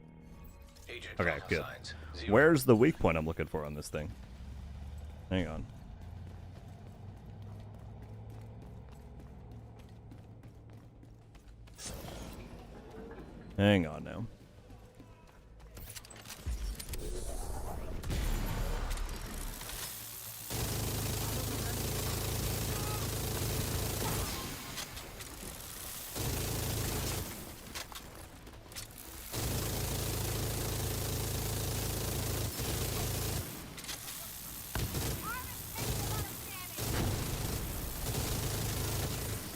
Agent Okay, vital good. signs, 0. Where's the weak point I'm looking for on this thing? Hang on. Hang on now.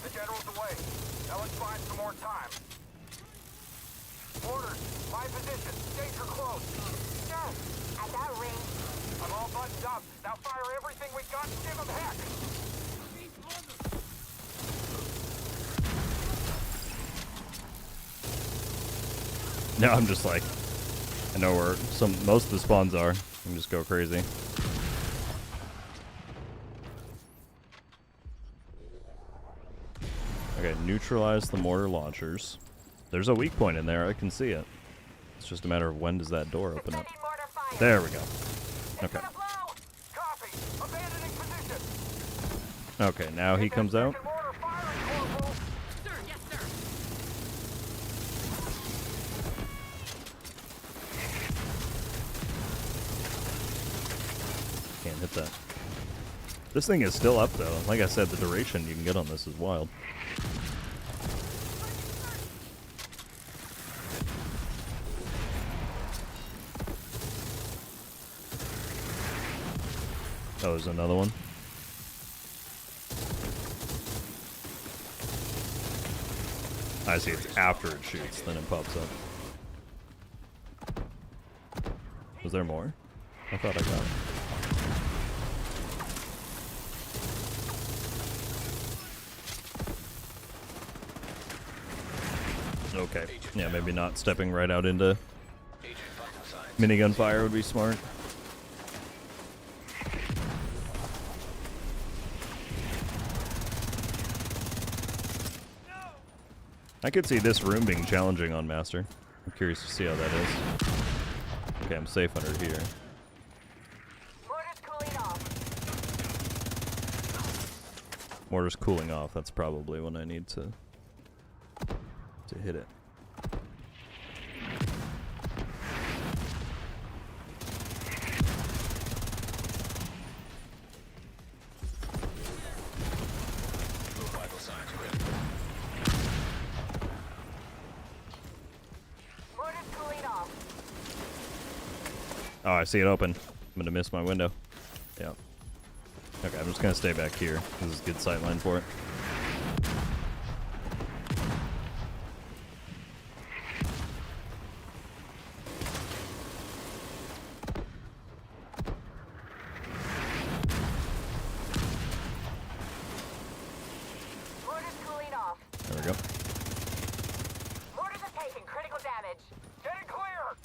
The general's away. Now let's find some more time. Orders, my position. Danger close. Sir, at that range, I'm all buttoned up. Now fire everything we got and give them heck. Now I'm just like, I know where most of the spawns are. And just go crazy. Okay, neutralize the mortar launchers. There's a weak point in there. I can see it. It's just a matter of when does that door open up. suspending mortar fire. There we go. It's Okay. gonna blow. Copy. Abandoning position. Okay, now he comes out. Second mortar firing, Corporal. Sir, yes, sir. Can't hit that. This thing is still up though. Like I said, the duration you can get on this is wild. Oh, there's another one. I see, it's after it shoots, then it pops up. Was there more? I thought I got it. Okay. Yeah, maybe not stepping right out into Agent vital signs. minigun fire would be smart. I could see this room being challenging on Master. I'm curious to see how that is. Okay, I'm safe under here. Mortar's cooling off. Mortar's cooling off. That's probably when I need to hit it. Vital signs critical. Mortar's cooling off. Oh, I see it open. I'm gonna miss my window. Yeah. Okay, I'm just gonna stay back here. This is a good sight line for it. Mortar's cooling off. There we go. Mortars are taking critical damage. Getting clear.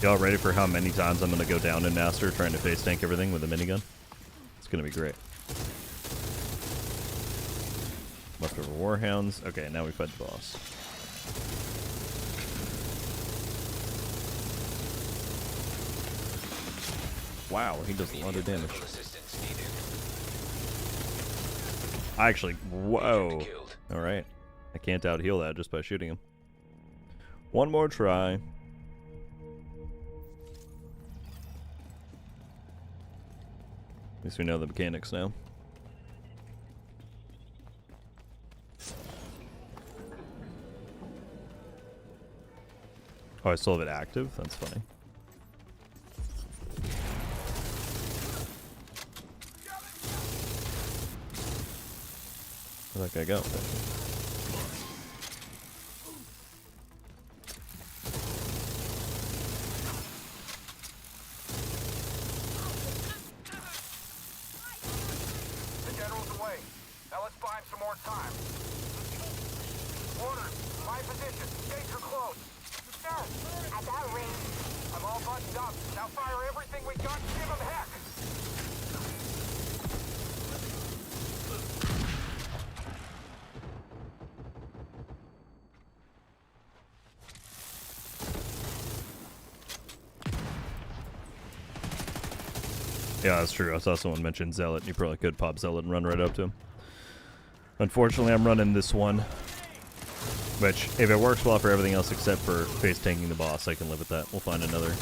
Y'all ready for how many times I'm gonna go down in Master trying to face tank everything with a minigun? It's gonna be great. Leftover warhounds. Okay, now we fight the boss. Wow, he does a lot of damage. Actually, whoa. Alright. I can't out heal that just by shooting him. One more try. At least we know the mechanics now. Oh, I still have it active? That's funny. Where'd that guy go? The general's away. Now let's buy him some more time. Orders, my position. Gates are closed. Sir, at that range. I'm all buttoned up. Now fire everything we got and give him heck. Yeah, that's true. I saw someone mention Zealot, and you probably could pop Zealot and run right up to him. Unfortunately, I'm running this one, which, if it works well for everything else except for face tanking the boss, I can live with that. We'll find another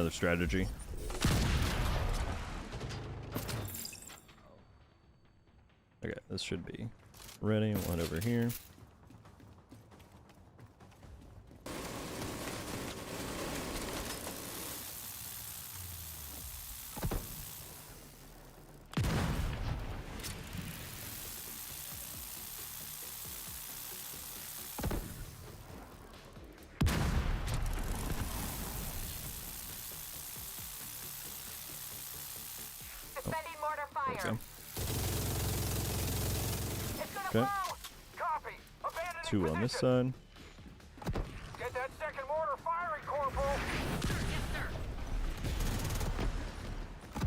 strategy. Okay, this should be ready. We'll head over here. Okay. Copy. Abandon 2 on this side. Get that second mortar firing, Corporal.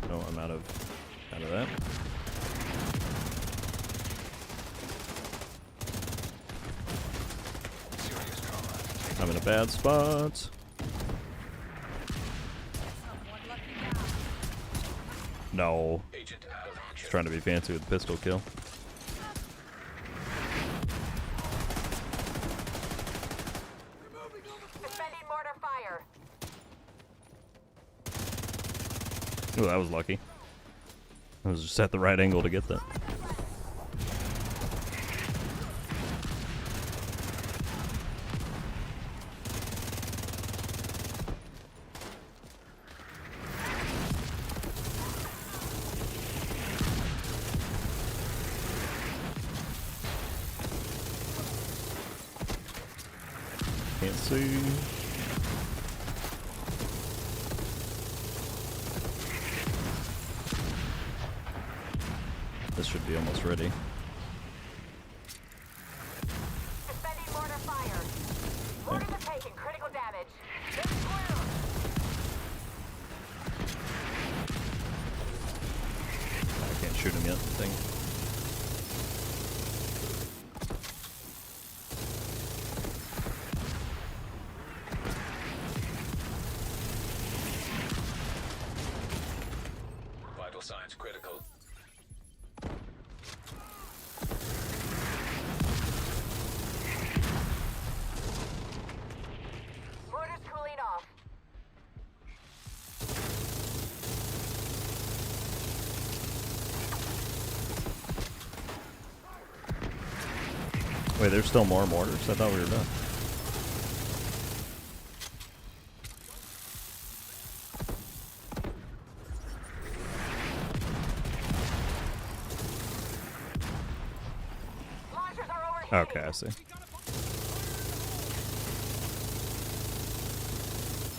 No, I'm out of that. I'm in a bad spot. No. Just trying to be fancy with the pistol kill. Oh, that was lucky. I was just at the right angle to get that. Can't see. This should be almost ready. Suspending mortar fire. Mortars are taking critical damage. It's clear. I can't shoot him yet, I think. Vital signs critical. Mortar's cooling off. Wait, there's still more mortars? I thought we were done. Launchers are overheating. Okay, I see.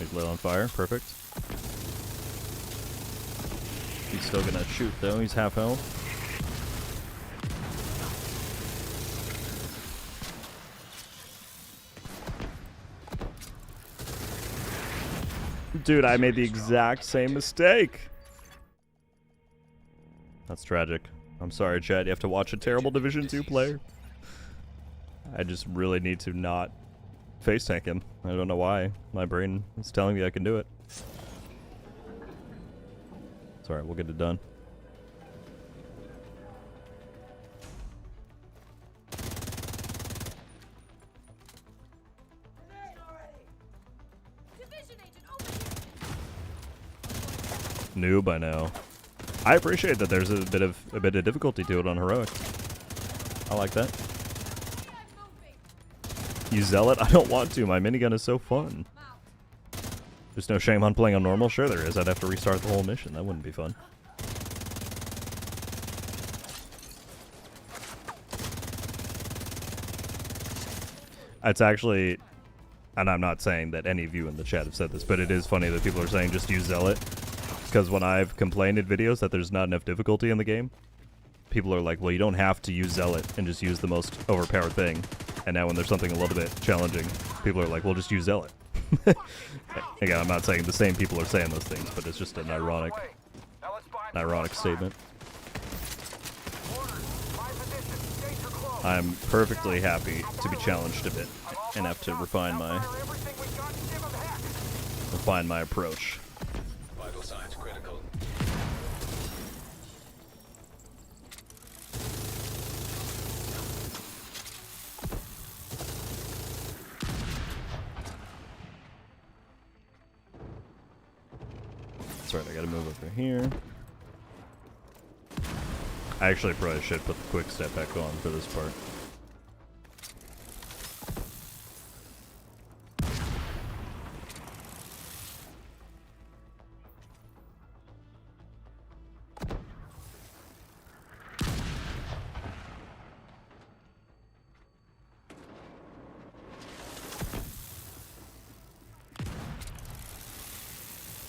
He's lit on fire. Perfect. He's still gonna shoot, though. He's half health. Dude, I made the exact same mistake. That's tragic. I'm sorry, Chad. You have to watch a terrible Division 2 player. I just really need to not face tank him. I don't know why. My brain is telling me I can do it. Sorry, we'll get it done. Noob, I know. I appreciate that there's a bit of difficulty to it on heroic. I like that. You zealot? I don't want to. My minigun is so fun. There's no shame on playing on normal? Sure there is. I'd have to restart the whole mission. That wouldn't be fun. It's actually, and I'm not saying that any of you in the chat have said this, but it is funny that people are saying just use zealot. Because when I've complained in videos that there's not enough difficulty in the game, people are like, well, you don't have to use zealot and just use the most overpowered thing. And now when there's something a little bit challenging, people are like, well, just use zealot. Again, I'm not saying the same people are saying those things, but it's just an ironic statement. I'm perfectly happy to be challenged a bit and have to refine my approach. Vital signs critical. That's right, I gotta move over here. I actually probably should put the quick step back on for this part.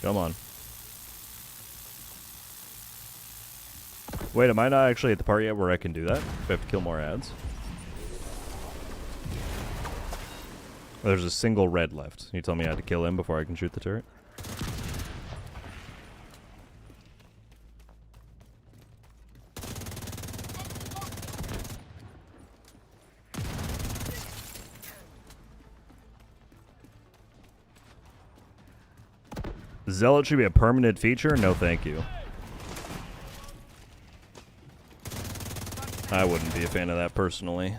Come on. Wait, am I not actually at the part yet where I can do that? Do I have to kill more ads? There's a single red left. You tell me I have to kill him before I can shoot the turret? Zealot should be a permanent feature? No, thank you. I wouldn't be a fan of that personally.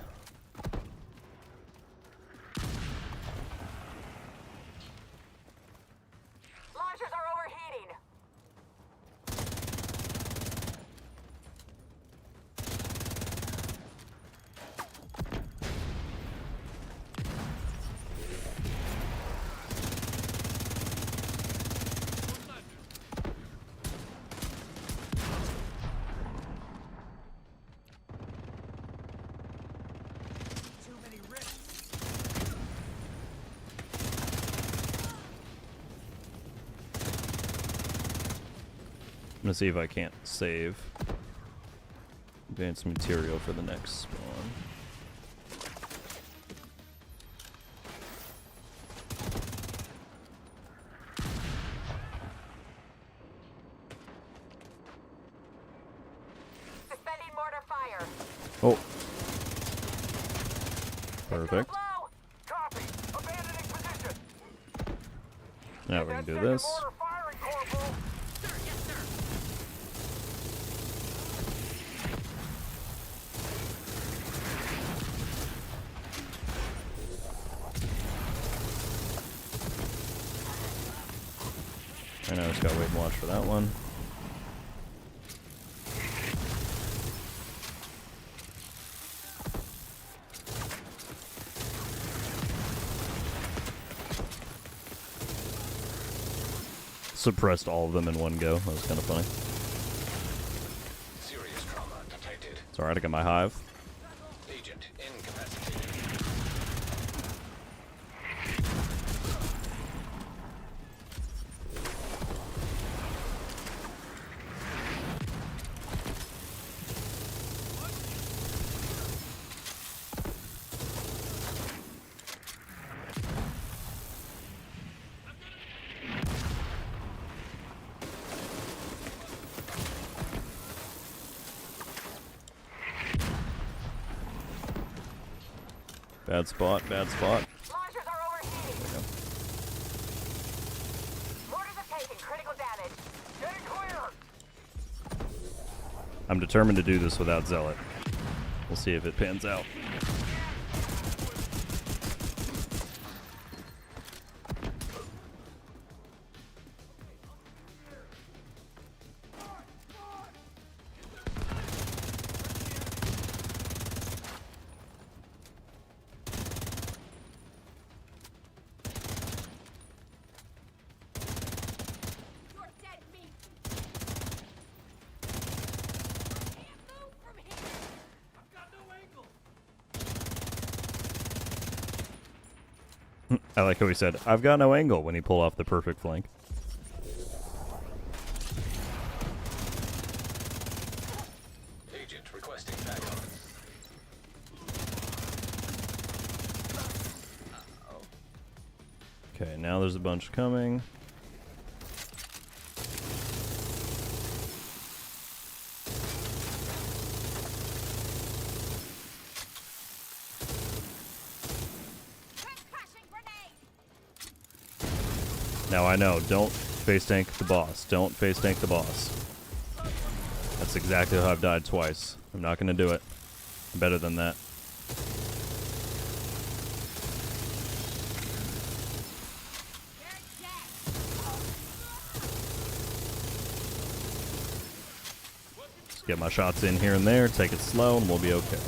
Launchers are overheating. I'm gonna see if I can't save advanced material for the next spawn. Suspending mortar fire. Oh. Perfect. Copy. Abandoning position. Now we can do this. Mortar firing, Corporal. Sir, yes, sir. I know, just gotta wait and watch for that one. Suppressed all of them in one go. That was kind of funny. Serious trauma detected. It's alright, I got my hive. Agent incapacitated. Bad spot, bad spot. Launchers are overheating. Mortars have taken critical damage. Getting clear! I'm determined to do this without Zealot. We'll see if it pans out. You're dead meat. Can't move from here. I've got no angle. I like how he said, I've got no angle when he pulled off the perfect flank. Agent requesting backup. Okay, now there's a bunch coming. Crashing grenade. Now I know, don't face tank the boss. Don't face tank the boss. That's exactly how I've died twice. I'm not gonna do it. I'm better than that. You're dead. Just get my shots in here and there, take it slow, and we'll be okay.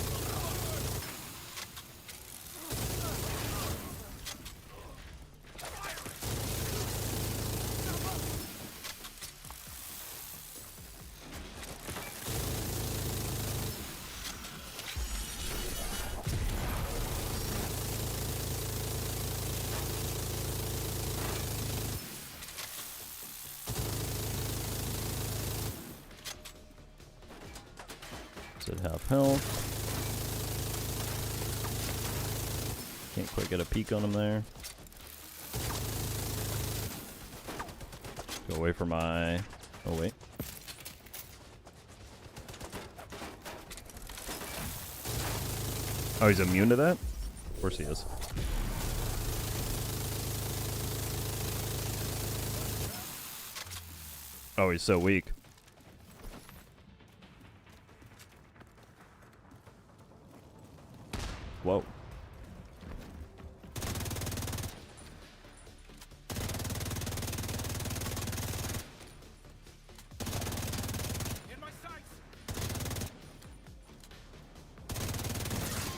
At half health. Can't quite get a peek on him there. Go away from my... Oh, wait. Oh, he's immune to that? Of course he is. Oh, he's so weak. Whoa. In my sights.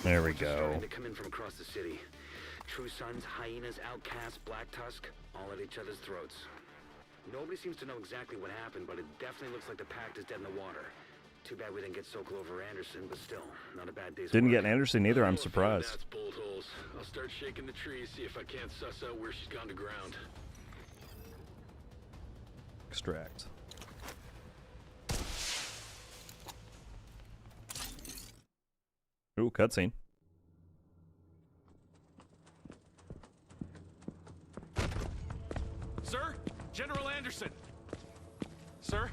There we go. Starting to come in from across the city. True Sons, Hyenas, Outcasts, Black Tusk, all at each other's throats. Nobody seems to know exactly what happened, but it definitely looks like the Pact is dead in the water. Too bad we didn't get Sokol over Anderson, but still, not a bad day's Didn't work. get Anderson either, I'm That's surprised. bolt holes. I'll start shaking the trees, see if I can't suss out where she's gone to ground. Extract. Ooh, cutscene. Sir? General Anderson! Sir?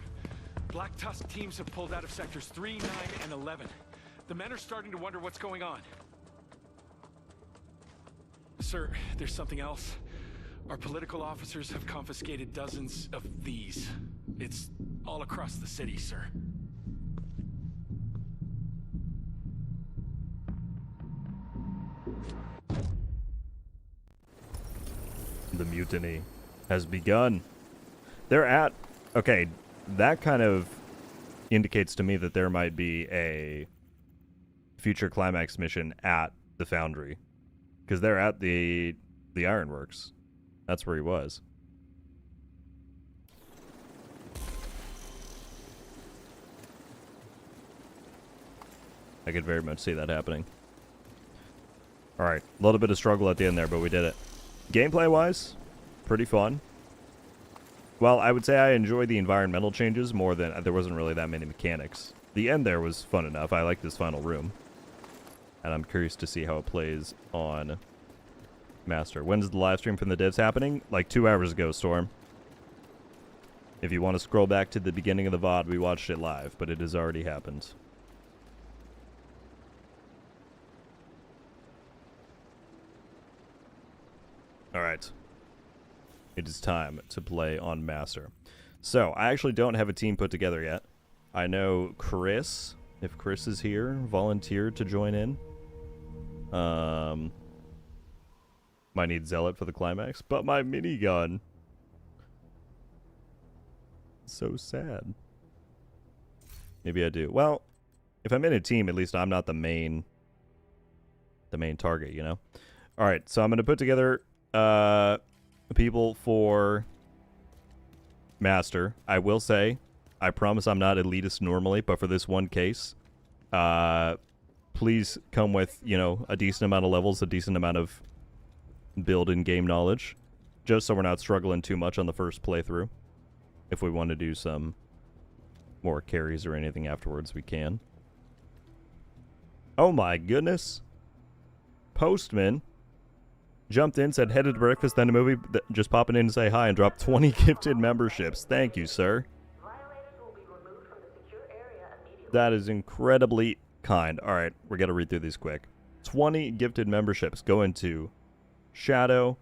Black Tusk teams have pulled out of sectors 3, 9, and 11. The men are starting to wonder what's going on. Sir, there's something else. Our political officers have confiscated dozens of these. It's all across the city, sir. The mutiny has begun. They're at... Okay, that kind of indicates to me that there might be a future climax mission at the Foundry. Because they're at the Ironworks. That's where he was. I could very much see that happening. Alright, a little bit of struggle at the end there, but we did it. Gameplay-wise, pretty fun. Well, I would say I enjoy the environmental changes more than... There wasn't really that many mechanics. The end there was fun enough. I like this final room. And I'm curious to see how it plays on Master. When's the live stream from the devs happening? Like 2 hours ago, Storm. If you want to scroll back to the beginning of the VOD, we watched it live, but it has already happened. Alright. It is time to play on Master. So, I actually don't have a team put together yet. I know Chris, if Chris is here, volunteered to join in. Might need Zealot for the climax, but my minigun. So sad. Maybe I do. Well, if I'm in a team, at least I'm not the main target, you know? Alright, so I'm going to put together people for Master. I will say, I promise I'm not elitist normally, but for this one case, please come with, you know, a decent amount of levels, a decent amount of build and game knowledge, just so we're not struggling too much on the first playthrough. If we want to do some more carries or anything afterwards, we can. Oh my goodness. Postman jumped in, said headed to breakfast, then a movie, just popping in to say hi and dropped 20 gifted memberships. Thank you, sir. That is incredibly kind. Alright, we're going to read through these quick. 20 gifted memberships go into Shadow.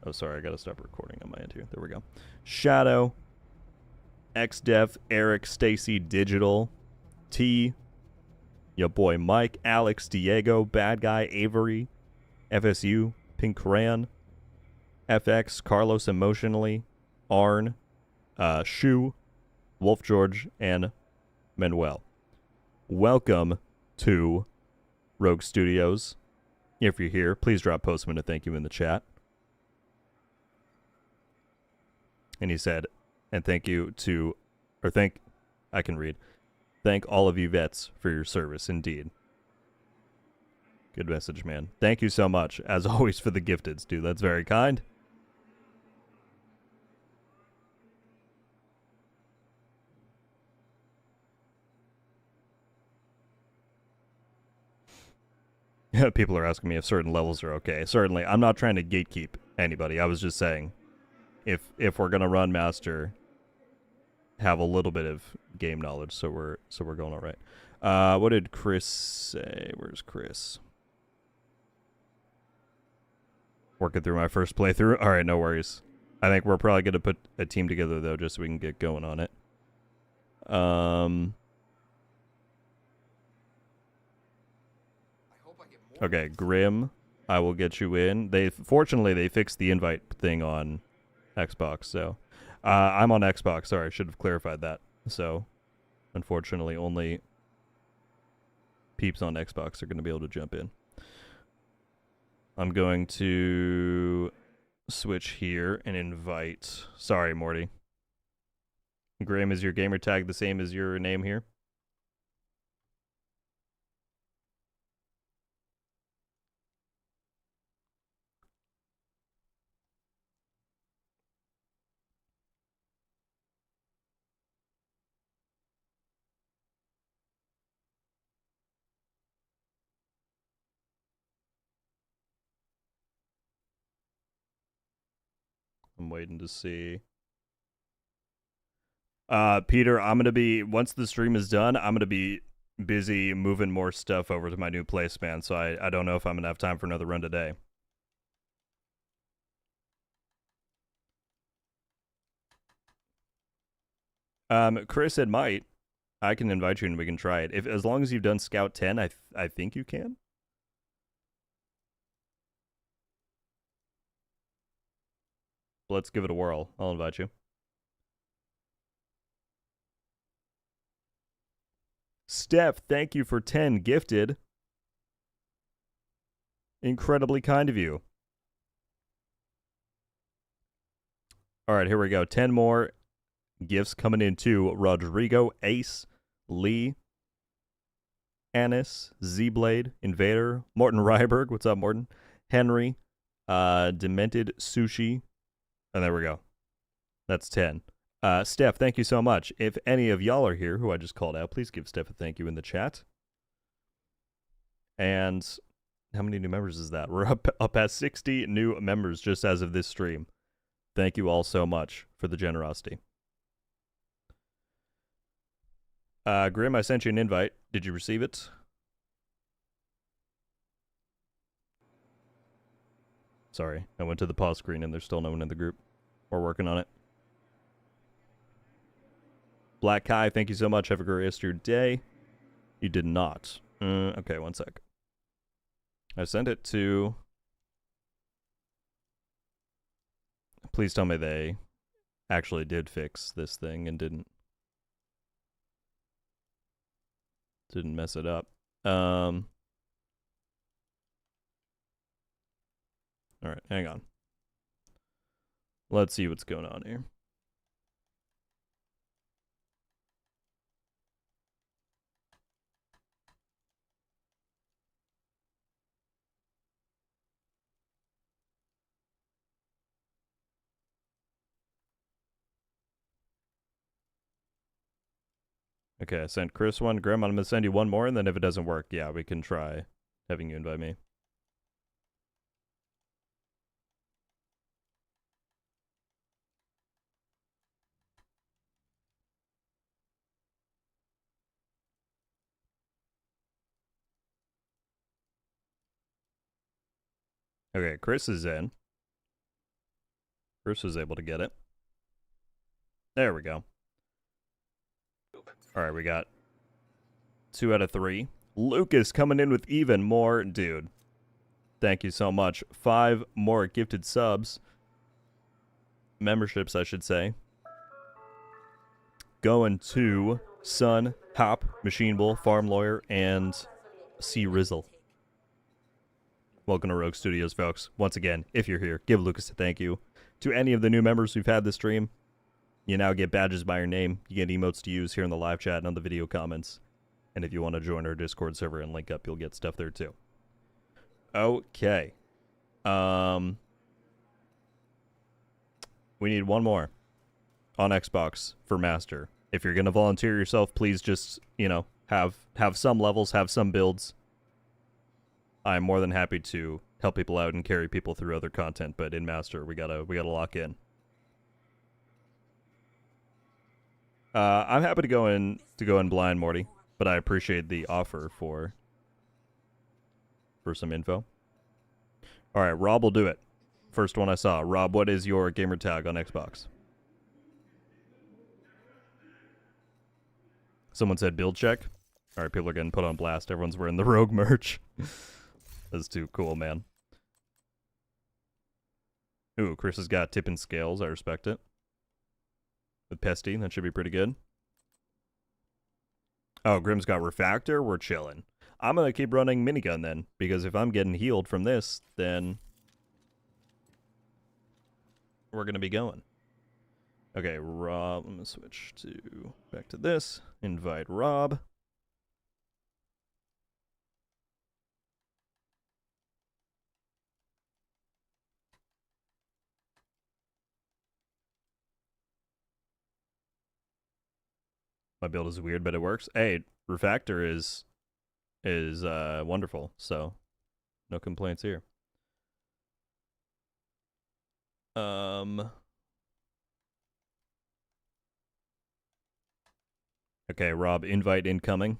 Oh, sorry, I got to stop recording on my end here. There we go. Shadow, XDev, Eric, Stacy, Digital, T, your boy Mike, Alex, Diego, Bad Guy, Avery, FSU, Pink Crayon, FX, Carlos Emotionally, Arn, Shu, Wolf George, and Manuel. Welcome to Rogue Studios. If you're here, please drop Postman a thank you in the chat. And he said, and thank you to, or I can read. Thank all of you vets for your service, indeed. Good message, man. Thank you so much, as always, for the gifteds, dude. That's very kind. People are asking me if certain levels are okay. Certainly, I'm not trying to gatekeep anybody. I was just saying, if we're gonna run Master, have a little bit of game knowledge, so we're going all right. What did Chris say? Where's Chris? Working through my first playthrough. All right, no worries. I think we're probably gonna put a team together though, just so we can get going on it. Okay, Grim, I will get you in. Fortunately they fixed the invite thing on Xbox, so I'm on Xbox. Sorry, I should have clarified that. So, unfortunately, only peeps on Xbox are going to be able to jump in. I'm going to switch here and invite. Sorry, Morty. Graham, is your gamer tag the same as your name here? I'm waiting to see. Peter, I'm going to be, once the stream is done, I'm going to be busy moving more stuff over to my new place, man, so I don't know if I'm going to have time for another run today. Chris said might. I can invite you and we can try it. As long as you've done Scout 10, I think you can. Let's give it a whirl. I'll invite you. Steph, thank you for 10 gifted. Incredibly kind of you. All right, here we go. 10 more gifts coming in to Rodrigo, Ace, Lee, Anis, Z-Blade, Invader, Morton Ryberg. What's up, Morton? Henry, Demented Sushi. And there we go. That's 10. Steph, thank you so much. If any of y'all are here, who I just called out, please give Steph a thank you in the chat. And how many new members is that? We're up at 60 new members just as of this stream. Thank you all so much for the generosity. Grim, I sent you an invite. Did you receive it? Sorry, I went to the pause screen and there's still no one in the group. We're working on it. Black Kai, thank you so much. Have a great rest of your day. You did not. Okay, one sec. I sent it to... Please tell me they actually did fix this thing and didn't mess it up. All right, hang on. Let's see what's going on here. Okay, I sent Chris one. Grim, I'm going to send you one more, and then if it doesn't work, yeah, we can try having you invite me. Okay, Chris is in. Chris was able to get it. There we go. All right, we got 2 out of 3. Lucas coming in with even more. Dude, thank you so much. 5 more gifted subs. Memberships, I should say. Going to Sun, Hop, Machine Bull, Farm Lawyer, and C. Rizzle. Welcome to Rogue Studios, folks. Once again, if you're here, give Lucas a thank you. To any of the new members who've had this stream, you now get badges by your name. You get emotes to use here in the live chat and on the video comments. And if you want to join our Discord server and link up, you'll get stuff there too. Okay. We need one more on Xbox for Master. If you're going to volunteer yourself, please just, you know, have some levels, have some builds. I'm more than happy to help people out and carry people through other content, but in Master, we gotta lock in. I'm happy to go in blind, Morty, but I appreciate the offer for some info. All right, Rob will do it. First one I saw. Rob, what is your gamer tag on Xbox? Someone said build check. All right, people are getting put on blast. Everyone's wearing the Rogue merch. That's too cool, man. Ooh, Chris has got tip and scales. I respect it. With Pesty, that should be pretty good. Oh, Grim's got Refactor. We're chilling. I'm going to keep running Minigun then, because if I'm getting healed from this, then we're going to be going. Okay, Rob, I'm going to switch to back to this. Invite Rob. My build is weird, but it works. Hey, Refactor is wonderful, so no complaints here. Okay, Rob, invite incoming.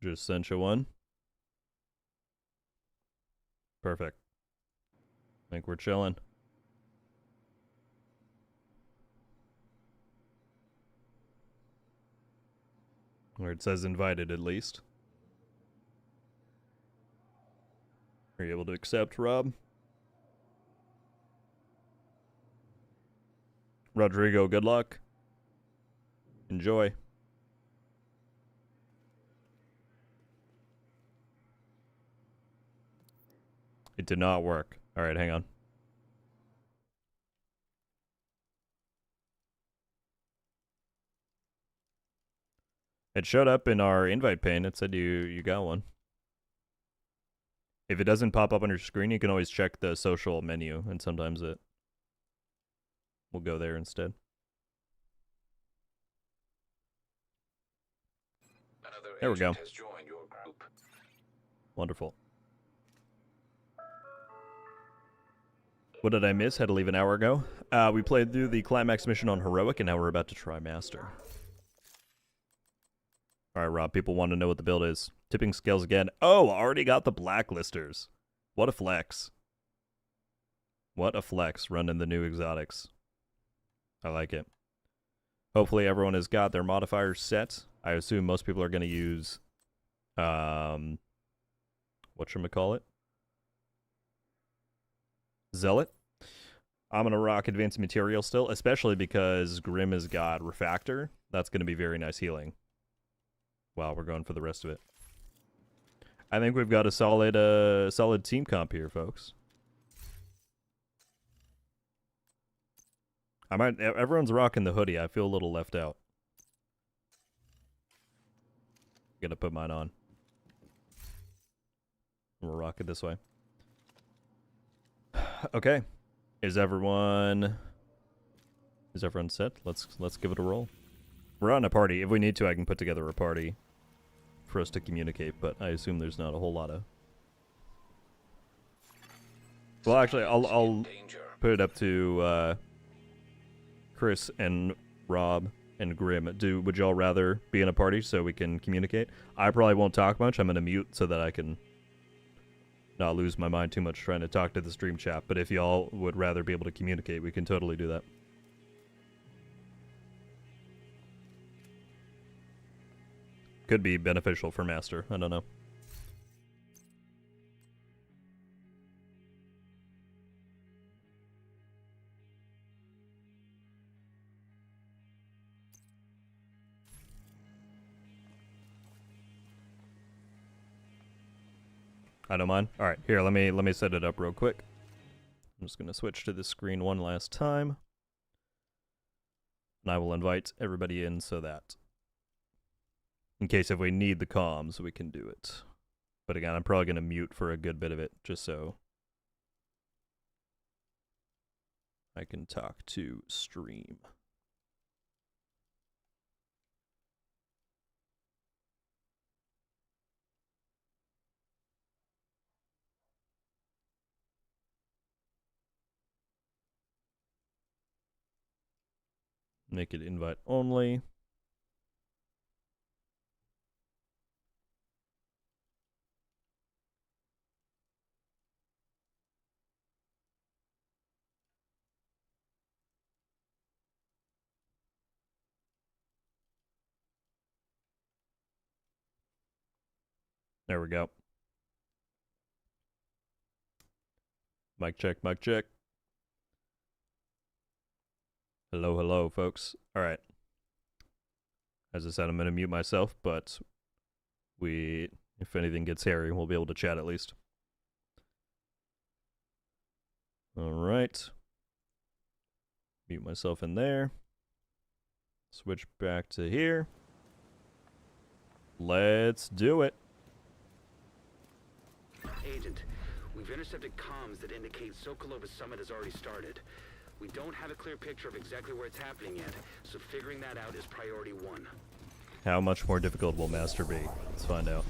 Just sent you one. Perfect. I think we're chilling. Where it says invited, at least. Are you able to accept, Rob? Rodrigo, good luck. Enjoy. It did not work. All right, hang on. It showed up in our invite pane. It said you got one. If it doesn't pop up on your screen, you can always check the social menu, and sometimes it will go there instead. There we go. What did I miss? Had to leave an hour ago. We played through the climax mission on Heroic, and now we're about to try Master. Alright, Rob, people want to know what the build is. Tipping scales again. Oh, already got the blacklisters. What a flex. What a flex, running the new exotics. I like it. Hopefully everyone has got their modifiers set. I assume most people are going to use... whatchamacallit? Zealot. I'm going to rock Advanced Material still, especially because Grim has got Refactor. That's going to be very nice healing. Wow, we're going for the rest of it. I think we've got a solid team comp here, folks. Everyone's rocking the hoodie. I feel a little left out. Gonna put mine on. We'll rock it this way. Okay. Is everyone set? Let's give it a roll. We're on a party. If we need to, I can put together a party for us to communicate, but I assume there's not a whole lot of... Well, actually, I'll put it up to Chris and Rob and Grim. Would y'all rather be in a party so we can communicate? I probably won't talk much. I'm going to mute so that I can not lose my mind too much trying to talk to the stream chat, but if y'all would rather be able to communicate, we can totally do that. Could be beneficial for Master. I don't know. I don't mind. All right, here, let me set it up real quick. I'm just going to switch to this screen one last time. And I will invite everybody in so that in case if we need the comms, we can do it. But again, I'm probably going to mute for a good bit of it, just so I can talk to stream. Make it invite only. There we go. Mic check, mic check. Hello, hello, folks. All right. As I said, I'm going to mute myself, but if anything gets hairy, we'll be able to chat at least. All right. Mute myself in there. Switch back to here. Let's do it. Agent, we've intercepted comms that indicate Sokolova's summit has already started. We don't have a clear picture of exactly where it's happening yet, so figuring that out is priority one. How much more difficult will Master be? Let's find out.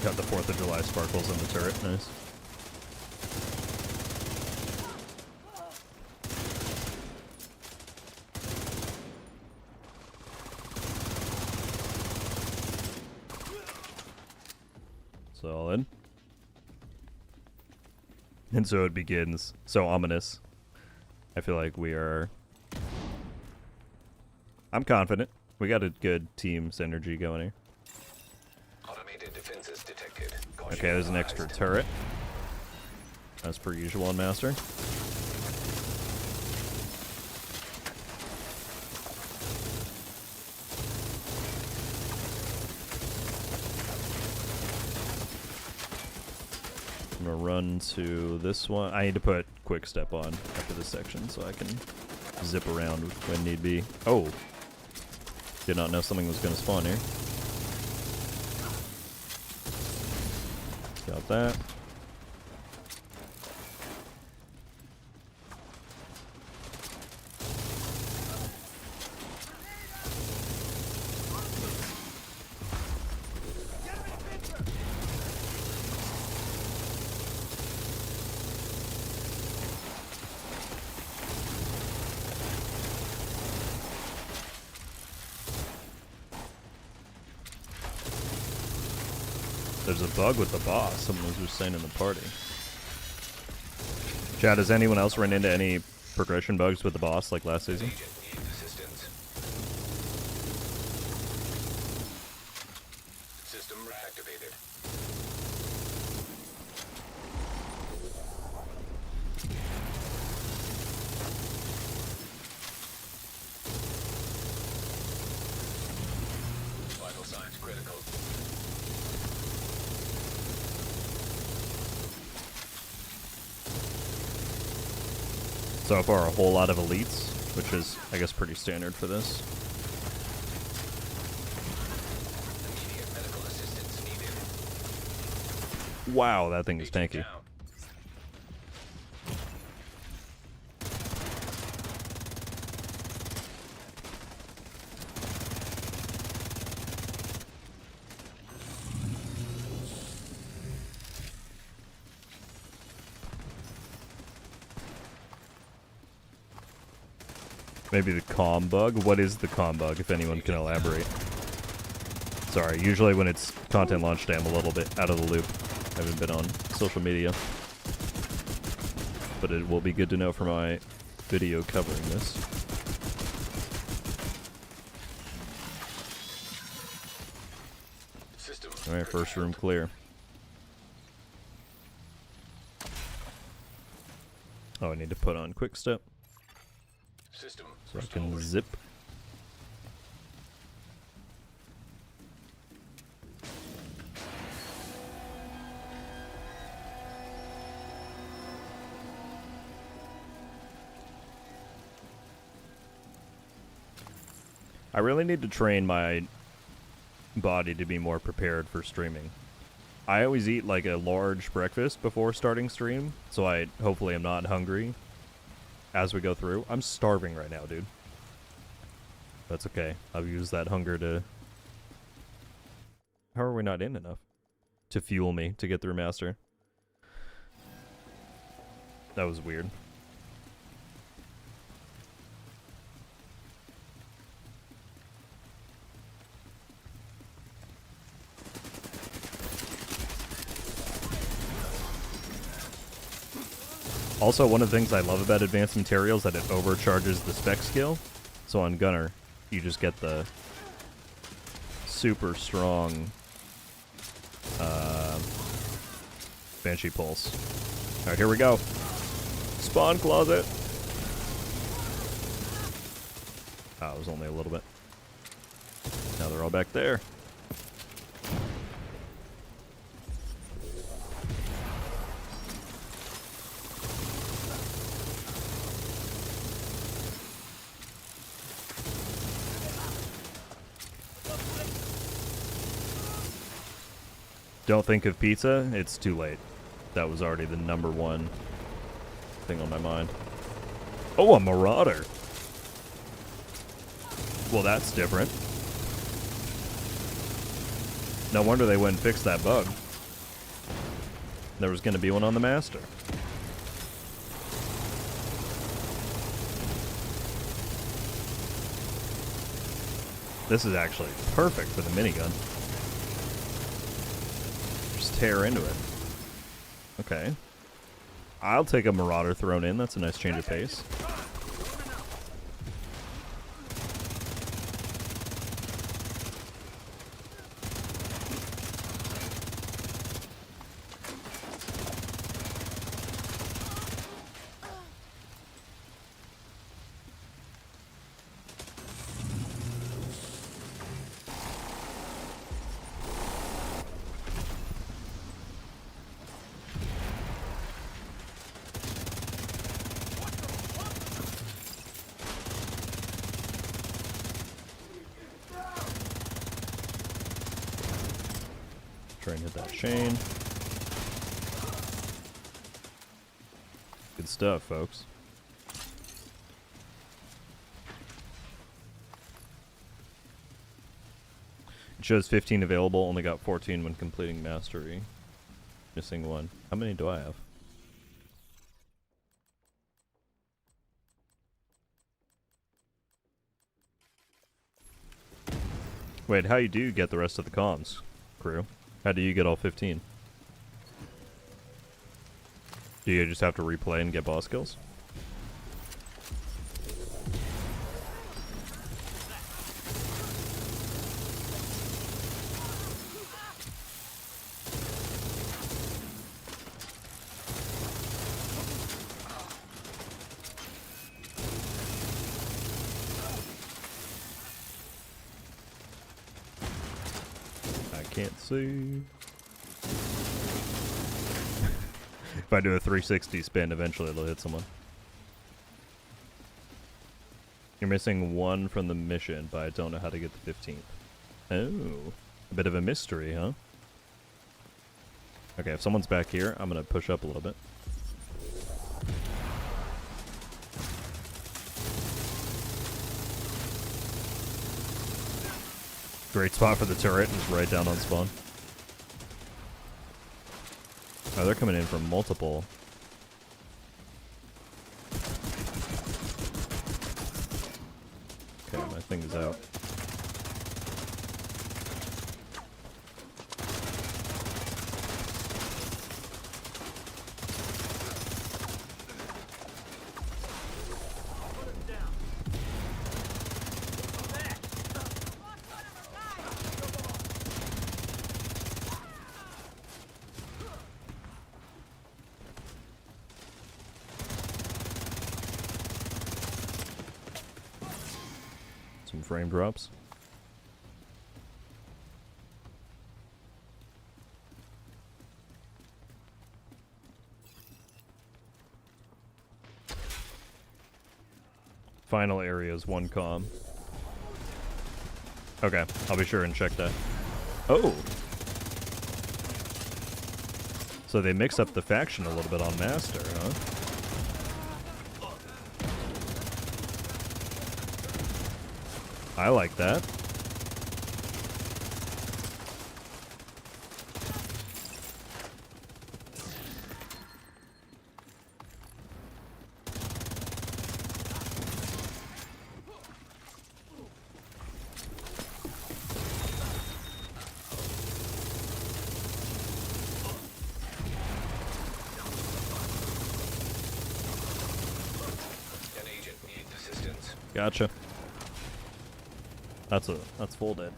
Got the 4th of July sparkles on the turret. Nice. Solid. And so it begins. So ominous. I feel like we are... I'm confident. We got a good team synergy going here. Automated defenses detected. Okay, there's an extra turret. As per usual on Master. I'm gonna run to this one. I need to put quick step on after this section so I can zip around when need be. Oh! Did not know something was gonna spawn here. Got that. There's a bug with the boss. Someone was just saying in the party. Chad, has anyone else run into any progression bugs with the boss like last season? Agent needs assistance. System reactivated. Vital signs critical. So far, a whole lot of elites, which is, I guess, pretty standard for this. Immediate medical assistance needed. Wow, that thing is Agent tanky. down. Maybe the comm bug? What is the comm bug, if anyone can elaborate? Sorry, usually when it's content launch day, I'm a little bit out of the loop. I haven't been on social media. But it will be good to know for my video covering this. System. Alright, first room clear. Oh, I need to put on quick step System. so I can restored. zip. I really need to train my body to be more prepared for streaming. I always eat like a large breakfast before starting stream, so I hopefully am not hungry as we go through. I'm starving right now, dude. That's okay. I'll use that hunger to... How are we not in enough? To fuel me to get through Master. That was weird. Also, one of the things I love about advanced materials is that it overcharges the spec skill. So on Gunner, you just get the super strong Banshee Pulse. Alright, here we go. Spawn closet. Oh, it was only a little bit. Now they're all back there. Don't think of pizza, it's too late. That was already the #1 thing on my mind. Oh, a Marauder. Well, that's different. No wonder they went and fixed that bug. There was going to be one on the Master. This is actually perfect for the minigun. Just tear into it. Okay. I'll take a Marauder thrown in. That's a nice change of pace. Try and hit that chain. Good stuff, folks. It shows 15 available, only got 14 when completing mastery. Missing 1. How many do I have? Wait, how you do get the rest of the comms, crew? How do you get all 15? Do you just have to replay and get boss kills? Can't see. If I do a 360 spin, eventually it'll hit someone. You're missing 1 from the mission, but I don't know how to get the 15th. Oh, a bit of a mystery, huh? Okay, if someone's back here, I'm gonna push up a little bit. Great spot for the turret, just right down on spawn. Oh, they're coming in from multiple. Okay, my thing is out. Some frame drops. Final area is 1 comm. Okay, I'll be sure and check that. Oh! So they mix up the faction a little bit on Master, huh? I like that. An agent needs assistance. Gotcha. That's full dead.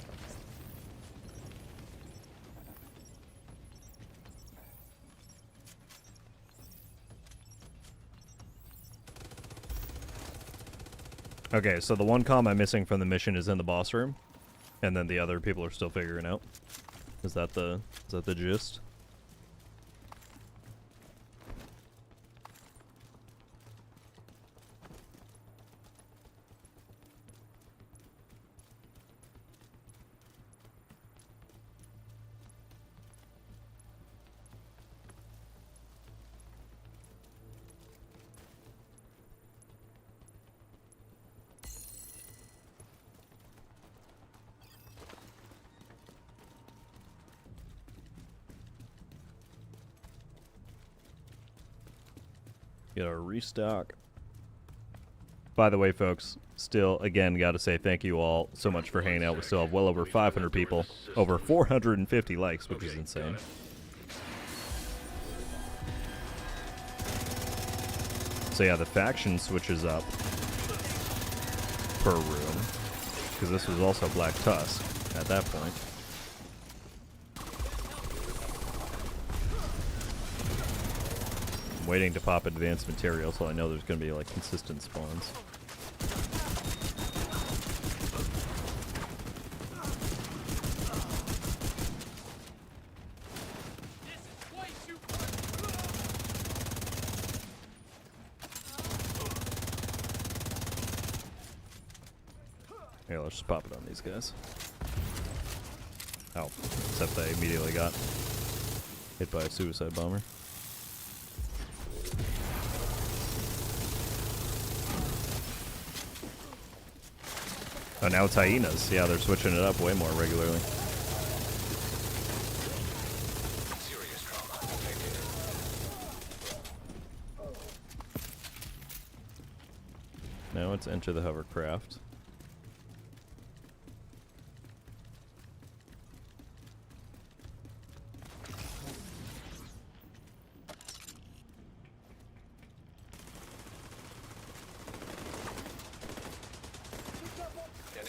Okay, so the 1 comm I'm missing from the mission is in the boss room, and then the other people are still figuring out. Is that the gist? Get our restock. By the way, folks, still, again, got to say thank you all so much for hanging out. We still have well over 500 people, over 450 likes, which is insane. So yeah, the faction switches up per room, because this was also Black Tusk at that point. Waiting to pop advanced material, so I know there's going to be like consistent spawns. Here, let's just pop it on these guys. Oh, except they immediately got hit by a suicide bomber. Oh, now it's hyenas. Yeah, they're switching it up way more regularly. Serious trauma detected. Now it's enter the hovercraft.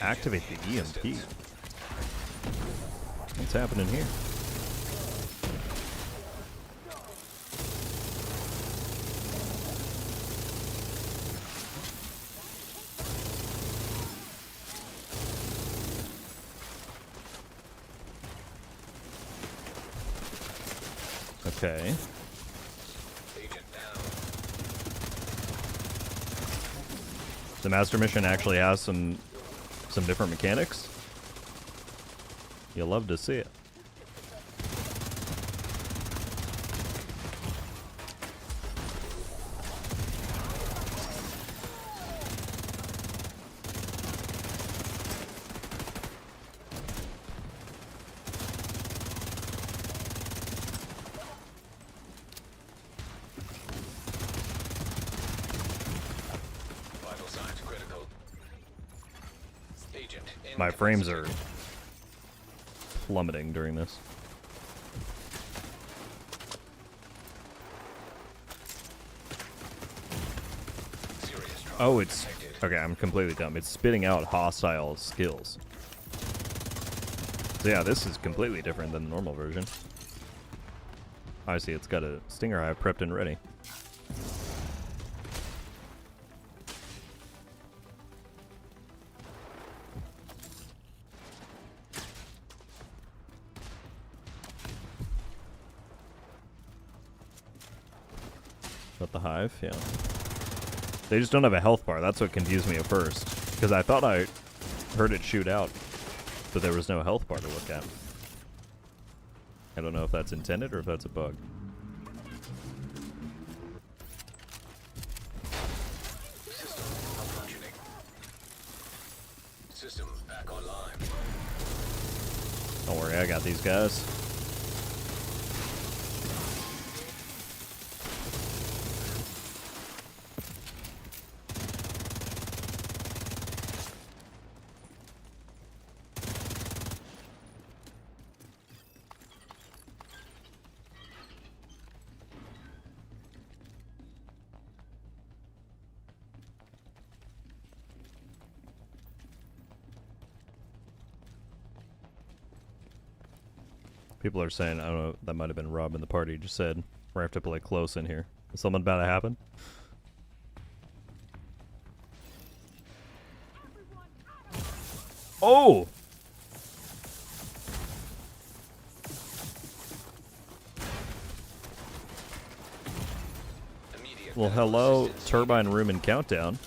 Activate the EMP. What's happening here? Okay. The master mission actually has some different mechanics. You'll love to see it. My frames are plummeting during this. Oh, it's... Okay, I'm completely dumb. It's spitting out hostile skills. So yeah, this is completely different than the normal version. I see it's got a Stinger Hive prepped and ready. Got the hive, yeah. They just don't have a health bar. That's what confused me at first. Because I thought I heard it shoot out, but there was no health bar to look at. I don't know if that's intended or if that's a bug. System malfunctioning. System back online. Don't worry, I got these guys. People are saying, I don't know, that might have been Rob in the party, just said, we're gonna have to play close in here. Is something about to happen? Oh! Well, hello, Turbine Room and Countdown.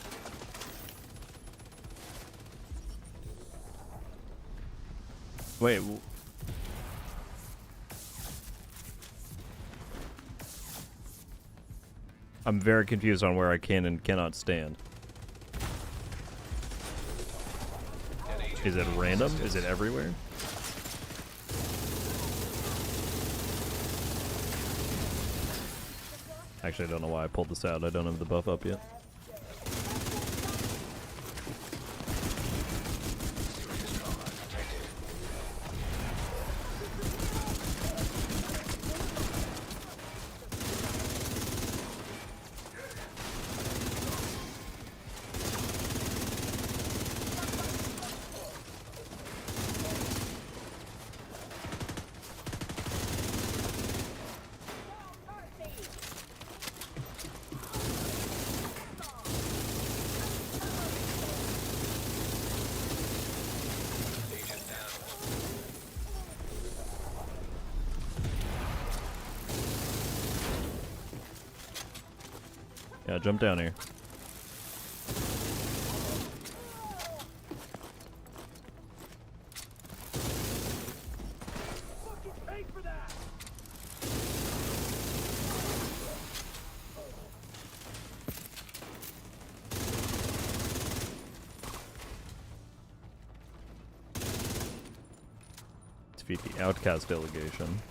Wait. I'm very confused on where I can and cannot stand. Is it random? Is it everywhere? Actually, I don't know why I pulled this out. I don't have the buff up yet. Yeah, jump down here. Defeat the Outcast delegation.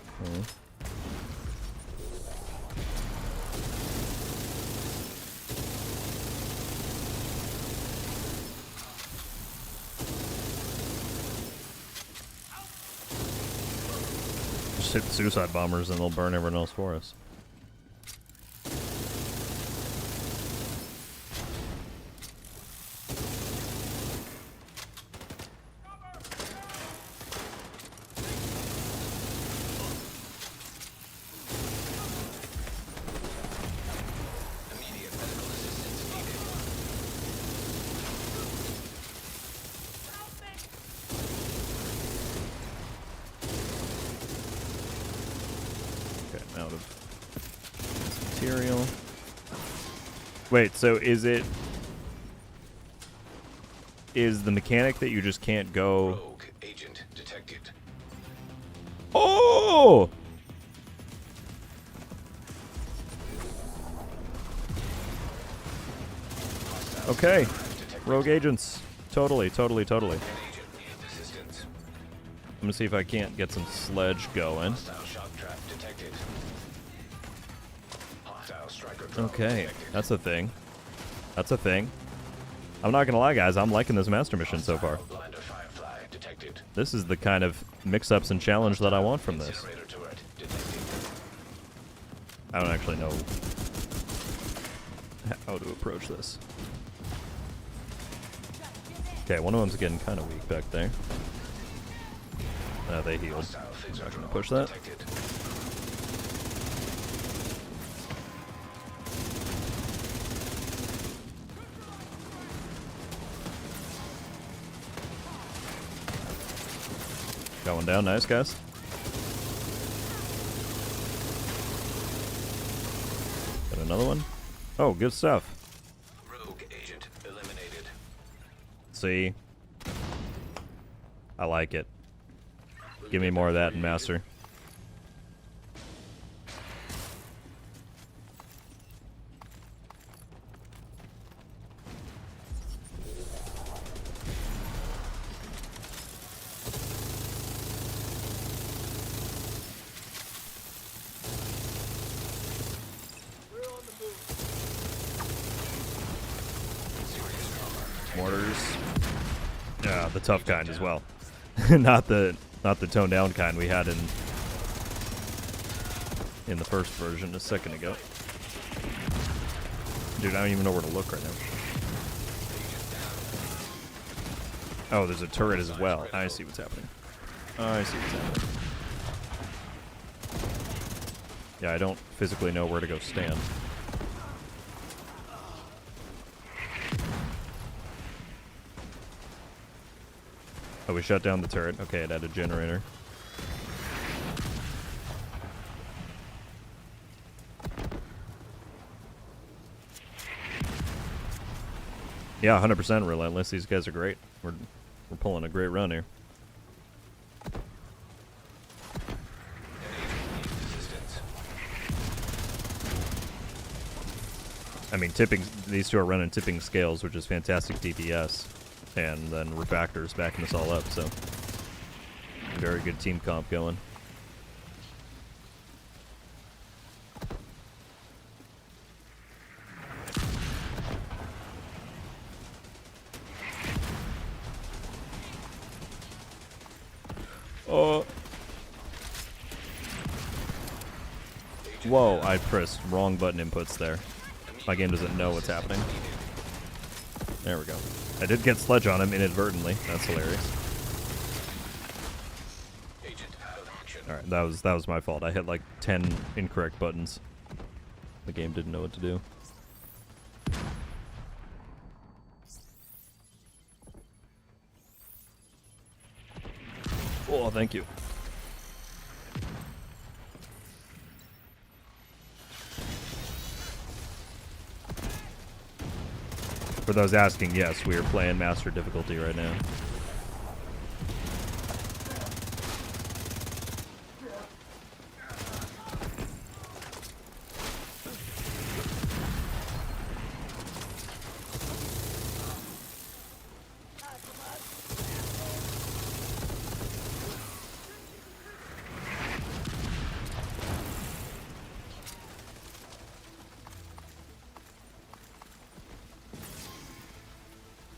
Just hit suicide bombers and they'll burn everyone else for us. material. Wait, so is the mechanic that you just can't go? Rogue agent detected. Oh! Okay. Rogue agents. Totally. An agent needs assistance. I'm gonna see if I can't get some sledge going. Hostile shock trap detected. Hostile striker drone Okay, detected. that's a thing. That's a thing. I'm not gonna lie, guys. I'm liking this master mission so far. Hostile blinder firefly detected. This is the kind of mix-ups and challenge that I want from this. Incinerator turret detected. I don't actually know how to approach this. Okay, one of them's getting kind of weak back there. They healed. Hostile phaser Not gonna drone push that. detected. Got one down. Nice, guys. Got another one. Oh, good stuff. Rogue agent eliminated. See? I like it. Give me more of that in Master. Mortars. Yeah, the tough kind as well. not the toned down kind we had in the first version a second ago. Dude, I don't even know where to look right now. Oh, there's a turret as well. I see what's happening. I see what's happening. Yeah, I don't physically know where to go stand. Oh, we shut down the turret. Okay, it had a generator. Yeah, 100% relentless. These guys are great. We're pulling a great run here. I mean, these two are running tipping scales, which is fantastic DPS. And then refactors backing us all up, so very good team comp going. Oh. Whoa, I pressed wrong button inputs there. My game doesn't know what's happening. There we go. I did get sledge on him inadvertently. That's hilarious. Alright, that was my fault. I hit like 10 incorrect buttons. The game didn't know what to do. Oh, thank you. For those asking, yes, we are playing Master difficulty right now.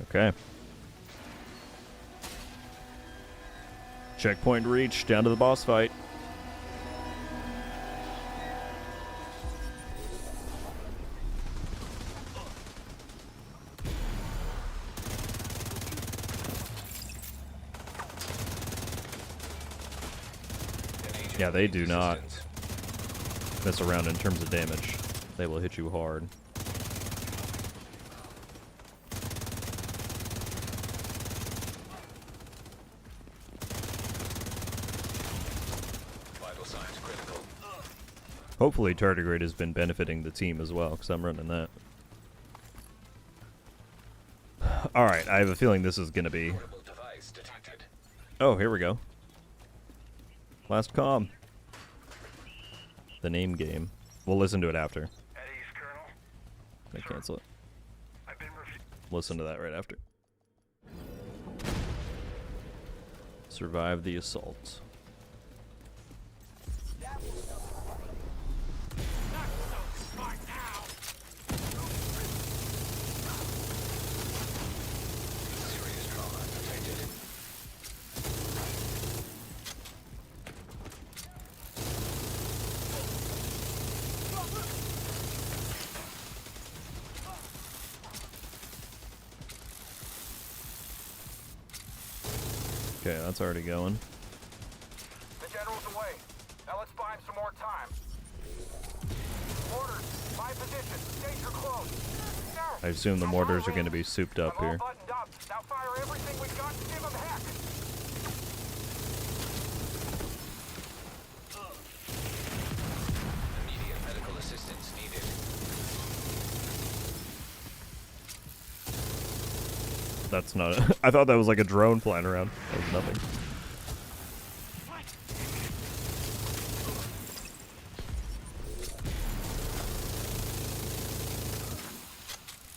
Okay. Checkpoint reached. Down to the boss fight. Yeah, they do not mess around in terms of damage. They will hit you hard. Hopefully tardigrade has been benefiting the team as well, because I'm running that. Alright, I have a feeling this is going to be... Oh, here we go. Last comm. The name game. We'll listen to it after. At ease, Colonel. I cancel it. I've been Listen to that right after. Survive the assault. Serious trauma detected. Okay, that's already going. The general's away. Now let's buy him some more time. Orders, my position. Danger close. I assume the mortars are going to be souped up I'm all here. buttoned up. Now fire everything we've got and give him heck. Immediate medical assistance needed. That's not a, I thought that was like a drone flying around. That was nothing.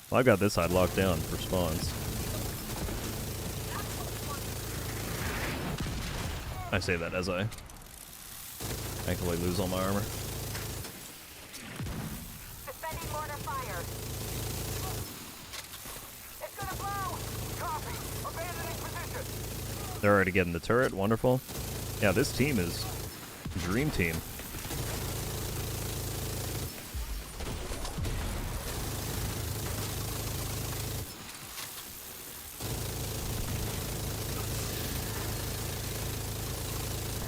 Well, I've got this side locked down for spawns. I say that as I thankfully lose all my armor. Suspending mortar fire. It's gonna blow. Copy. Abandoning position. They're already getting the turret. Wonderful. Yeah, this team is dream team.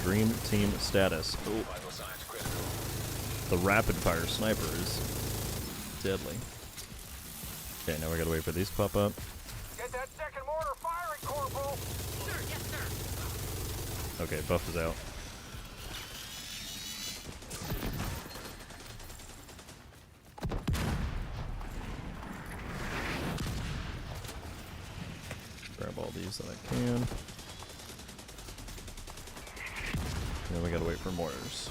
Dream team status. Oh, Vital signs critical. the rapid fire sniper is deadly. Okay, now we gotta wait for these to pop up. Get that second mortar firing, Corporal. Sir, yes, sir. Okay, buff is out. Grab all these that I can. Then we gotta wait for mortars.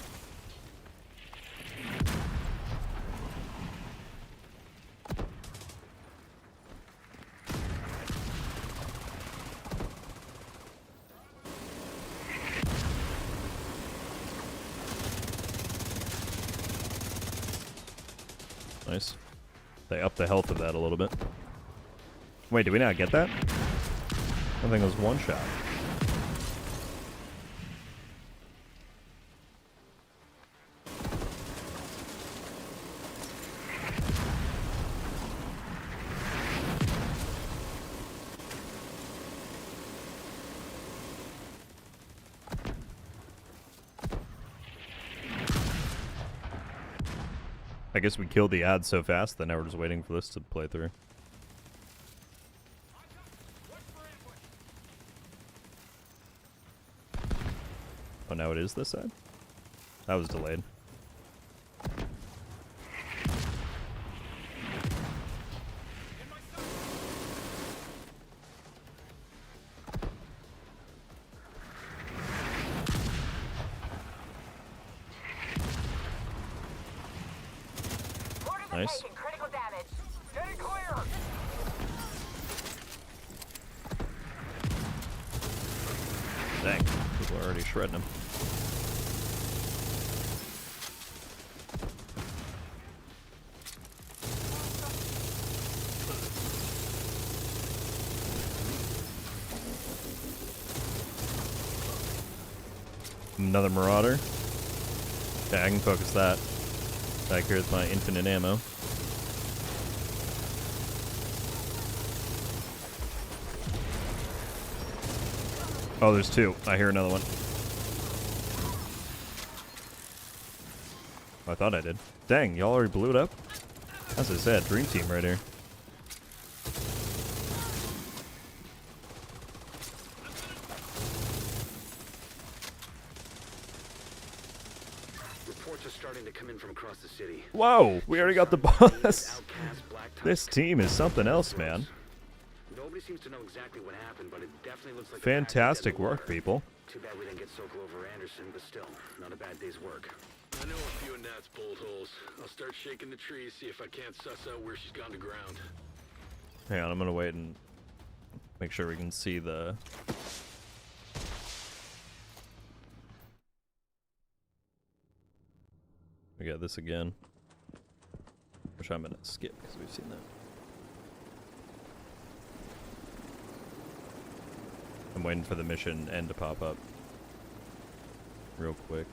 Nice. They up the health of that a little bit. Wait, did we not get that? I think it was one shot. I guess we killed the ad so fast that now we're just waiting for this to play through. Oh, now it is this side? That was delayed. Nice. Taking critical damage. Getting clear. Dang, people are already shredding him. Another marauder. Okay, I can focus that. Back here with my infinite ammo. Oh, there's two. I hear another one. Oh, I thought I did. Dang, y'all already blew it up? As I said, dream team right here. Report Reports are starting to come in from across the city. Whoa, we already got the boss. This team is something else, man. Nobody seems to know exactly what happened, but it definitely looks like fantastic work, people. Too bad we didn't get so close over Anderson, but still, not a bad day's work. I know a few of Nat's bolt holes. I'll start shaking the trees, see if I can't suss out where she's gone to ground. Hang on, I'm gonna wait and make sure we can see the... We got this again, which I'm gonna skip because we've seen that. I'm waiting for the mission end to pop up real quick.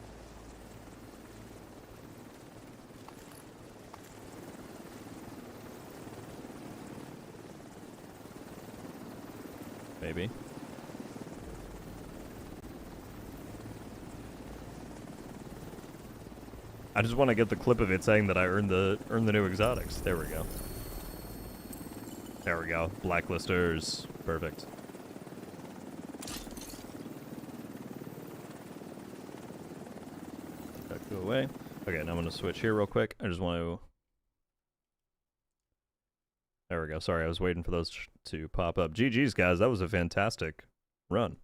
Maybe. I just want to get the clip of it saying that I earned the new exotics. There we go. There we go. Blacklisters. Perfect. That go away. Okay, now I'm gonna switch here real quick. I just want to... There we go. Sorry, I was waiting for those to pop up. GG's, guys. That was a fantastic run.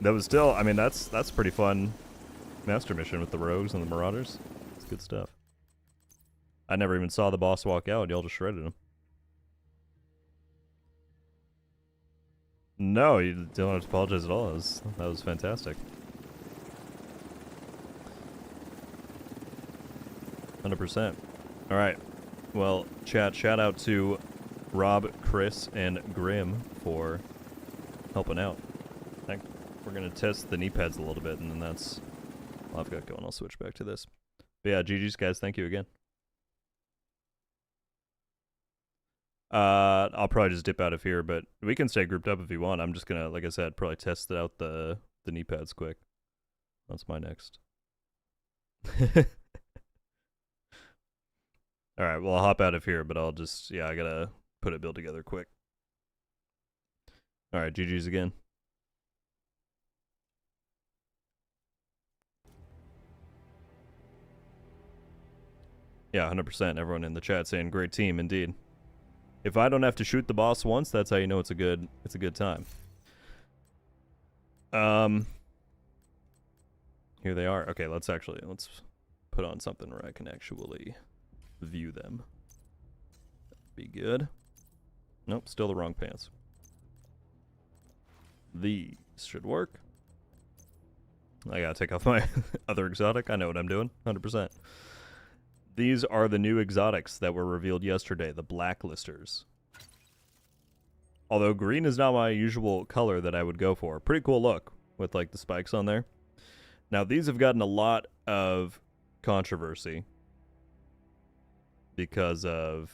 That was still, I mean, that's pretty fun master mission with the rogues and the marauders. It's good stuff. I never even saw the boss walk out. Y'all just shredded him. No, you don't have to apologize at all. That was fantastic. 100%. All right. Well, chat, shout out to Rob, Chris, and Grim for helping out. We're going to test the knee pads a little bit, and then that's all I've got going. I'll switch back to this. But yeah, GG's, guys. Thank you again. I'll probably just dip out of here, but we can stay grouped up if you want. I'm just going to, like I said, probably test out the knee pads quick. That's my next. Alright, well, I'll hop out of here, but I'll just, yeah, I got to put a build together quick. Alright, GG's again. Yeah, 100%. Everyone in the chat saying great team indeed. If I don't have to shoot the boss once, that's how you know it's a good time. Here they are. Okay, let's put on something where I can actually view them. That'd be good. Nope, still the wrong pants. These should work. I gotta take off my other exotic. I know what I'm doing. 100%. These are the new exotics that were revealed yesterday, the Blacklisters. Although green is not my usual color that I would go for. Pretty cool look with like the spikes on there. Now these have gotten a lot of controversy because of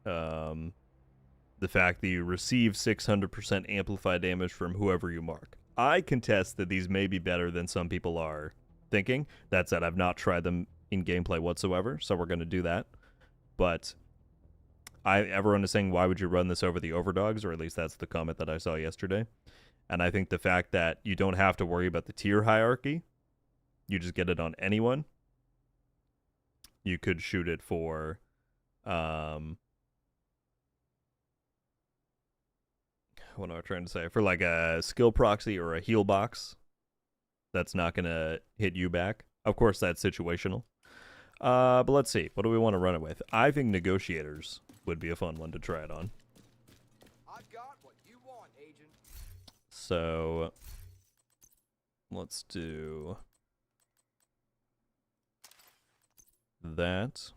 the fact that you receive 600% amplified damage from whoever you mark. I contest that these may be better than some people are thinking. That said, I've not tried them in gameplay whatsoever, so we're going to do that. But everyone is saying, why would you run this over the overdogs? Or at least that's the comment that I saw yesterday. And I think the fact that you don't have to worry about the tier hierarchy, you just get it on anyone. You could shoot it for what am I trying to say? For like a skill proxy or a heal box that's not going to hit you back. Of course, that's situational. But let's see. What do we want to run it with? I think Negotiators would be a fun one to try it on. I've got what you want, Agent. So let's do that.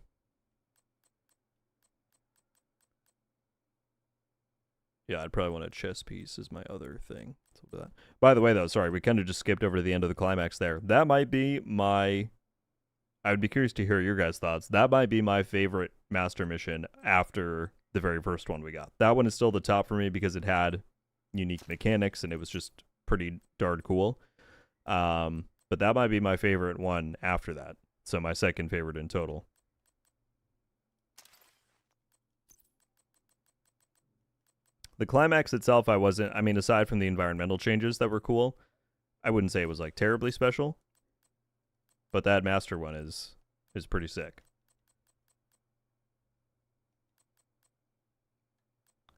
Yeah, I'd probably want a chess piece as my other thing. So that. By the way, though, sorry, we kind of just skipped over to the end of the climax there. That might be my... I would be curious to hear your guys' thoughts. That might be my favorite master mission after the very first one we got. That one is still the top for me because it had unique mechanics and it was just pretty darn cool. But that might be my favorite one after that. So my second favorite in total. The climax itself, I mean, aside from the environmental changes that were cool, I wouldn't say it was like terribly special, but that master one is pretty sick.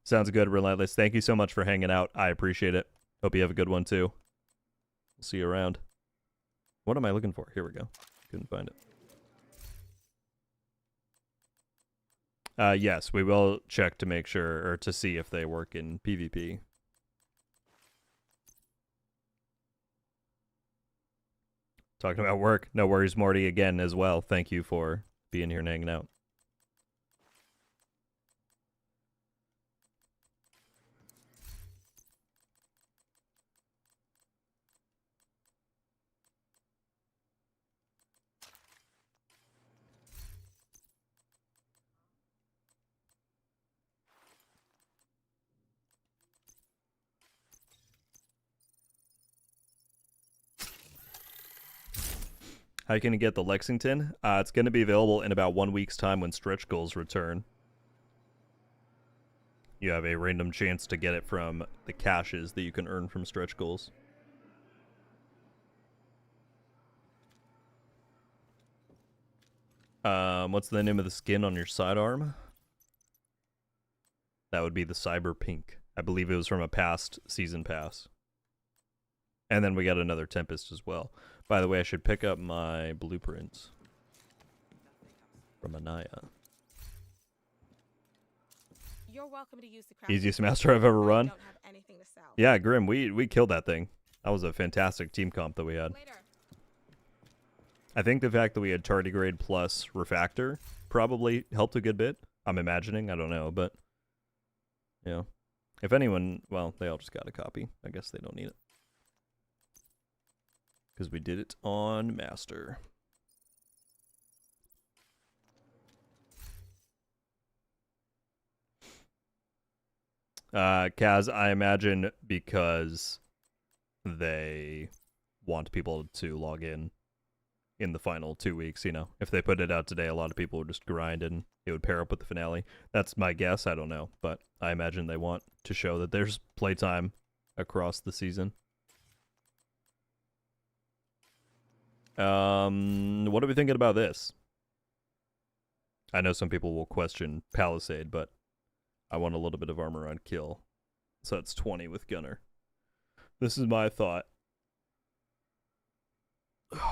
Sounds good, Relentless. Thank you so much for hanging out. I appreciate it. Hope you have a good one too. We'll see you around. What am I looking for? Here we go. Couldn't find it. Yes, we will check to make sure, or to see if they work in PvP. Talking about work. No worries, Morty, again as well. Thank you for being here and hanging out. How can you get the Lexington? It's going to be available in about 1 week's time when stretch goals return. You have a random chance to get it from the caches that you can earn from stretch goals. What's the name of the skin on your sidearm? That would be the Cyber Pink. I believe it was from a past season pass. And then we got another Tempest as well. By the way, I should pick up my blueprints from Anaya. You're welcome to use the Easiest master I've ever run. Don't have anything to sell. Yeah, Grim, we killed that thing. That was a fantastic team comp that we had. Later. I think the fact that we had tardigrade plus refactor probably helped a good bit. I'm imagining. I don't know, but you know, if anyone, well, they all just got a copy. I guess they don't need it. Because we did it on Master. Kaz, I imagine because they want people to log in the final 2 weeks, you know. If they put it out today, a lot of people would just grind and it would pair up with the finale. That's my guess, I don't know. But I imagine they want to show that there's playtime across the season. What are we thinking about this? I know some people will question Palisade, but I want a little bit of armor on kill. So it's 20 with Gunner. This is my thought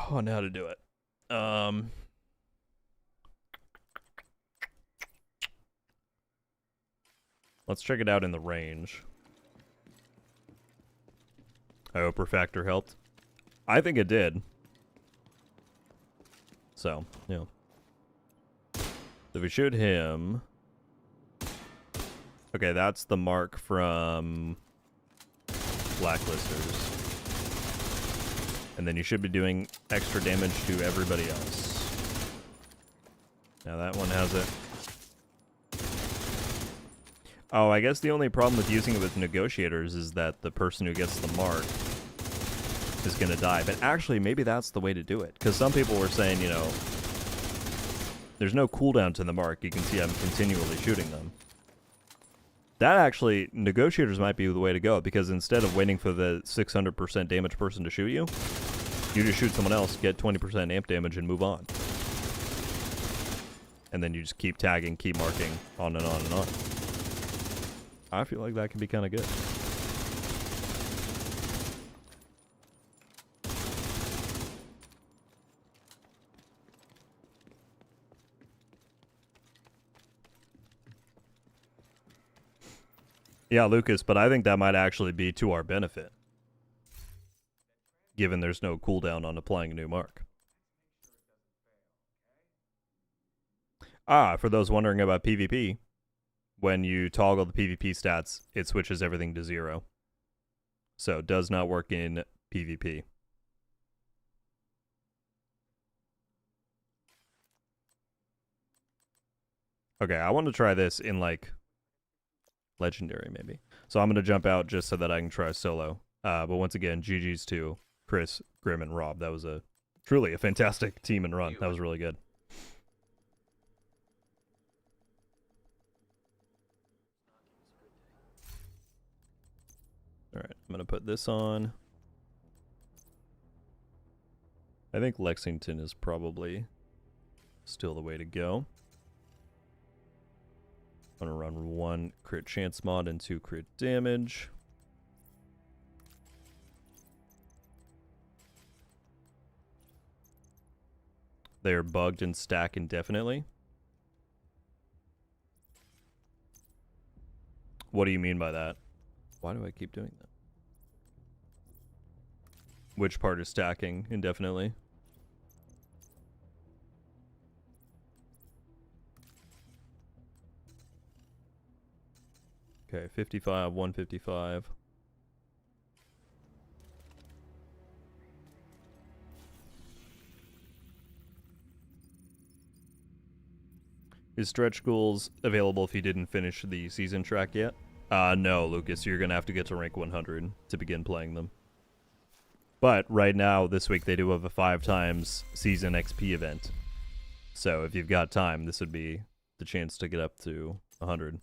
on how to do it. Let's check it out in the range. I hope Refactor helped. I think it did. So, you know. So if we shoot him... Okay, that's the mark from Blacklisters. And then you should be doing extra damage to everybody else. Now that one has it. Oh, I guess the only problem with using it with negotiators is that the person who gets the mark is going to die. But actually, maybe that's the way to do it. Because some people were saying, you know, there's no cooldown to the mark. You can see I'm continually shooting them. That actually, negotiators might be the way to go. Because instead of waiting for the 600% damage person to shoot you, you just shoot someone else, get 20% amp damage, and move on. And then you just keep tagging, keep marking, on and on and on. I feel like that can be kind of good. Yeah, Lucas, but I think that might actually be to our benefit, given there's no cooldown on applying a new mark. For those wondering about PvP, when you toggle the PvP stats, it switches everything to 0. So it does not work in PvP. Okay, I want to try this in, like, Legendary, maybe. So I'm going to jump out just so that I can try solo. But once again, GG's to Chris, Grim, and Rob. That was truly a fantastic team and run. That was really good. Alright, I'm going to put this on. I think Lexington is probably still the way to go. I'm gonna run 1 crit chance mod and 2 crit damage. They are bugged and stack indefinitely. What do you mean by that? Why do I keep doing that? Which part is stacking indefinitely? Okay, 55, 155. Is stretch goals available if you didn't finish the season track yet? No, Lucas, you're going to have to get to rank 100 to begin playing them. But right now, this week, they do have a 5 times season XP event. So if you've got time, this would be the chance to get up to 100.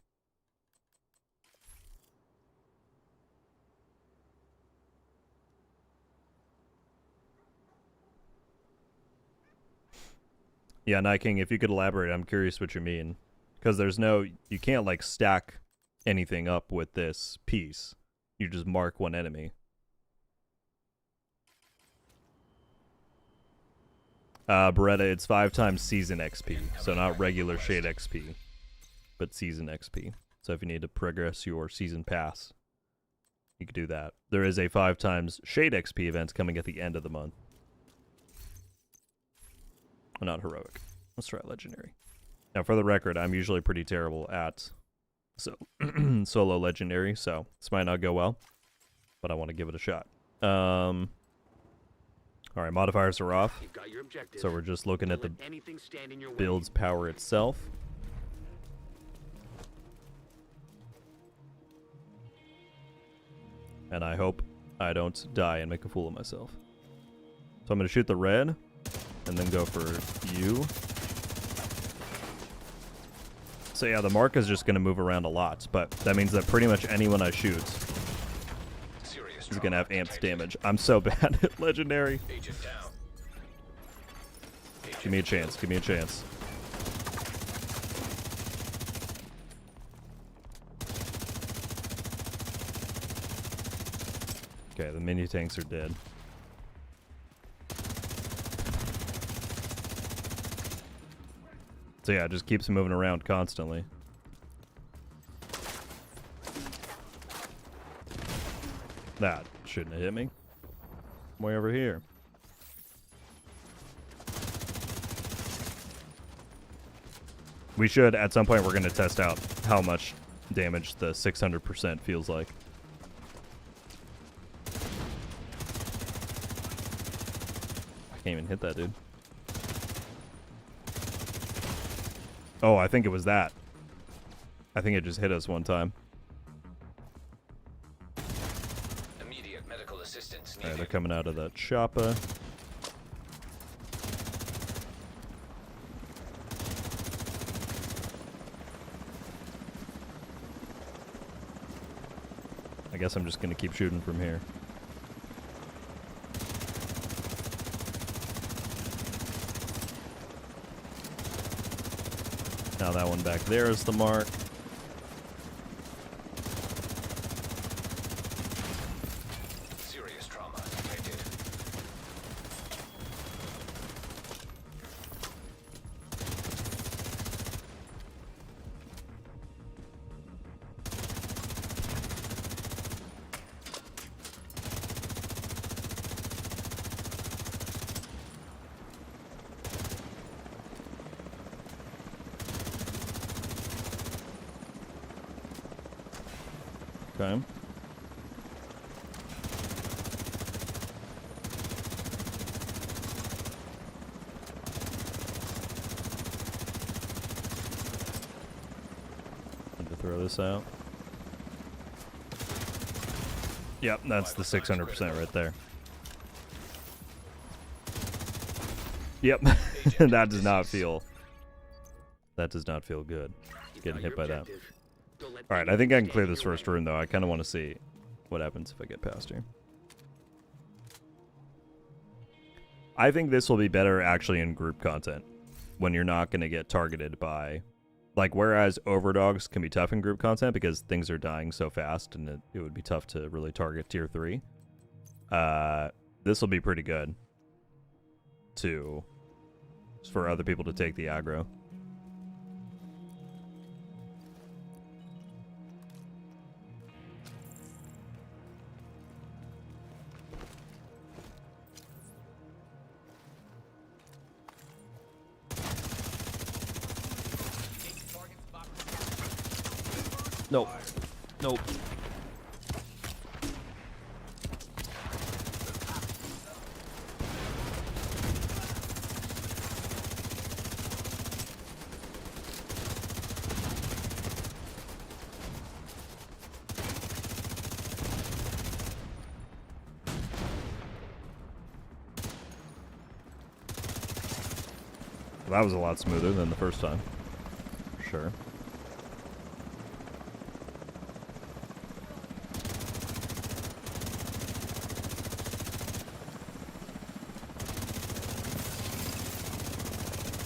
Yeah, Night King, if you could elaborate, I'm curious what you mean. Because there's no, you can't like stack anything up with this piece. You just mark one enemy. Beretta, it's 5 times season XP. So not regular shade XP, but season XP. So if you need to progress your season pass, you could do that. There is a 5 times shade XP event coming at the end of the month. Not heroic. Let's try legendary. Now, for the record, I'm usually pretty terrible at solo legendary, so this might not go well, but I want to give it a shot. All right, modifiers are off, so we're just looking at the build's power itself. And I hope I don't die and make a fool of myself. So I'm going to shoot the red. And then go for you. So yeah, the mark is just going to move around a lot, but that means that pretty much anyone I shoot is going to have amped damage. I'm so bad at legendary. Give me a chance, give me a chance. Okay, the mini tanks are dead. So yeah, it just keeps moving around constantly. That shouldn't have hit me. Way over here. We should, at some point, we're going to test out how much damage the 600% feels like. I can't even hit that, dude. Oh, I think it was that. I think it just hit us one time. Immediate medical assistance needed. Alright, they're coming out of that choppa. I guess I'm just gonna keep shooting from here. Now that one back there is the mark. Serious trauma detected. Okay. Need to throw this out. Yep, that's the 600% right there. Yep, that does not feel good. Getting hit by that. Alright, I think I can clear this first room, though. I kind of want to see what happens if I get past here. I think this will be better actually in group content when you're not going to get targeted by, like, whereas overdogs can be tough in group content because things are dying so fast and it would be tough to really target tier 3. This will be pretty good for other people to take the aggro. Nope. Nope. That was a lot smoother than the first time. Sure.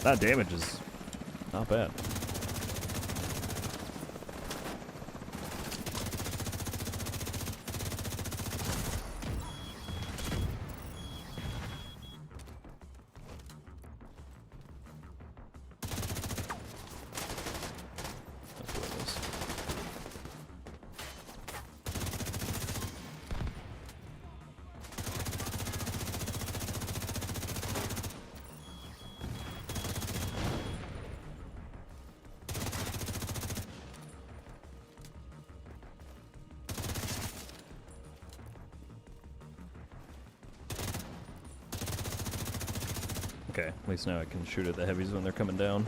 That damage is not bad. That's what it is. Okay, at least now I can shoot at the heavies when they're coming down.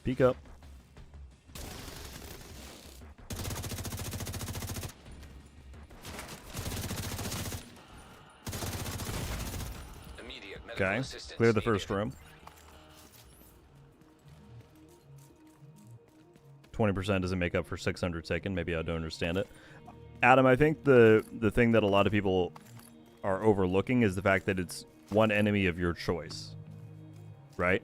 Peek up. Okay, clear the first room. 20% doesn't make up for 600 taken. Maybe I don't understand it. Adam, I think the thing that a lot of people are overlooking is the fact that it's one enemy of your choice, right?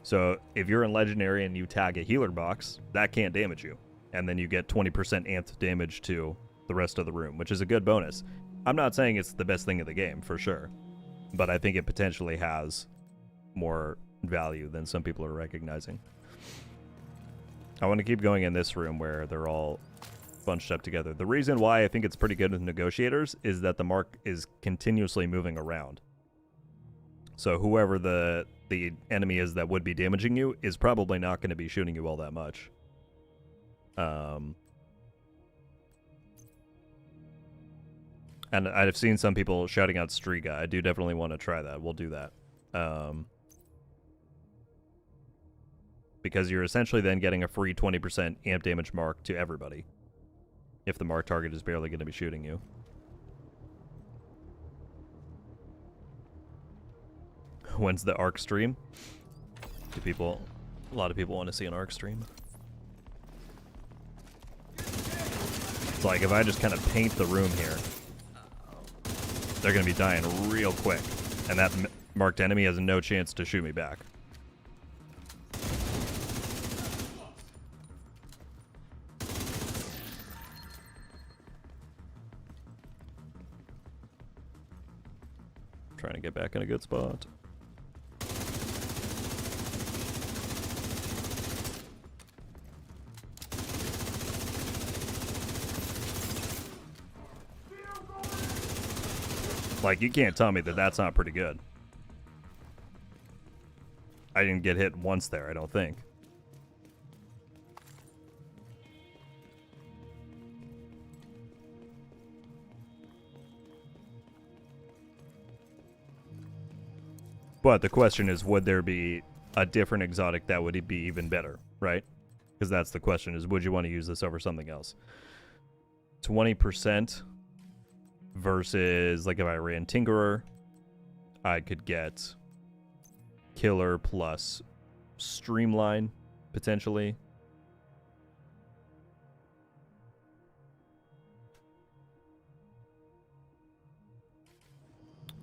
So if you're in Legendary and you tag a healer box, that can't damage you. And then you get 20% amped damage to the rest of the room, which is a good bonus. I'm not saying it's the best thing in the game, for sure. But I think it potentially has more value than some people are recognizing. I want to keep going in this room where they're all bunched up together. The reason why I think it's pretty good with negotiators is that the mark is continuously moving around. So whoever the enemy is that would be damaging you is probably not going to be shooting you all that much. And I've seen some people shouting out Striga. I do definitely want to try that. We'll do that. Because you're essentially then getting a free 20% amp damage mark to everybody. If the mark target is barely going to be shooting you. When's the ARC stream? A lot of people want to see an ARC stream. It's like if I just kind of paint the room here, they're going to be dying real quick. And that marked enemy has no chance to shoot me back. Trying to get back in a good spot. Like, you can't tell me that that's not pretty good. I didn't get hit once there, I don't think. But the question is, would there be a different exotic that would be even better, right? Because that's the question, is would you want to use this over something else? 20% versus, like, if I ran Tinkerer, I could get Killer plus Streamline, potentially.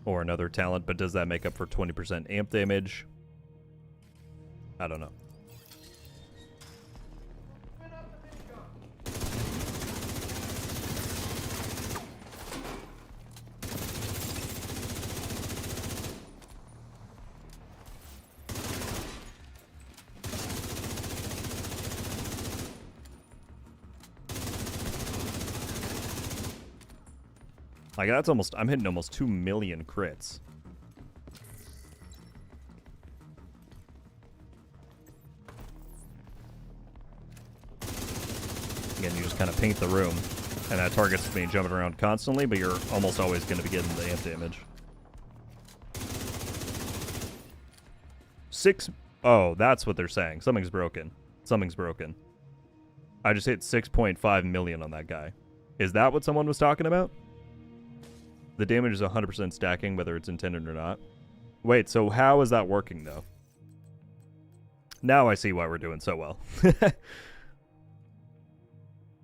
Or another talent, but does that make up for 20% amp damage? I don't know. Like, that's almost, I'm hitting almost 2 million crits. Again, you just kind of paint the room, and that target's me jumping around constantly, but you're almost always going to be getting the amp damage. 6, oh, that's what they're saying. Something's broken. Something's broken. I just hit 6.5 million on that guy. Is that what someone was talking about? The damage is 100% stacking, whether it's intended or not. Wait, so how is that working, though? Now I see why we're doing so well.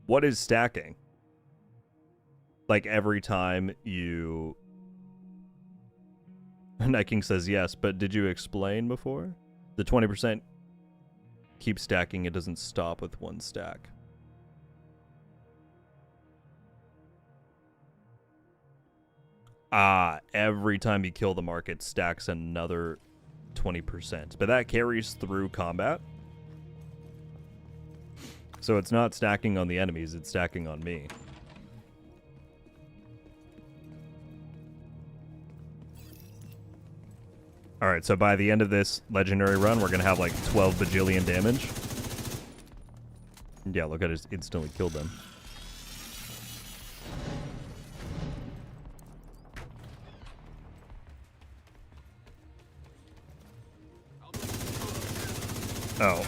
What is stacking? Like, every time you... Night King says yes, but did you explain before? The 20% keeps stacking, it doesn't stop with one stack. Every time you kill the mark, it stacks another 20%. But that carries through combat. So it's not stacking on the enemies, it's stacking on me. Alright, so by the end of this legendary run, we're going to have like 12 bajillion damage. Yeah, look, I just instantly killed them. Oh.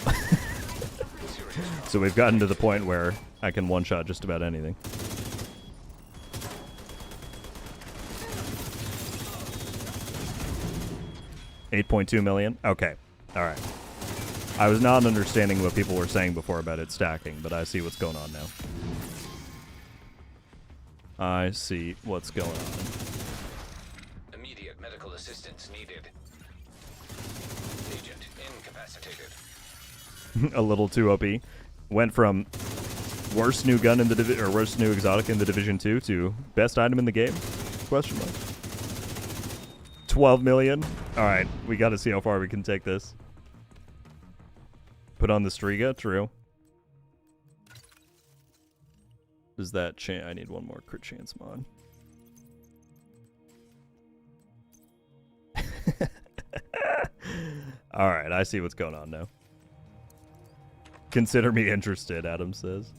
So we've gotten to the point where I can one-shot just about anything. $8.2 million? Okay. Alright. I was not understanding what people were saying before about it stacking, but I see what's going on now. I see what's going on. Immediate medical assistance needed. Agent incapacitated. A little too OP. Went from worst new gun in the or worst new exotic in the Division 2 to best item in the game? Question mark. 12 million. All right, we got to see how far we can take this. Put on the Striga, true. Does that chance? I need one more crit chance mod. All right, I see what's going on now. Consider me interested, Adam says.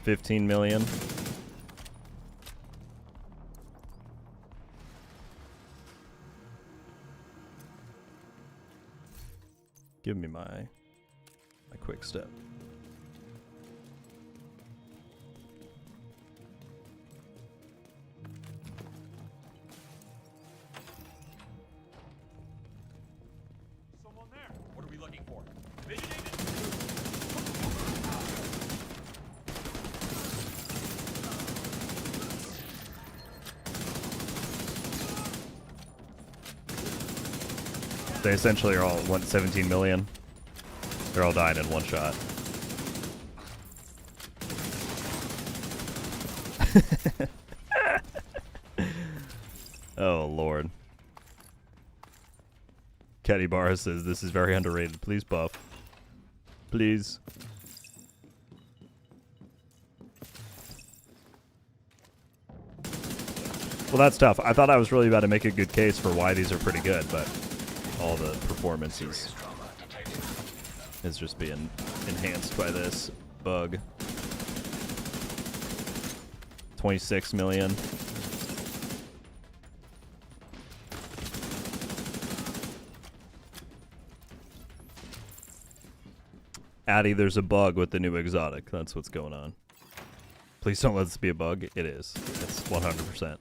$15 million. Give me my quick step. Someone there. What are we looking for? Vision They essentially are all 17 million. They're all dying in one shot. Oh, Lord. Caddy Barra says, this is very underrated. Please buff. Please. Well, that's tough. I thought I was really about to make a good case for why these are pretty good, but all the performances is just being enhanced by this bug. 26 million. Addy, there's a bug with the new exotic. That's what's going on. Please don't let this be a bug. It is. It's 100%.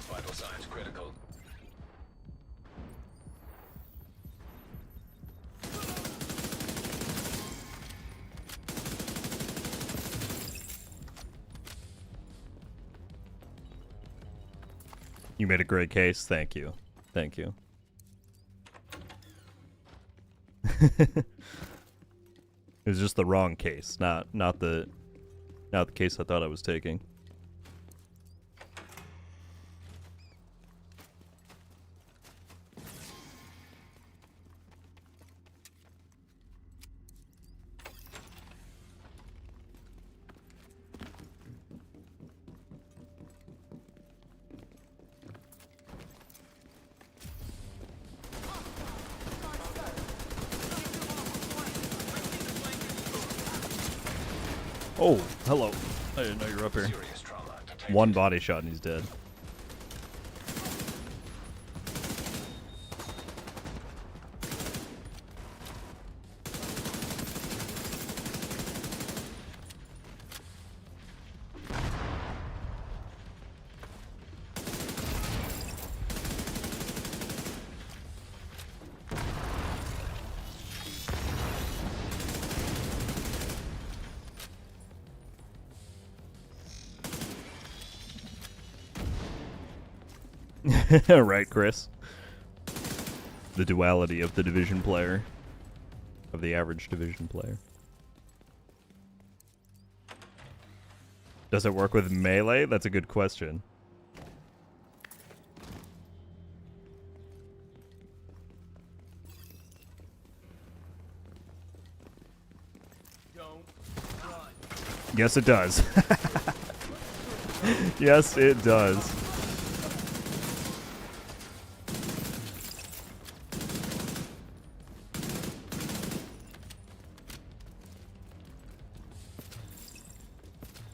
Vital signs critical. You made a great case. Thank you. Thank you. It was just the wrong case, not the case I thought I was taking. Oh, hello. I didn't know you were up here. One body shot and he's dead. Right, Chris? The duality of the division player. Of the average division player. Does it work with melee? That's a good question. Yes, it does. Yes, it does.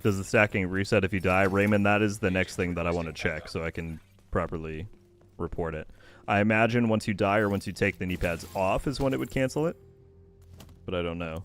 Does the stacking reset if you die? Raymond, that is the next thing that I want to check so I can properly report it. I imagine once you die or once you take the knee pads off is when it would cancel it. But I don't know.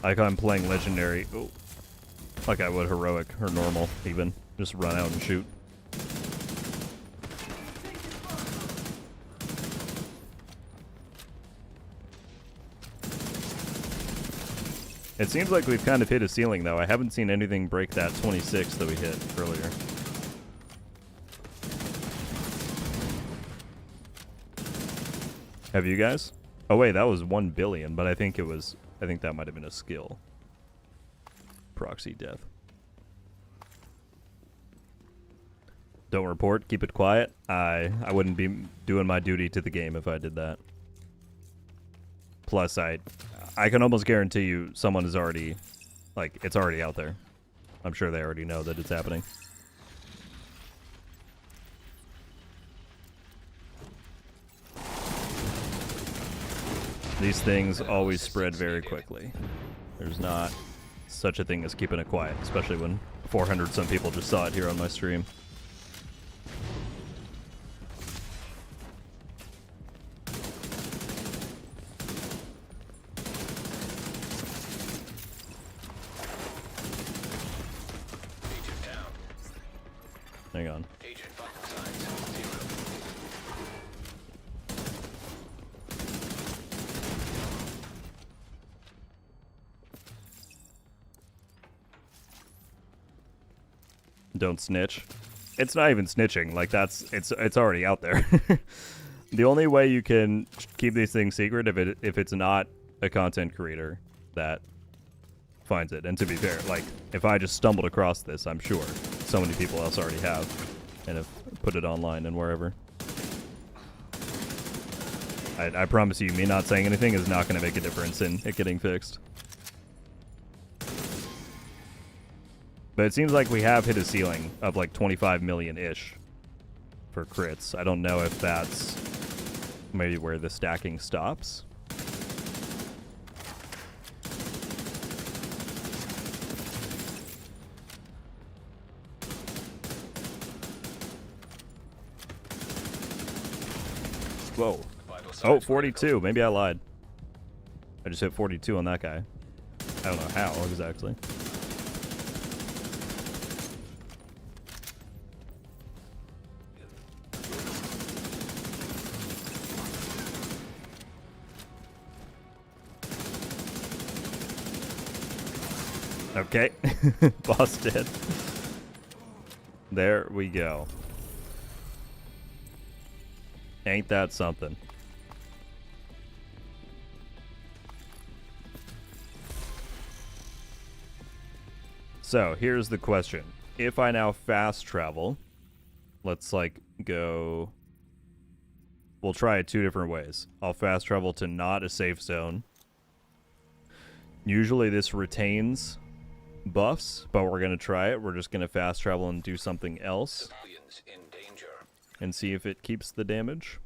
Like I'm playing legendary. Oh. Like I would heroic or normal even. Just run out and shoot. It seems like we've kind of hit a ceiling though. I haven't seen anything break that 26 that we hit earlier. Have you guys? Oh wait, that was 1 billion, but I think that might have been a skill. Proxy death. Don't report, keep it quiet. I wouldn't be doing my duty to the game if I did that. Plus I can almost guarantee you someone is already, like, it's already out there. I'm sure they already know that it's happening. These things always spread very quickly. There's not such a thing as keeping it quiet, especially when 400 some people just saw it here on my stream. Hang on. Don't snitch. It's not even snitching. Like it's already out there. The only way you can keep these things secret if it's not a content creator that finds it. And to be fair, like, if I just stumbled across this, I'm sure so many people else already have and have put it online and wherever. I promise you, me not saying anything is not going to make a difference in it getting fixed. But it seems like we have hit a ceiling of like 25 million-ish for crits. I don't know if that's maybe where the stacking stops. Whoa. Oh, 42. Maybe I lied. I just hit 42 on that guy. I don't know how exactly. Okay. Boss dead. There we go. Ain't that something? So, here's the question. If I now fast travel, let's like go... We'll try it two different ways. I'll fast travel to not a safe zone. Usually this retains buffs, but we're going to try it. We're just going to fast travel and do something else. In danger. And see if it keeps the damage.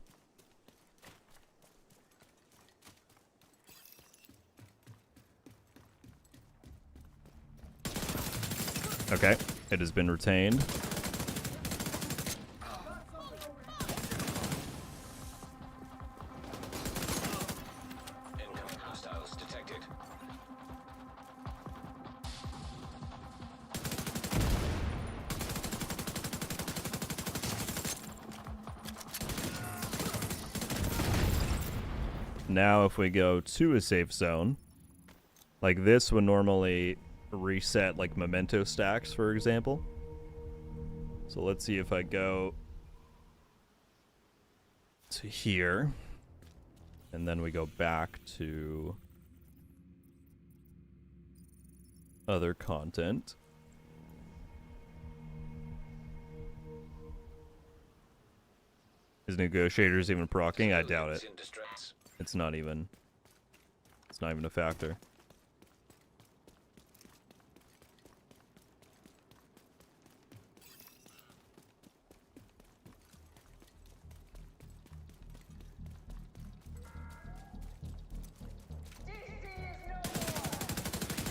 Okay, it has been retained. Incoming hostiles detected. Now if we go to a safe zone, like this would normally reset like memento stacks, for example. So let's see if I go to here and then we go back to other content. Is negotiators even proccing? I doubt it. It's not even a factor.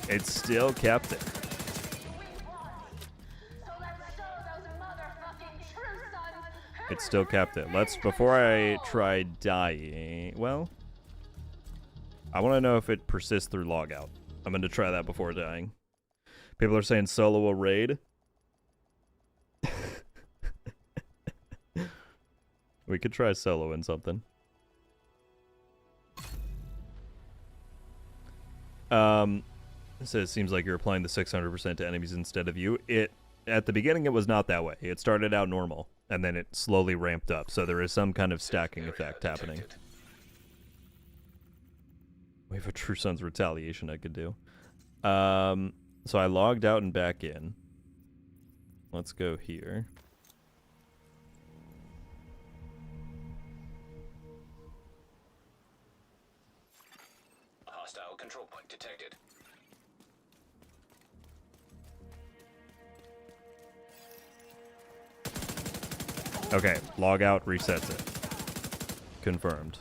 It still kept it. It still kept it. Let's, before I try dying, well, I want to know if it persists through logout. I'm going to try that before dying. People are saying solo a raid. We could try solo in something. So it seems like you're applying the 600% to enemies instead of you. At the beginning, it was not that way. It started out normal, and then it slowly ramped up. So there is some kind of stacking effect happening. We have a True Sons retaliation I could do. So I logged out and back in. Let's go here. Hostile control point detected. Okay, log out resets it. Confirmed.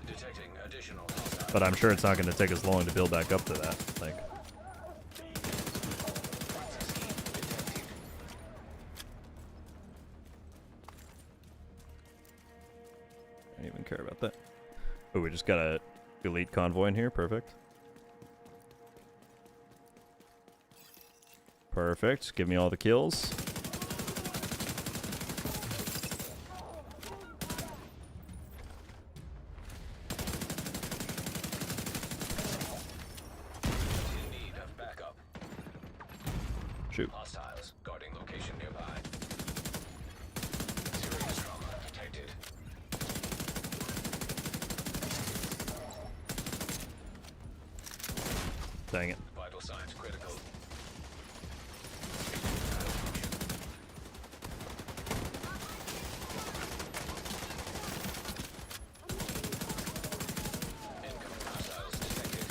Detecting additional hostiles. But I'm sure it's not going to take us long to build back up to that. Like, I don't even care about that. Oh, we just got a elite convoy in here. Perfect. Perfect. Give me all the kills. Shoot. Hostiles guarding location nearby. Serious trauma detected. Dang it. Vital signs critical. Incoming hostiles detected.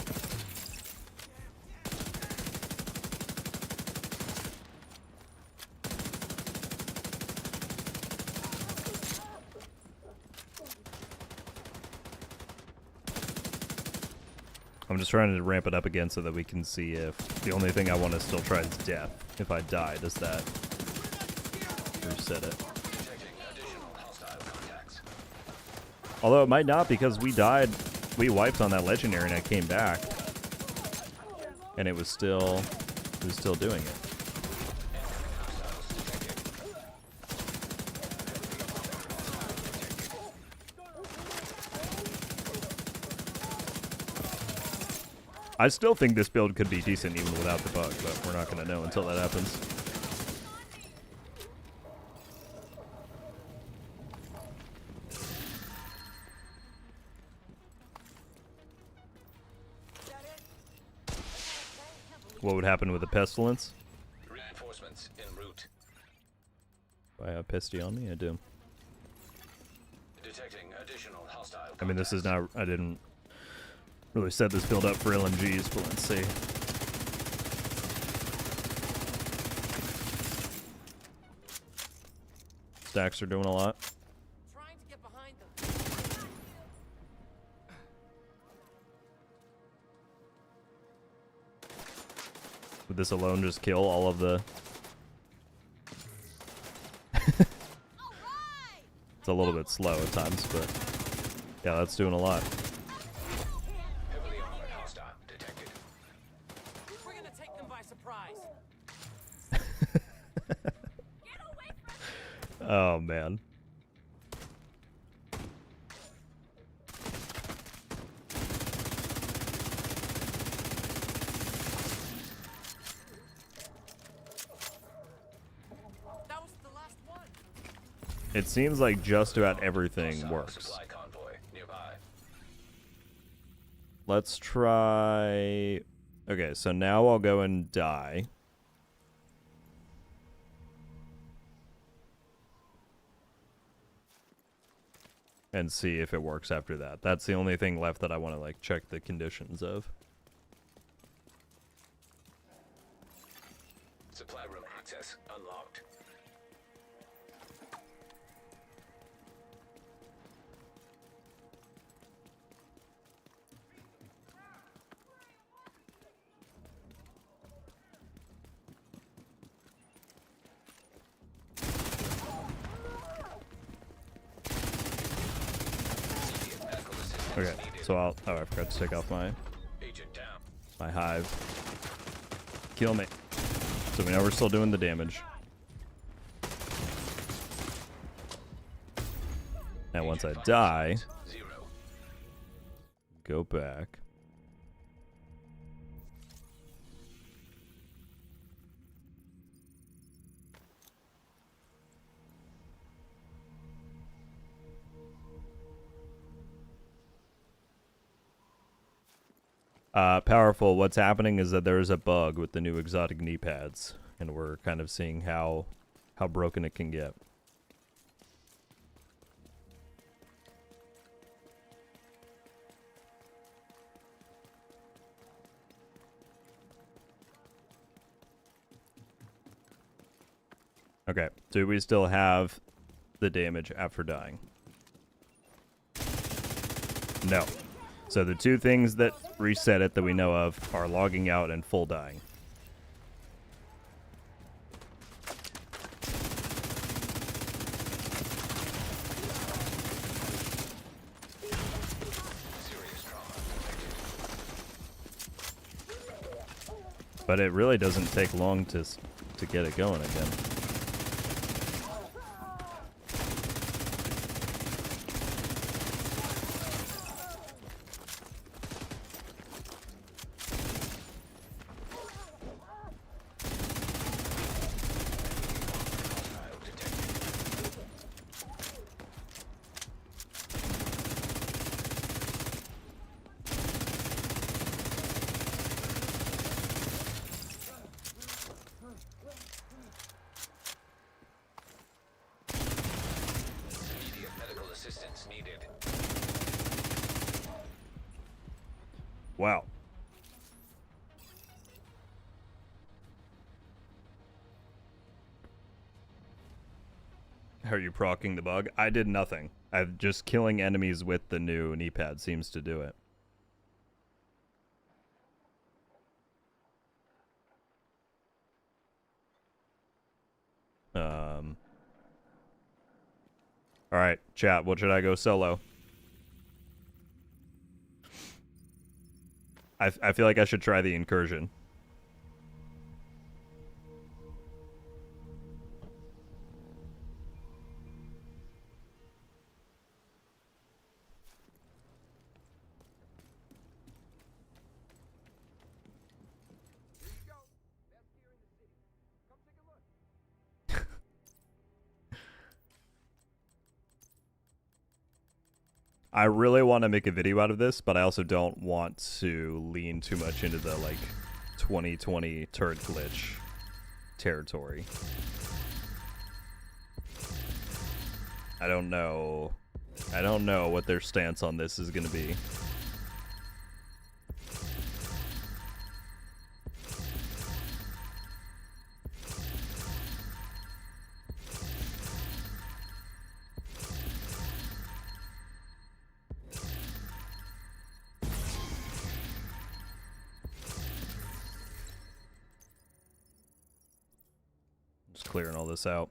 I'm just trying to ramp it up again so that we can see if the only thing I want to still try is death. If I die, does that reset it? Detecting additional hostile contacts. Although it might not, because we died, we wiped on that legendary and I came back, and it was still doing it. I still think this build could be decent even without the bug, but we're not going to know until that happens. What would happen with the pestilence? Reinforcements en route. Do I have Pesty on me? I do. Detecting additional hostile. I mean, this is not... I didn't really set this build up for LMGs, but let's see. Stacks are doing a lot. Trying to get behind them. Would this alone just kill all of the... It's a little bit slow at times, but... Yeah, that's doing a lot. Heavily armored hostile detected. We're gonna take them by surprise. Oh, man. That was the last one. It seems like just about everything Hostile works. supply convoy nearby. Let's try... Okay, so now I'll go and die. And see if it works after that. That's the only thing left that I want to, like, check the conditions of. Supply room access unlocked. Okay, so I'll... Oh, I forgot to take off my Agent down. my hive. Kill me. So we know we're still doing the damage. Now once I die, Zero. go back. Powerful, what's happening is that there is a bug with the new exotic knee pads, and we're kind of seeing how broken it can get. Okay, do we still have the damage after dying? No. So the two things that reset it that we know of are logging out and full dying. But it really doesn't take long to get it going again. Wow. Are you proccing the bug? I did nothing. I've just killing enemies with the new knee pad seems to do it. Alright, chat, what should I go solo? I feel like I should try the incursion. I really want to make a video out of this, but I also don't want to lean too much into the, like, 2020 turret glitch territory. I don't know what their stance on this is going to be. Just clearing all this out.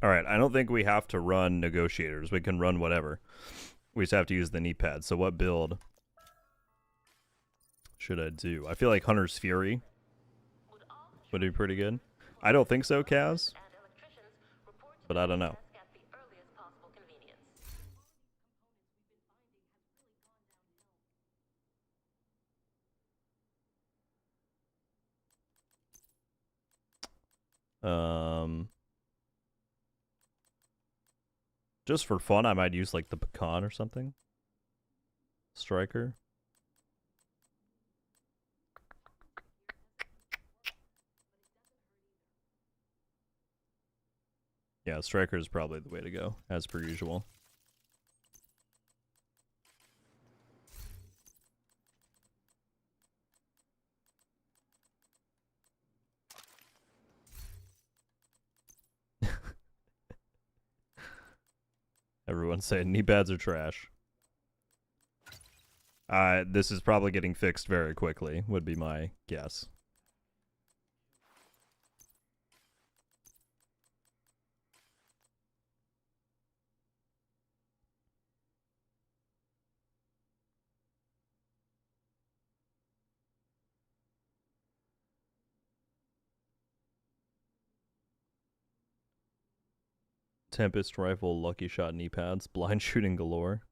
Alright, I don't think we have to run negotiators. We can run whatever. We just have to use the knee pad. So what build should I do? I feel like Hunter's Fury would be pretty good. I don't think so, Kaz. But I don't know. Just for fun, I might use like the pecan or something. Striker. Yeah, striker is probably the way to go, as per usual. Everyone's saying knee pads are trash. This is probably getting fixed very quickly, would be my guess. Tempest rifle, lucky shot knee pads, blind shooting galore.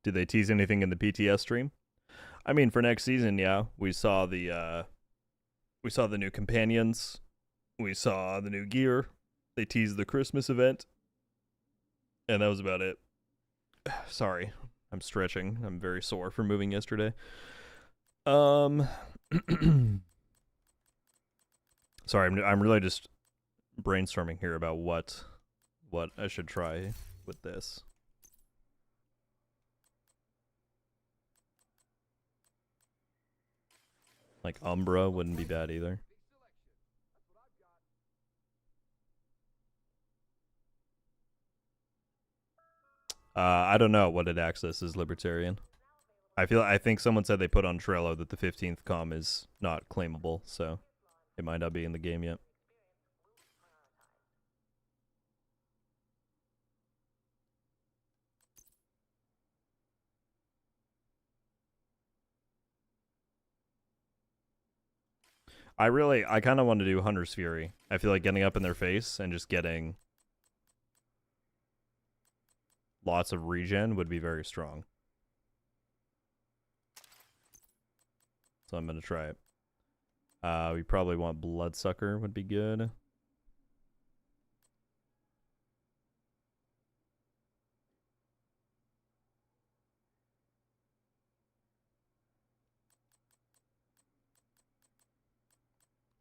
Did they tease anything in the PTS stream? I mean, for next season, yeah, we saw the new companions, we saw the new gear. They teased the Christmas event, and that was about it. Sorry, I'm stretching. I'm very sore from moving yesterday. Sorry, I'm really just brainstorming here about what I should try with this. Like Umbra wouldn't be bad either. I don't know what it accesses Libertarian. I think someone said they put on Trello that the 15th comm is not claimable, so it might not be in the game yet. I kind of want to do Hunter's Fury. I feel like getting up in their face and just getting lots of regen would be very strong. So I'm going to try it. We probably want Bloodsucker would be good.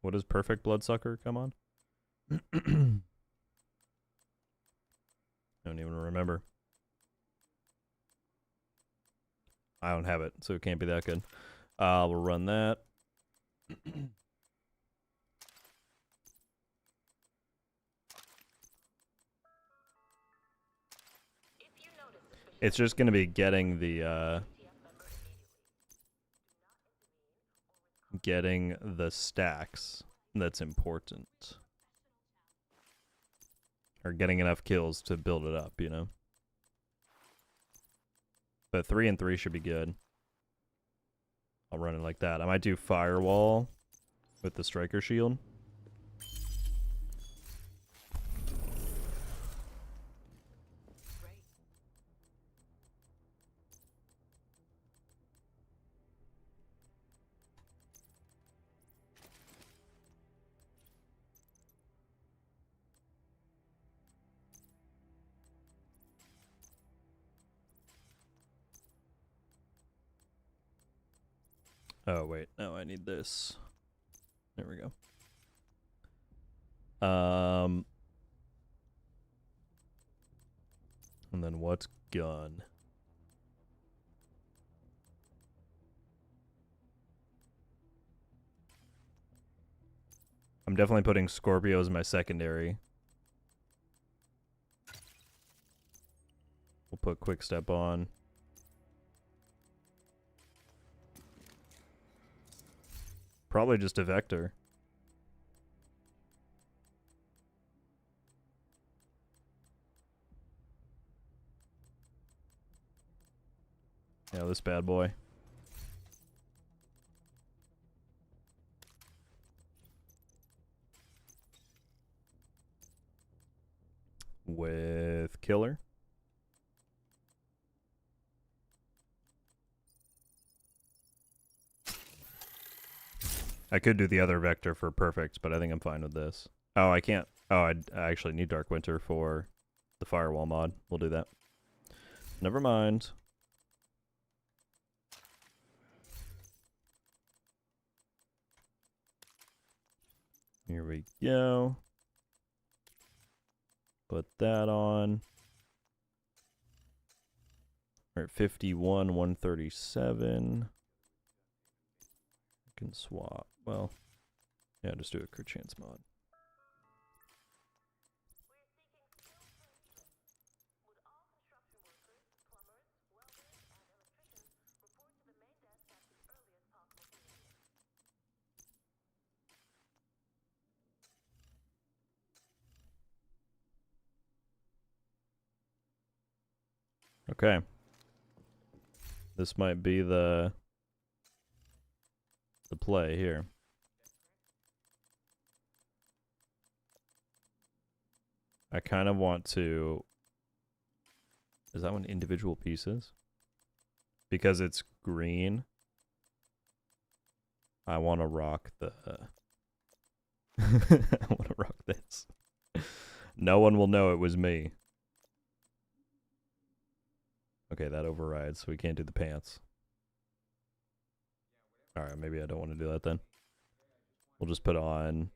What does perfect Bloodsucker come on? Don't even remember. I don't have it, so it can't be that good. We'll run that. It's just going to be getting the stacks that's important. Or getting enough kills to build it up, you know. But 3 and 3 should be good. I'll run it like that. I might do Firewall with the Striker Shield. Oh, wait. No, I need this. There we go. And then what's gun? I'm definitely putting Scorpio as my secondary. We'll put Quick Step on. Probably just a Vector. Yeah, this bad boy. With Killer. I could do the other Vector for perfect, but I think I'm fine with this. Oh, I can't. Oh, I actually need Dark Winter for the Firewall mod. We'll do that. Never mind. Here we go. Put that on. We're at 51, 137. Can swap. Well, yeah, just do a crit chance mod. Okay. This might be the play here. I kind of want to... Is that one individual pieces? Because it's green. I want to rock the... I want to rock this. No one will know it was me. Okay, that overrides, so we can't do the pants. Alright, maybe I don't want to do that then. We'll just put on...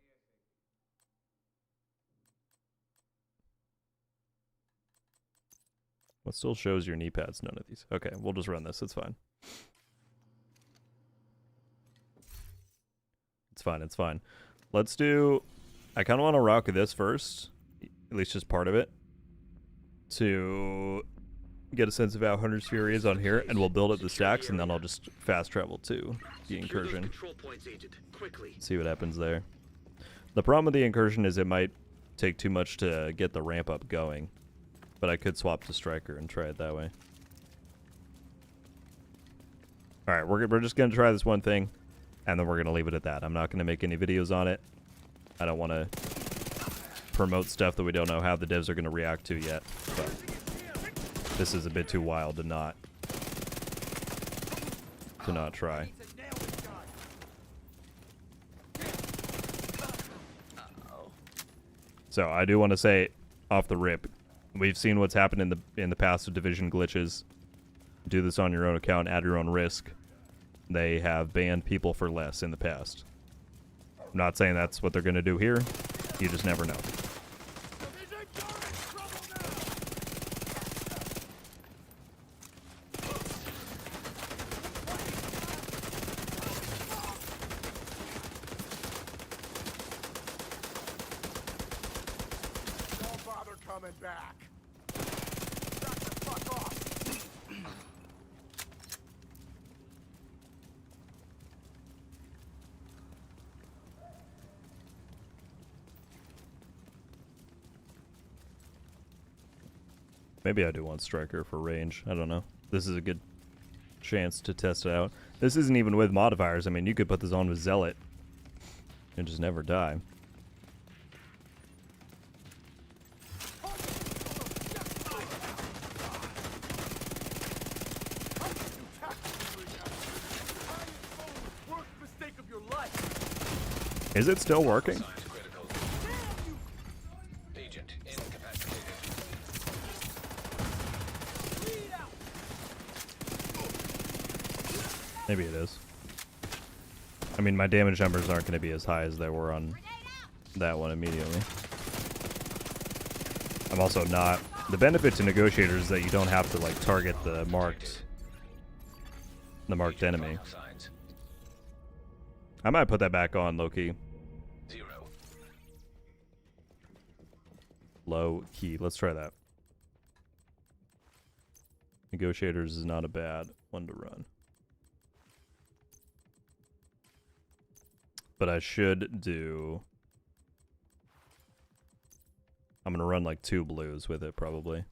What still shows your knee pads? None of these. Okay, we'll just run this. It's fine. It's fine, it's fine. Let's do... I kind of want to rock this first. At least just part of it. To... get a sense of how Hunter's Fury is on here, and we'll build up the stacks, and then I'll just fast travel to the incursion. See what happens there. The problem with the incursion is it might take too much to get the ramp up going, but I could swap to Striker and try it that way. Alright, we're just going to try this one thing, and then we're going to leave it at that. I'm not going to make any videos on it. I don't want to promote stuff that we don't know how the devs are going to react to yet, but... This is a bit too wild to not try. So I do want to say, off the rip, we've seen what's happened in the past with division glitches. Do this on your own account at your own risk. They have banned people for less in the past. I'm not saying that's what they're going to do here. You just never know. Don't bother coming back. Back the fuck off. Maybe I do want Striker for range. I don't know. This is a good chance to test it out. This isn't even with modifiers. I mean, you could put this on with Zealot and just never die. Is it still working? Agent incapacitated. Maybe it is. I mean, my damage numbers aren't going to be as high as they were on that one immediately. I'm also not... The benefit to Negotiators is that you don't have to, like, target the marked enemy. I might put that back on, low-key. 0. Low-key. Let's try that. Negotiators is not a bad one to run. But I should do... I'm going to run like 2 blues with it, probably.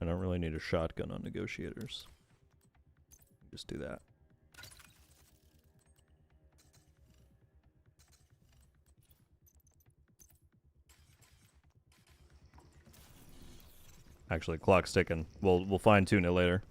I don't really need a shotgun on Negotiators. Just do that. Actually, clock's ticking. We'll fine tune it later.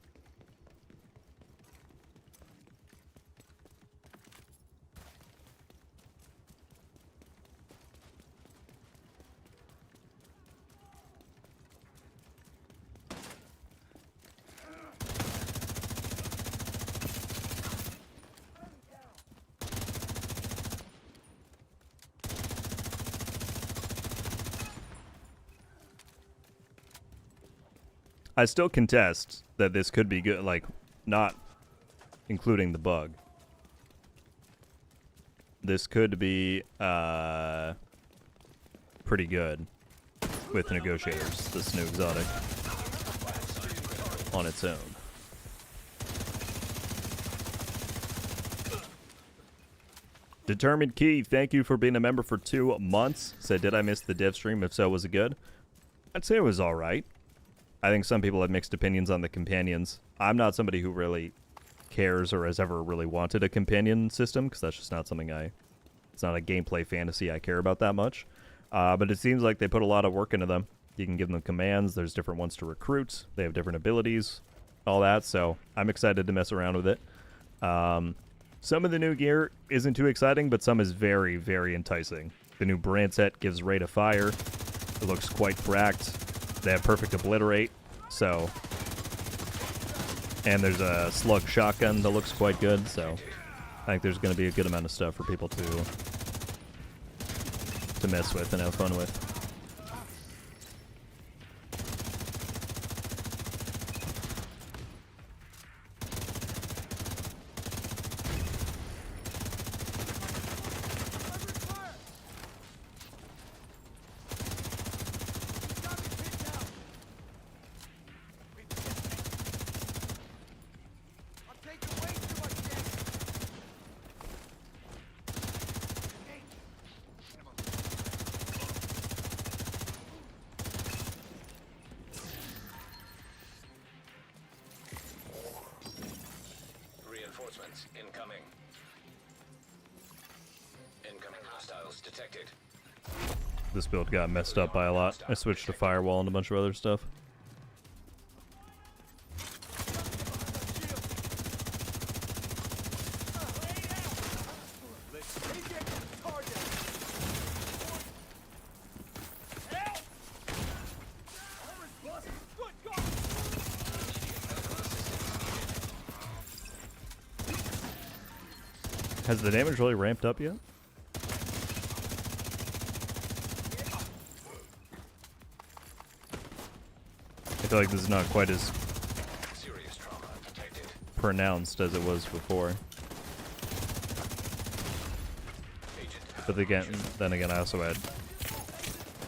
I still contest that this could be good, like, not including the bug. This could be pretty good with Negotiators, this new exotic, on its own. Determined Key, thank you for being a member for 2 months. Said, did I miss the dev stream? If so, was it good? I'd say it was alright. I think some people have mixed opinions on the companions. I'm not somebody who really cares or has ever really wanted a companion system, because that's just not something it's not a gameplay fantasy I care about that much. But it seems like they put a lot of work into them. You can give them commands, there's different ones to recruit, they have different abilities, all that, so I'm excited to mess around with it. Some of the new gear isn't too exciting, but some is very, very enticing. The new brand set gives rate of fire. It looks quite cracked. They have perfect obliterate, so... And there's a slug shotgun that looks quite good, so... I think there's going to be a good amount of stuff for people to mess with and have fun with. Reinforcements incoming. Incoming hostiles detected. This build got messed up by a lot. I switched to firewall and a bunch of other stuff. Has the damage really ramped up yet? I feel like this is not quite as pronounced as it was before. But then again, I also had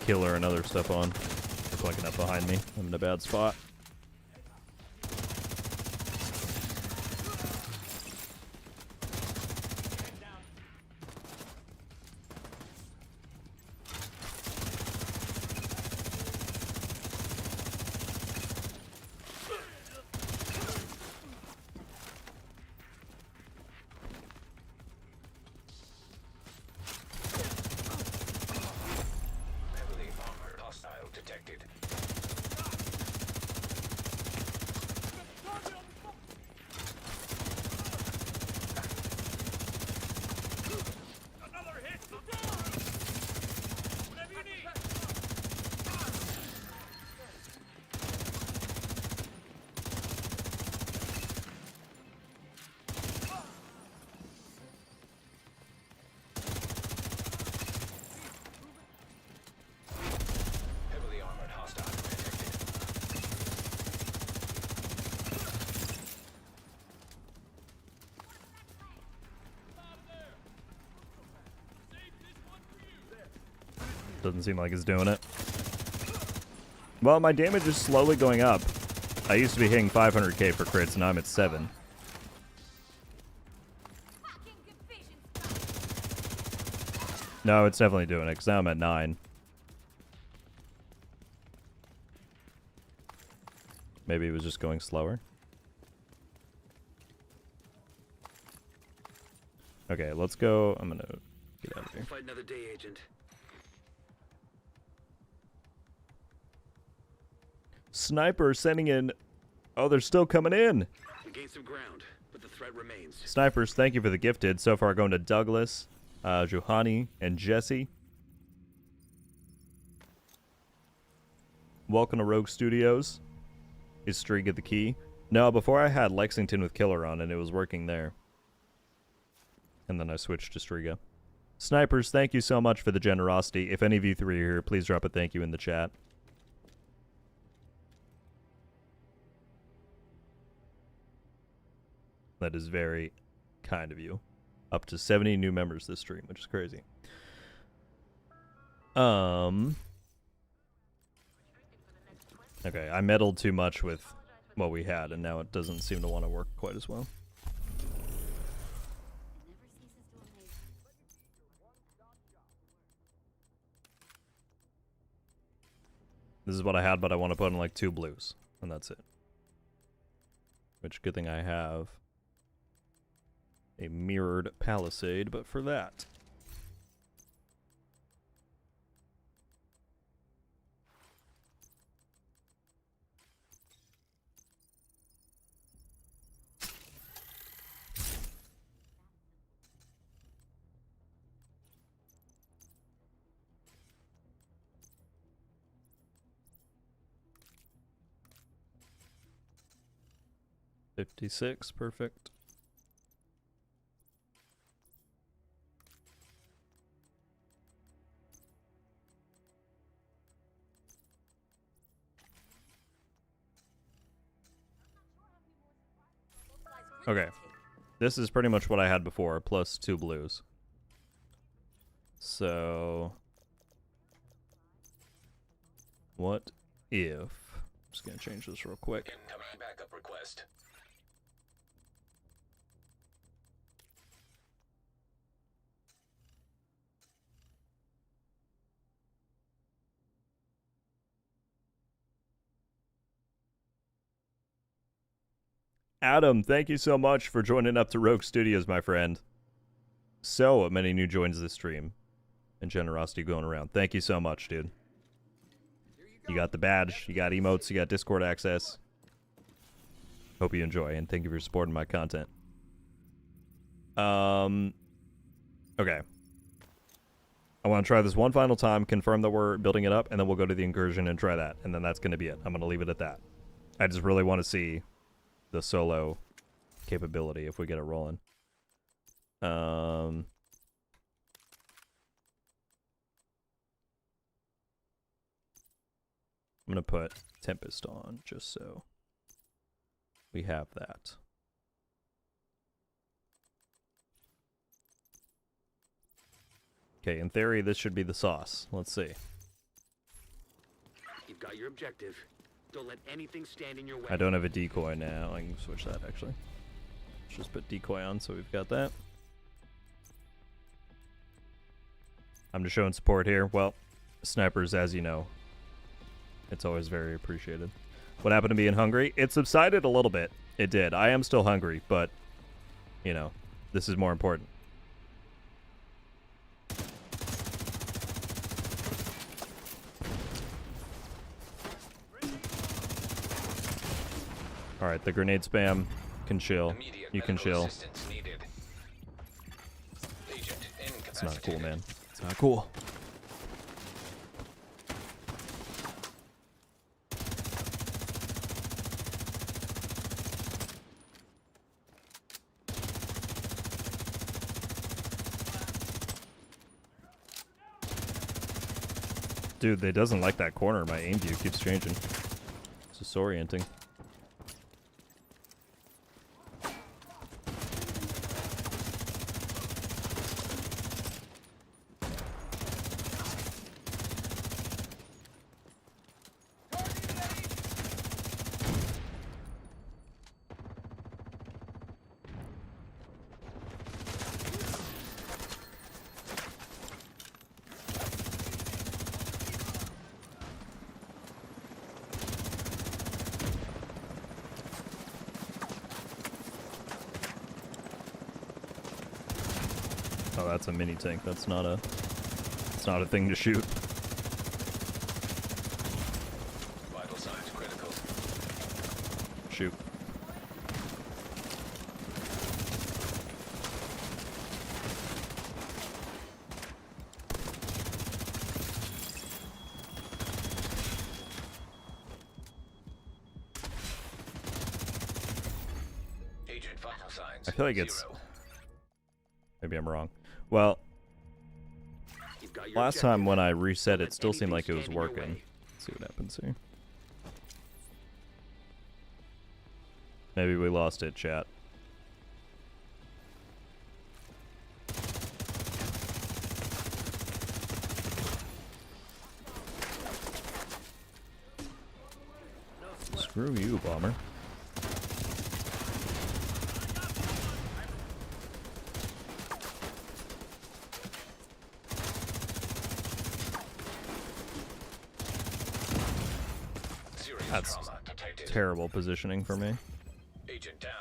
killer and other stuff on. They're flanking up behind me. I'm in a bad spot. Doesn't seem like it's doing it. Well, my damage is slowly going up. I used to be hitting 500k for crits, and now I'm at 7. No, it's definitely doing it, because now I'm at 9. Maybe it was just going slower. Okay, let's go. I'm gonna get out of here. Fight another day, Agent. Sniper sending in. Oh, they're still coming in. We gained some ground, but the threat remains. Snipers, thank you for the gifted. So far, going to Douglas, Juhani, and Jesse. Welcome to Rogue Studios. Is Striga the key? No, before I had Lexington with Killer on, and it was working there. And then I switched to Striga. Snipers, thank you so much for the generosity. If any of you three are here, please drop a thank you in the chat. That is very kind of you. Up to 70 new members this stream, which is crazy. Okay, I meddled too much with what we had, and now it doesn't seem to want to work quite as well. This is what I had, but I want to put in like 2 blues, and that's it. Which, good thing I have a mirrored palisade, but for that. $56, perfect. Okay, this is pretty much what I had before, plus 2 blues. So, what if... I'm just gonna change this real quick. Incoming backup request. Adam, thank you so much for joining up to Rogue Studios, my friend. So many new joins this stream. and generosity going around. Thank you so much, dude. You got the badge, you got emotes, you got Discord access. Hope you enjoy, and thank you for supporting my content. Okay. I want to try this one final time, confirm that we're building it up, and then we'll go to the incursion and try that. And then that's going to be it. I'm going to leave it at that. I just really want to see the solo capability if we get it rolling. I'm going to put Tempest on just so we have that. Okay, in theory, this should be the sauce. Let's see. You've got your objective. Don't let anything stand in your way. I don't have a decoy now. I can switch that, actually. Let's just put decoy on so we've got that. I'm just showing support here. Well, snipers, as you know, it's always very appreciated. What happened to me in Hungary? It subsided a little bit. It did. I am still hungry, but, you know, this is more important. Alright, the grenade spam can chill. You can chill. It's not cool, man. It's not cool. Dude, they doesn't like that corner. My aim view keeps changing. It's disorienting. Oh, that's a mini tank. That's not a. It's not a thing to shoot. Vital signs critical. Shoot. Agent vital signs. I feel like it's. 0. Maybe I'm wrong. Well, last time when I reset it still seemed like it was working. Let's see what happens here. Maybe we lost it, chat. Screw you, bomber. That's terrible positioning for me. Agent down.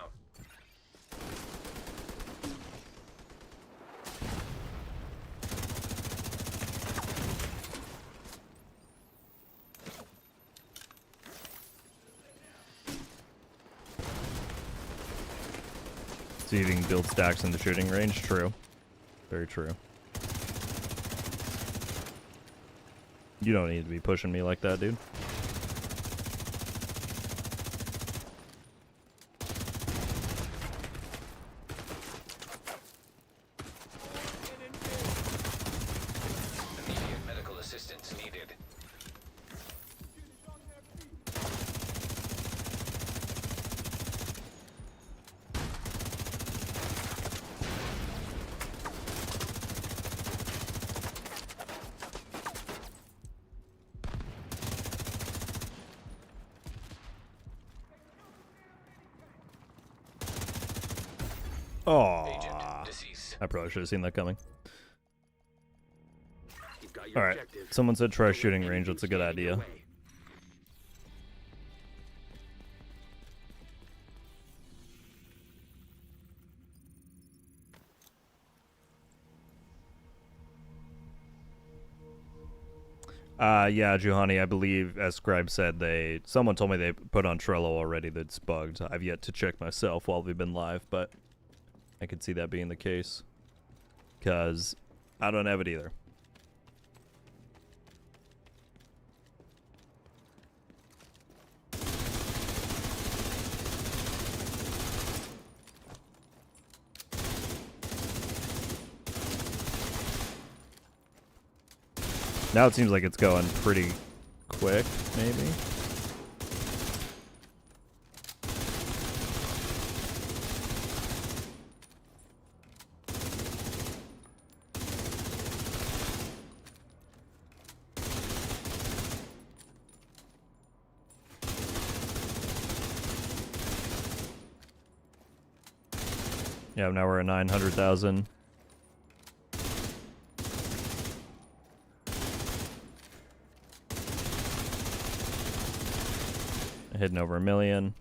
So you can build stacks in the shooting range? True. Very true. You don't need to be pushing me like that, dude. Immediate medical assistance needed. Oh, Deceased. I probably should have seen that coming. You've got your All right, objective. someone said try Don't let shooting range. anything That's a good stand in your idea. way. Yeah, Juhani, I believe, as Scribe said, someone told me they put on Trello already that's bugged. I've yet to check myself while we've been live, but I could see that being the case. Because I don't have it either. Now it seems like it's going pretty quick, maybe. Yeah, now we're at 900,000. Hitting over 1 million.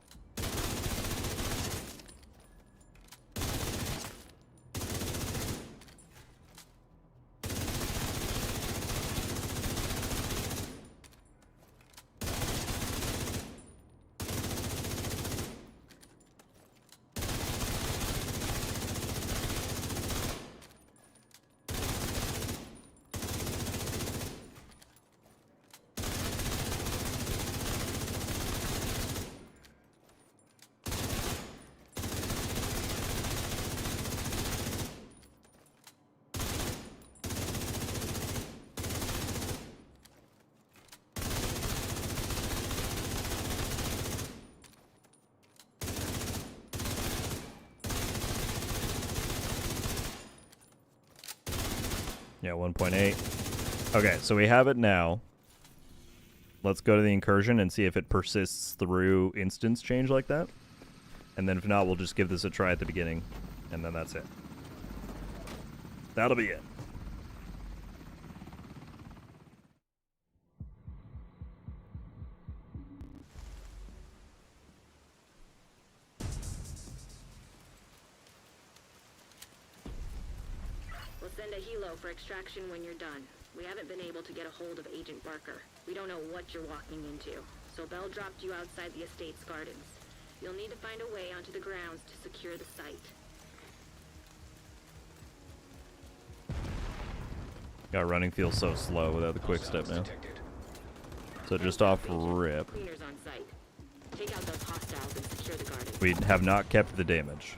Yeah, 1.8. Okay, so we have it now. Let's go to the incursion and see if it persists through instance change like that. And then if not, we'll just give this a try at the beginning. And then that's it. That'll be it. We'll send a helo for extraction when you're done. We haven't been able to get a hold of Agent Barker. We don't know what you're walking into, so Bell dropped you outside the estate's gardens. You'll need to find a way onto the grounds to secure the site. God, running feels so slow without the quick step now. So just off rip. Cleaners on site. Take out those hostiles and secure the gardens. We have not kept the damage.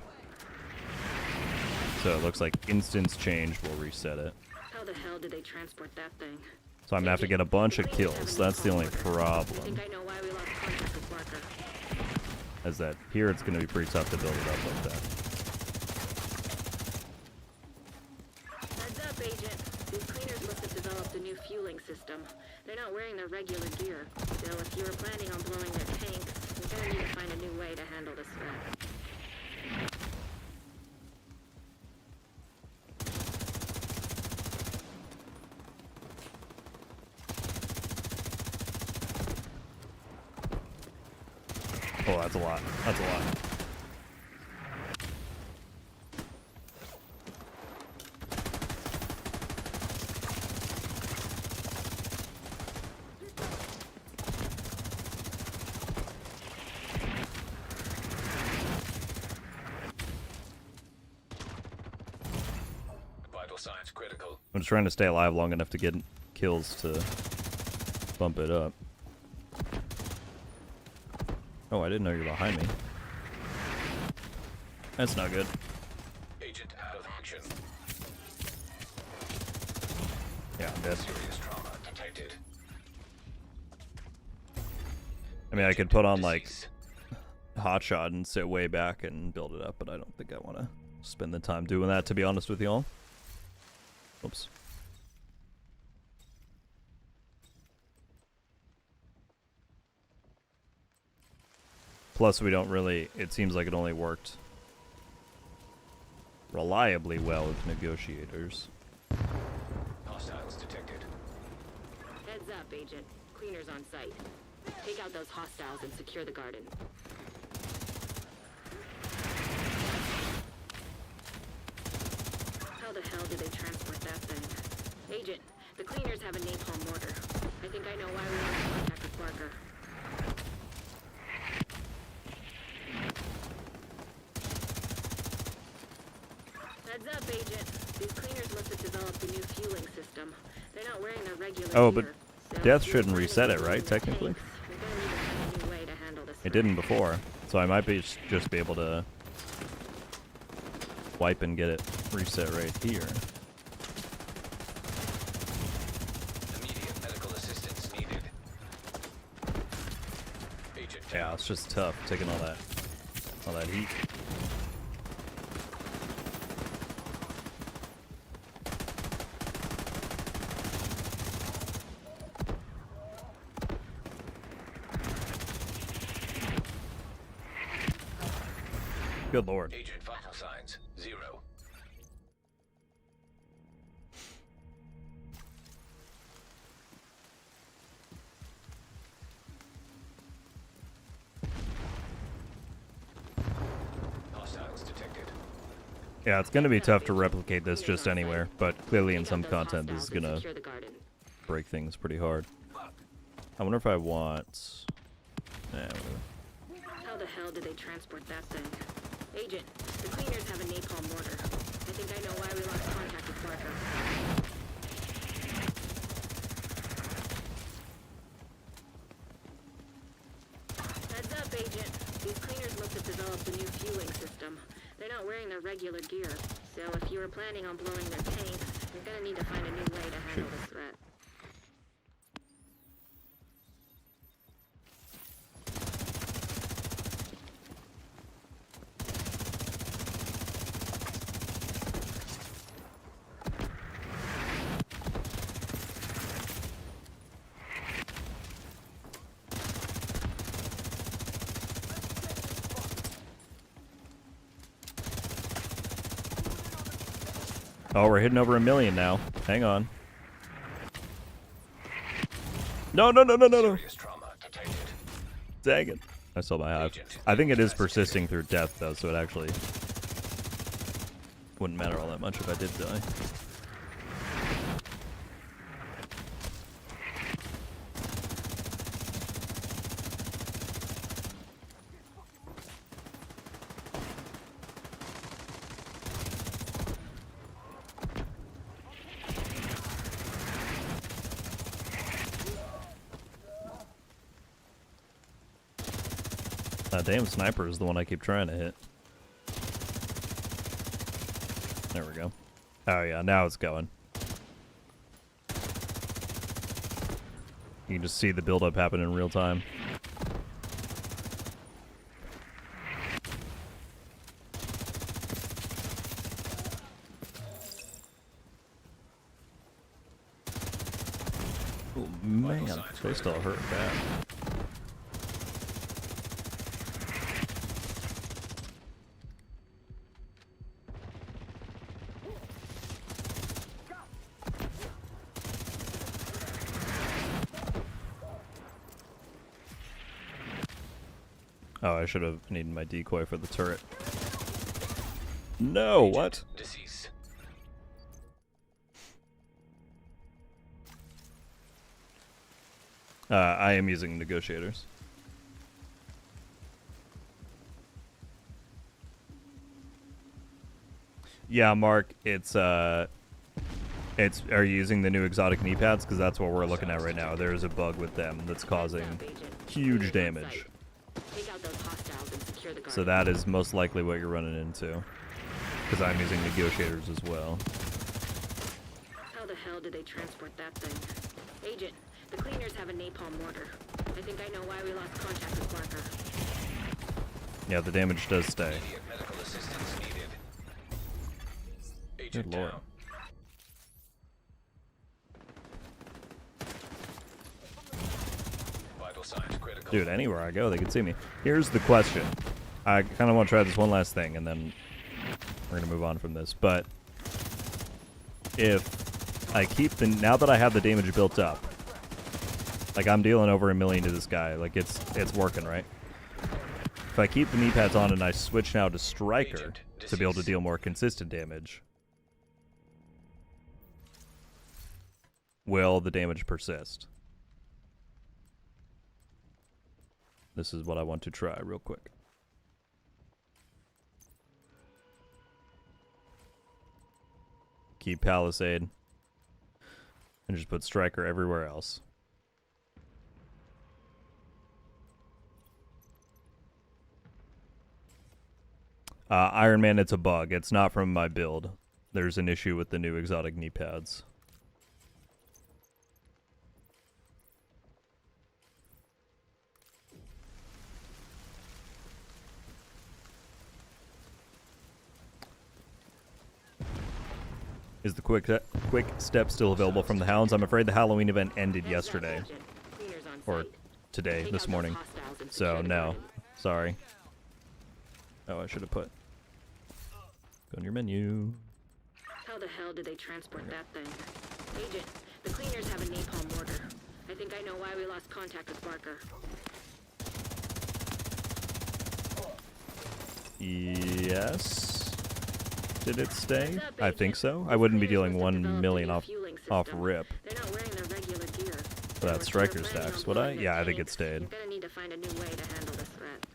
So it looks like instance change will reset it. How the hell did they transport that thing? So I'm gonna have to get a bunch of kills. That's the only I problem. think I know why we lost contact with Barker. Is that here it's gonna be pretty tough to build it up like that. Heads up, Agent. These cleaners must have developed a new fueling system. They're not wearing their regular gear. So if you were planning on blowing their tanks, we're gonna need to find a new way to handle this threat. Oh, that's a lot. That's a lot. Vital signs critical. I'm just trying to stay alive long enough to get kills to bump it up. Oh, I didn't know you were behind me. That's not good. Agent out of action. Yeah, I'm dead. Serious trauma detected. I mean, I could put on, like, hotshot and sit way back and build it up, but I don't think I want to spend the time doing that, to be honest with y'all. Oops. Plus, we don't really... It seems like it only worked reliably well with negotiators. Hostiles detected. Heads up, Agent. Cleaners on site. Take out those hostiles and secure the garden. How the hell did they transport that thing? Agent, the cleaners have a napalm mortar. I think think I know why we lost contact with Barker. Heads up, Agent. These cleaners must have developed a new fueling system. They're not wearing their regular Oh, gear. but So Death if you're shouldn't planning reset on it, right? blowing their Technically? tanks, we're gonna need to find a new way to handle this It threat. didn't before, so I might be just be able to wipe and get it reset right here. Immediate medical assistance needed. Agent Yeah, it's just tough taking all that heat. Good lord. Agent vital signs 0. Hostiles detected. Yeah, it's gonna be tough to replicate this just anywhere, but clearly in some content this is gonna Secure the garden. break things pretty hard. I wonder if I want... Nah, whatever. How the hell did they transport that thing? Agent, the cleaners have a napalm mortar. I think I know why we lost contact with Barker. Heads up, Agent. These cleaners must have developed a new fueling system. They're not wearing their regular gear. So if you were planning on blowing their tanks, you're gonna need to find a new way to handle this threat. Oh, we're hitting over 1 million now. Hang on. No, no, no, no, no, no. Serious trauma detected. Dang it. I saw my hive. I think it is persisting through death, though, so it actually wouldn't matter all that much if I did die. That damn sniper is the one I keep trying to hit. There we go. Oh yeah, now it's going. You can just see the buildup happen in real time. Oh man, they still hurt bad. Oh, I should have needed my decoy for the turret. No, what? Deceased. I am using negotiators. Yeah, Mark, it's are you using the new exotic knee pads? Because that's what we're looking at right now. There's a bug with them that's causing huge damage. Take out those hostiles and secure the garden. So that is most likely what you're running into. Because I'm using negotiators as well. How the hell did they transport that thing? Agent, the cleaners have a napalm mortar. I think I know why we lost contact with Barker. Yeah, the damage does stay. Immediate medical assistance needed. Good Agent lord. down. Vital signs critical. Dude, anywhere I go, they can see me. Here's the question. I kind of want to try this one last thing, and then we're going to move on from this. But if I keep the... Now that I have the damage built up, like I'm dealing over 1 million to this guy, like it's working, right? If I keep the knee pads on and I switch now to Striker to be able to deal more consistent damage, will the damage persist? This is what I want to try real quick. Keep Palisade. And just put Striker everywhere else. Iron Man, it's a bug. It's not from my build. There's an issue with the new exotic knee pads. Is the quick step still available from the Hounds? I'm afraid the Halloween event ended yesterday. Or today, this morning. So, no. Sorry. Oh, I should have put. Go in your menu. How the hell did they transport that thing? Agent, the cleaners have a napalm mortar. I think I know why we lost contact with Barker. Yes. Did it stay? I think so. I wouldn't be dealing 1 million off rip. They're not wearing their regular gear. Without striker stacks, would I? Yeah, I think it stayed. You're gonna need to find a new way to handle this threat.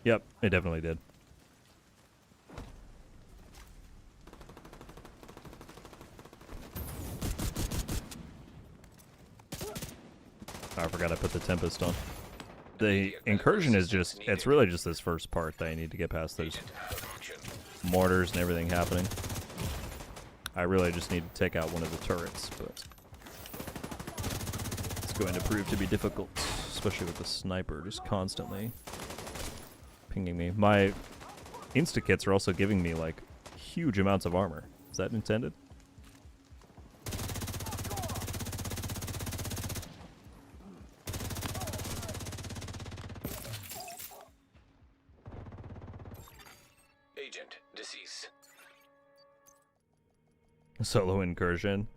Yep, it definitely did. Oh, I forgot I put the Tempest on. The incursion is just, it's really just this first part that I need to get past. There's mortars and everything happening. I really just need to take out one of the turrets, but it's going to prove to be difficult, especially with the sniper just constantly pinging me. My insta-kits are also giving me like huge amounts of armor. Is that intended? Agent deceased. Solo incursion.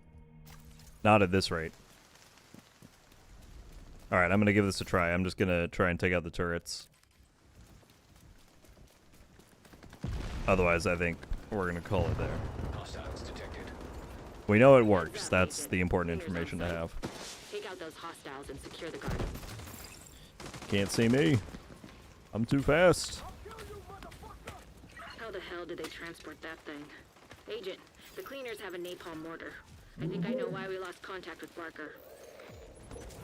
Not at this rate. Alright, I'm gonna give this a try. I'm just gonna try and take out the turrets. Otherwise, I think we're gonna call it there. Hostiles detected. We know it works. That's the important information to have. Take out those hostiles and secure the garden. Can't see me. I'm too fast. How the hell did they transport that thing? Agent, the cleaners have a napalm mortar. I think I know why we lost contact with Barker.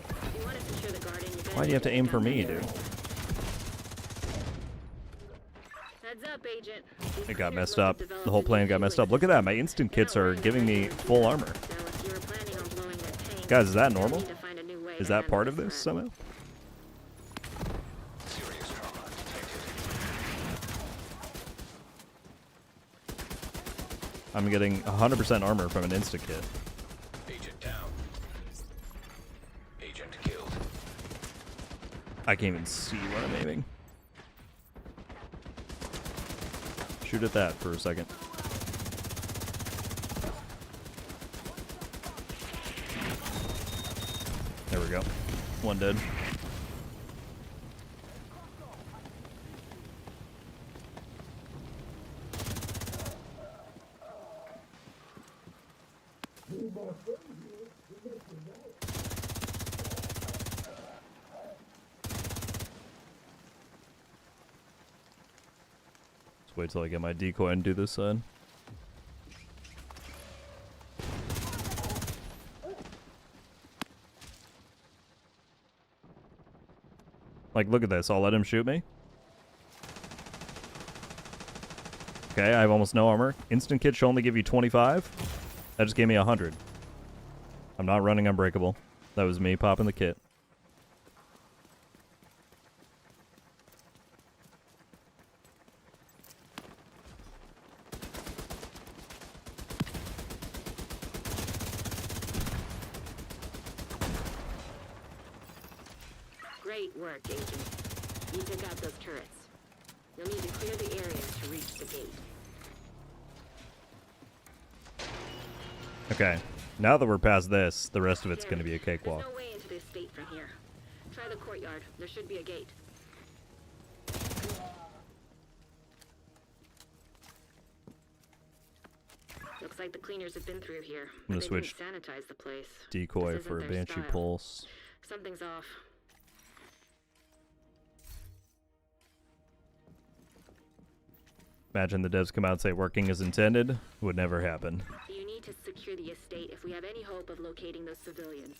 If you want to secure the garden, you're gonna Why do you have to aim for me, dude? Heads up, Agent. It got messed up. The whole plan got messed up. Look at that. My instant kits are giving me full armor. Guys, is that normal? Is that part of this somehow? Serious trauma detected. I'm getting 100% armor from an insta kit. Agent down. Agent killed. I can't even see where I'm aiming. Shoot at that for a second. There we go. One dead. Let's wait till I get my decoy and do this side. Like, look at this. I'll let him shoot me. Okay, I have almost no armor. Instant kit should only give you 25. That just gave me 100. I'm not running Unbreakable. That was me popping the kit. Great work, Agent. You took out those turrets. You'll need to clear the area to reach the gate. Okay, now that we're past this, the rest of it's going to be a cakewalk. There's no way into the estate from here. Try the courtyard. There should be a gate. Looks like the cleaners have been through here. I'm gonna They switch didn't sanitize the place. decoy This for a isn't their Banshee style. Pulse. Something's off. Imagine the devs come out and say working as intended. Would never happen. You need to secure the estate if we have any hope of locating those civilians.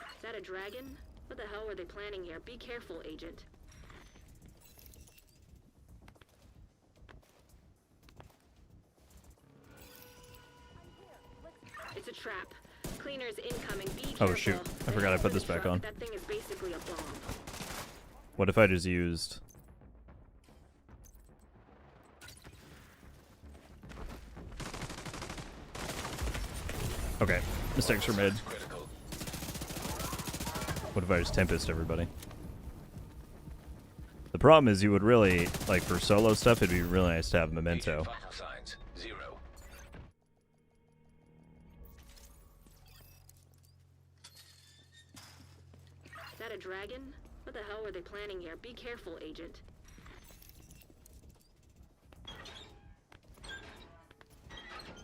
Is that a dragon? What the hell were they planning here? Be careful, Agent. It's a trap. Cleaners incoming. Be careful. Oh shoot, I forgot I put this back on. That thing is basically a bomb. What if I just used... Okay, mistakes were made. What if I just Tempest everybody? The problem is you would really, like for solo stuff, it'd be really nice to have Memento. Vital signs, 0. Is that a dragon? What the hell were they planning here? Be careful, Agent.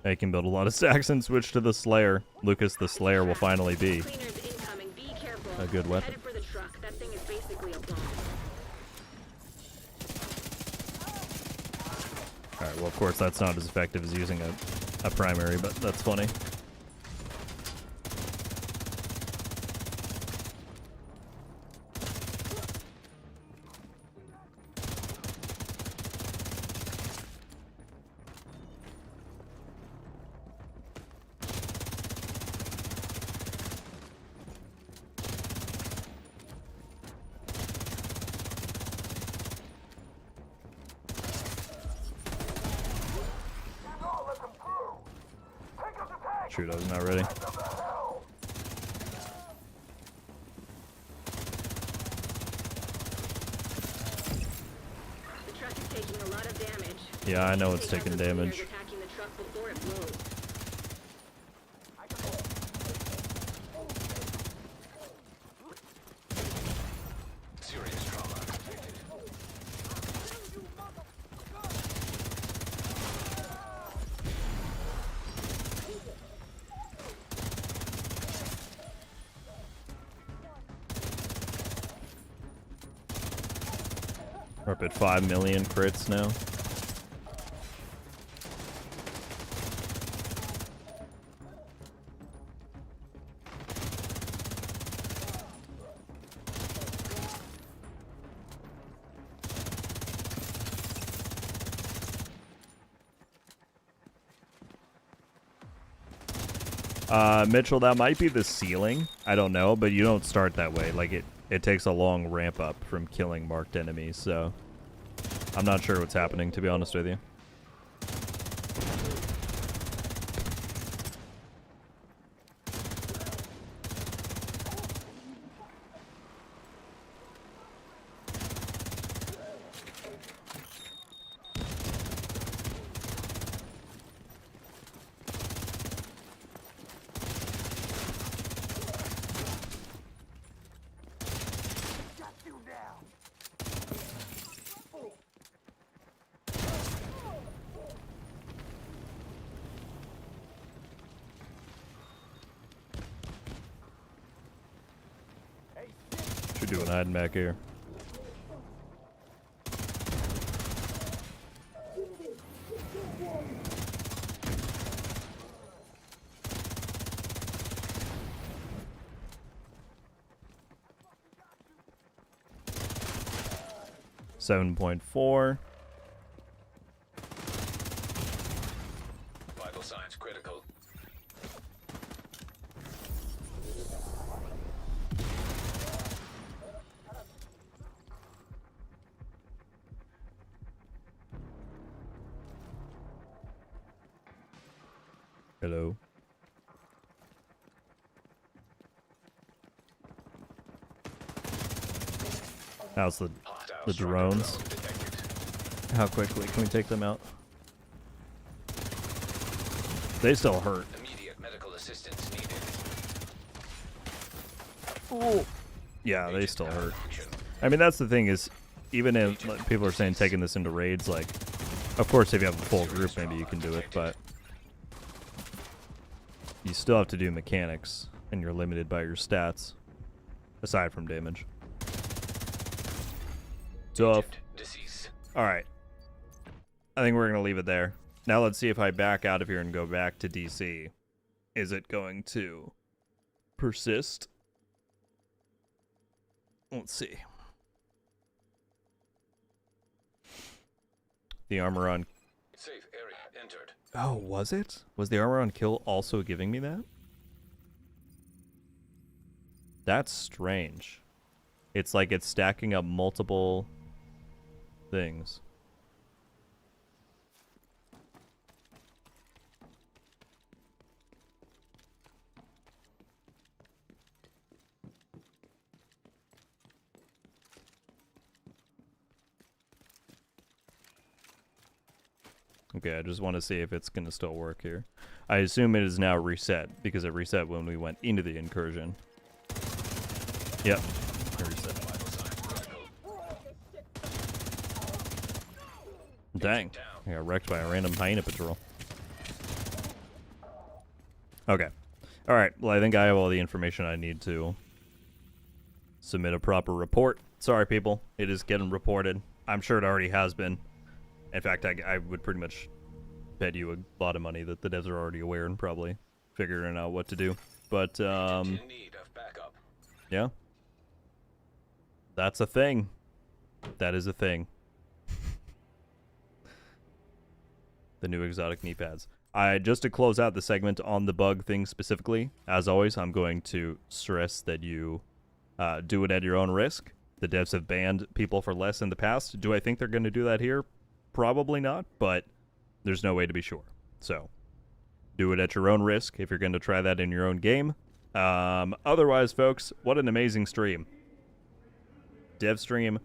I can build a lot of stacks and switch to the Slayer. Lucas the Slayer will finally be Cleaners incoming. Be careful. a good weapon. Headed for the truck. That thing is basically a bomb. Alright, well of course that's not as effective as using a primary, but that's funny. Shoot, I was not ready. The truck is taking a lot of damage. Yeah, I know it's Take out taking the cleaners damage. attacking the truck before it blows. Serious trauma. We're up at 5 million crits now. Mitchell, that might be the ceiling. I don't know, but you don't start that way. Like it takes a long ramp up from killing marked enemies, so I'm not sure what's happening, to be honest with you. Should do an hiding back here. .4. Vital signs critical. Hello. How's the drones? How quickly can we take them out? They still hurt. Immediate medical assistance needed. Oh. Yeah, they still hurt. I mean, that's the thing is, even if like, people are saying taking this into raids, like, of course, if you have a full group, maybe you can do it, but you still have to do mechanics, and you're limited by your stats, aside from damage. tough. Agent deceased. Alright. I think we're going to leave it there. Now let's see if I back out of here and go back to DC. Is it going to persist? Let's see. The armor on... Safe area entered. Oh, was it? Was the armor on kill also giving me that? That's strange. It's like it's stacking up multiple things. Okay, I just want to see if it's going to still work here. I assume it is now reset, because it reset when we went into the incursion. Yep. It reset. Dang. I got wrecked by a random hyena patrol. Okay. Alright, well I think I have all the information I need to submit a proper report. Sorry people, it is getting reported. I'm sure it already has been. In fact, I would pretty much bet you a lot of money that the devs are already aware and probably figuring out what to do. But, In need of backup. yeah. That's a thing. That is a thing. The new exotic knee pads. Just to close out the segment on the bug thing specifically, as always, I'm going to stress that you do it at your own risk. The devs have banned people for less in the past. Do I think they're going to do that here? Probably not, but there's no way to be sure. So, do it at your own risk if you're going to try that in your own game. Otherwise, folks, what an amazing stream. Dev stream,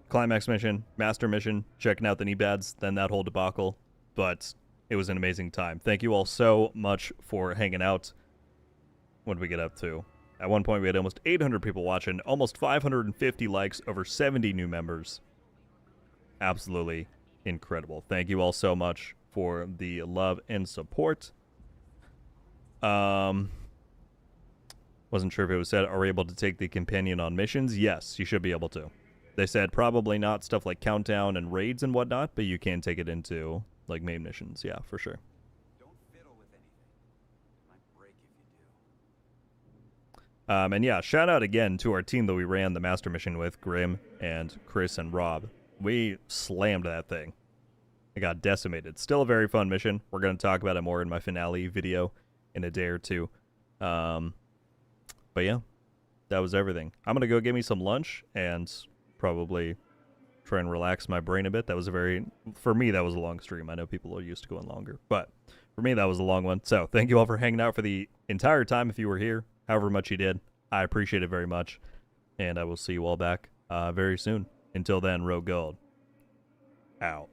climax mission, master mission, checking out the knee pads, then that whole debacle. But it was an amazing time. Thank you all so much for hanging out. What did we get up to? At one point, we had almost 800 people watching, almost 550 likes, over 70 new members. Absolutely incredible. Thank you all so much for the love and support. Wasn't sure if it was said, are we able to take the companion on missions? Yes, you should be able to. They said probably not stuff like countdown and raids and whatnot, but you can take it into, like, main missions. Yeah, for sure. And yeah, shout out again to our team that we ran the master mission with, Grim and Chris and Rob. We slammed that thing. It got decimated. Still a very fun mission. We're going to talk about it more in my finale video in a day or two. But yeah, that was everything. I'm going to go get me some lunch and probably try and relax my brain a bit. That was for me, that was a long stream. I know people are used to going longer, but for me, that was a long one. So thank you all for hanging out for the entire time if you were here. However much you did, I appreciate it very much, and I will see you all back very soon. Until then, RogueGold out.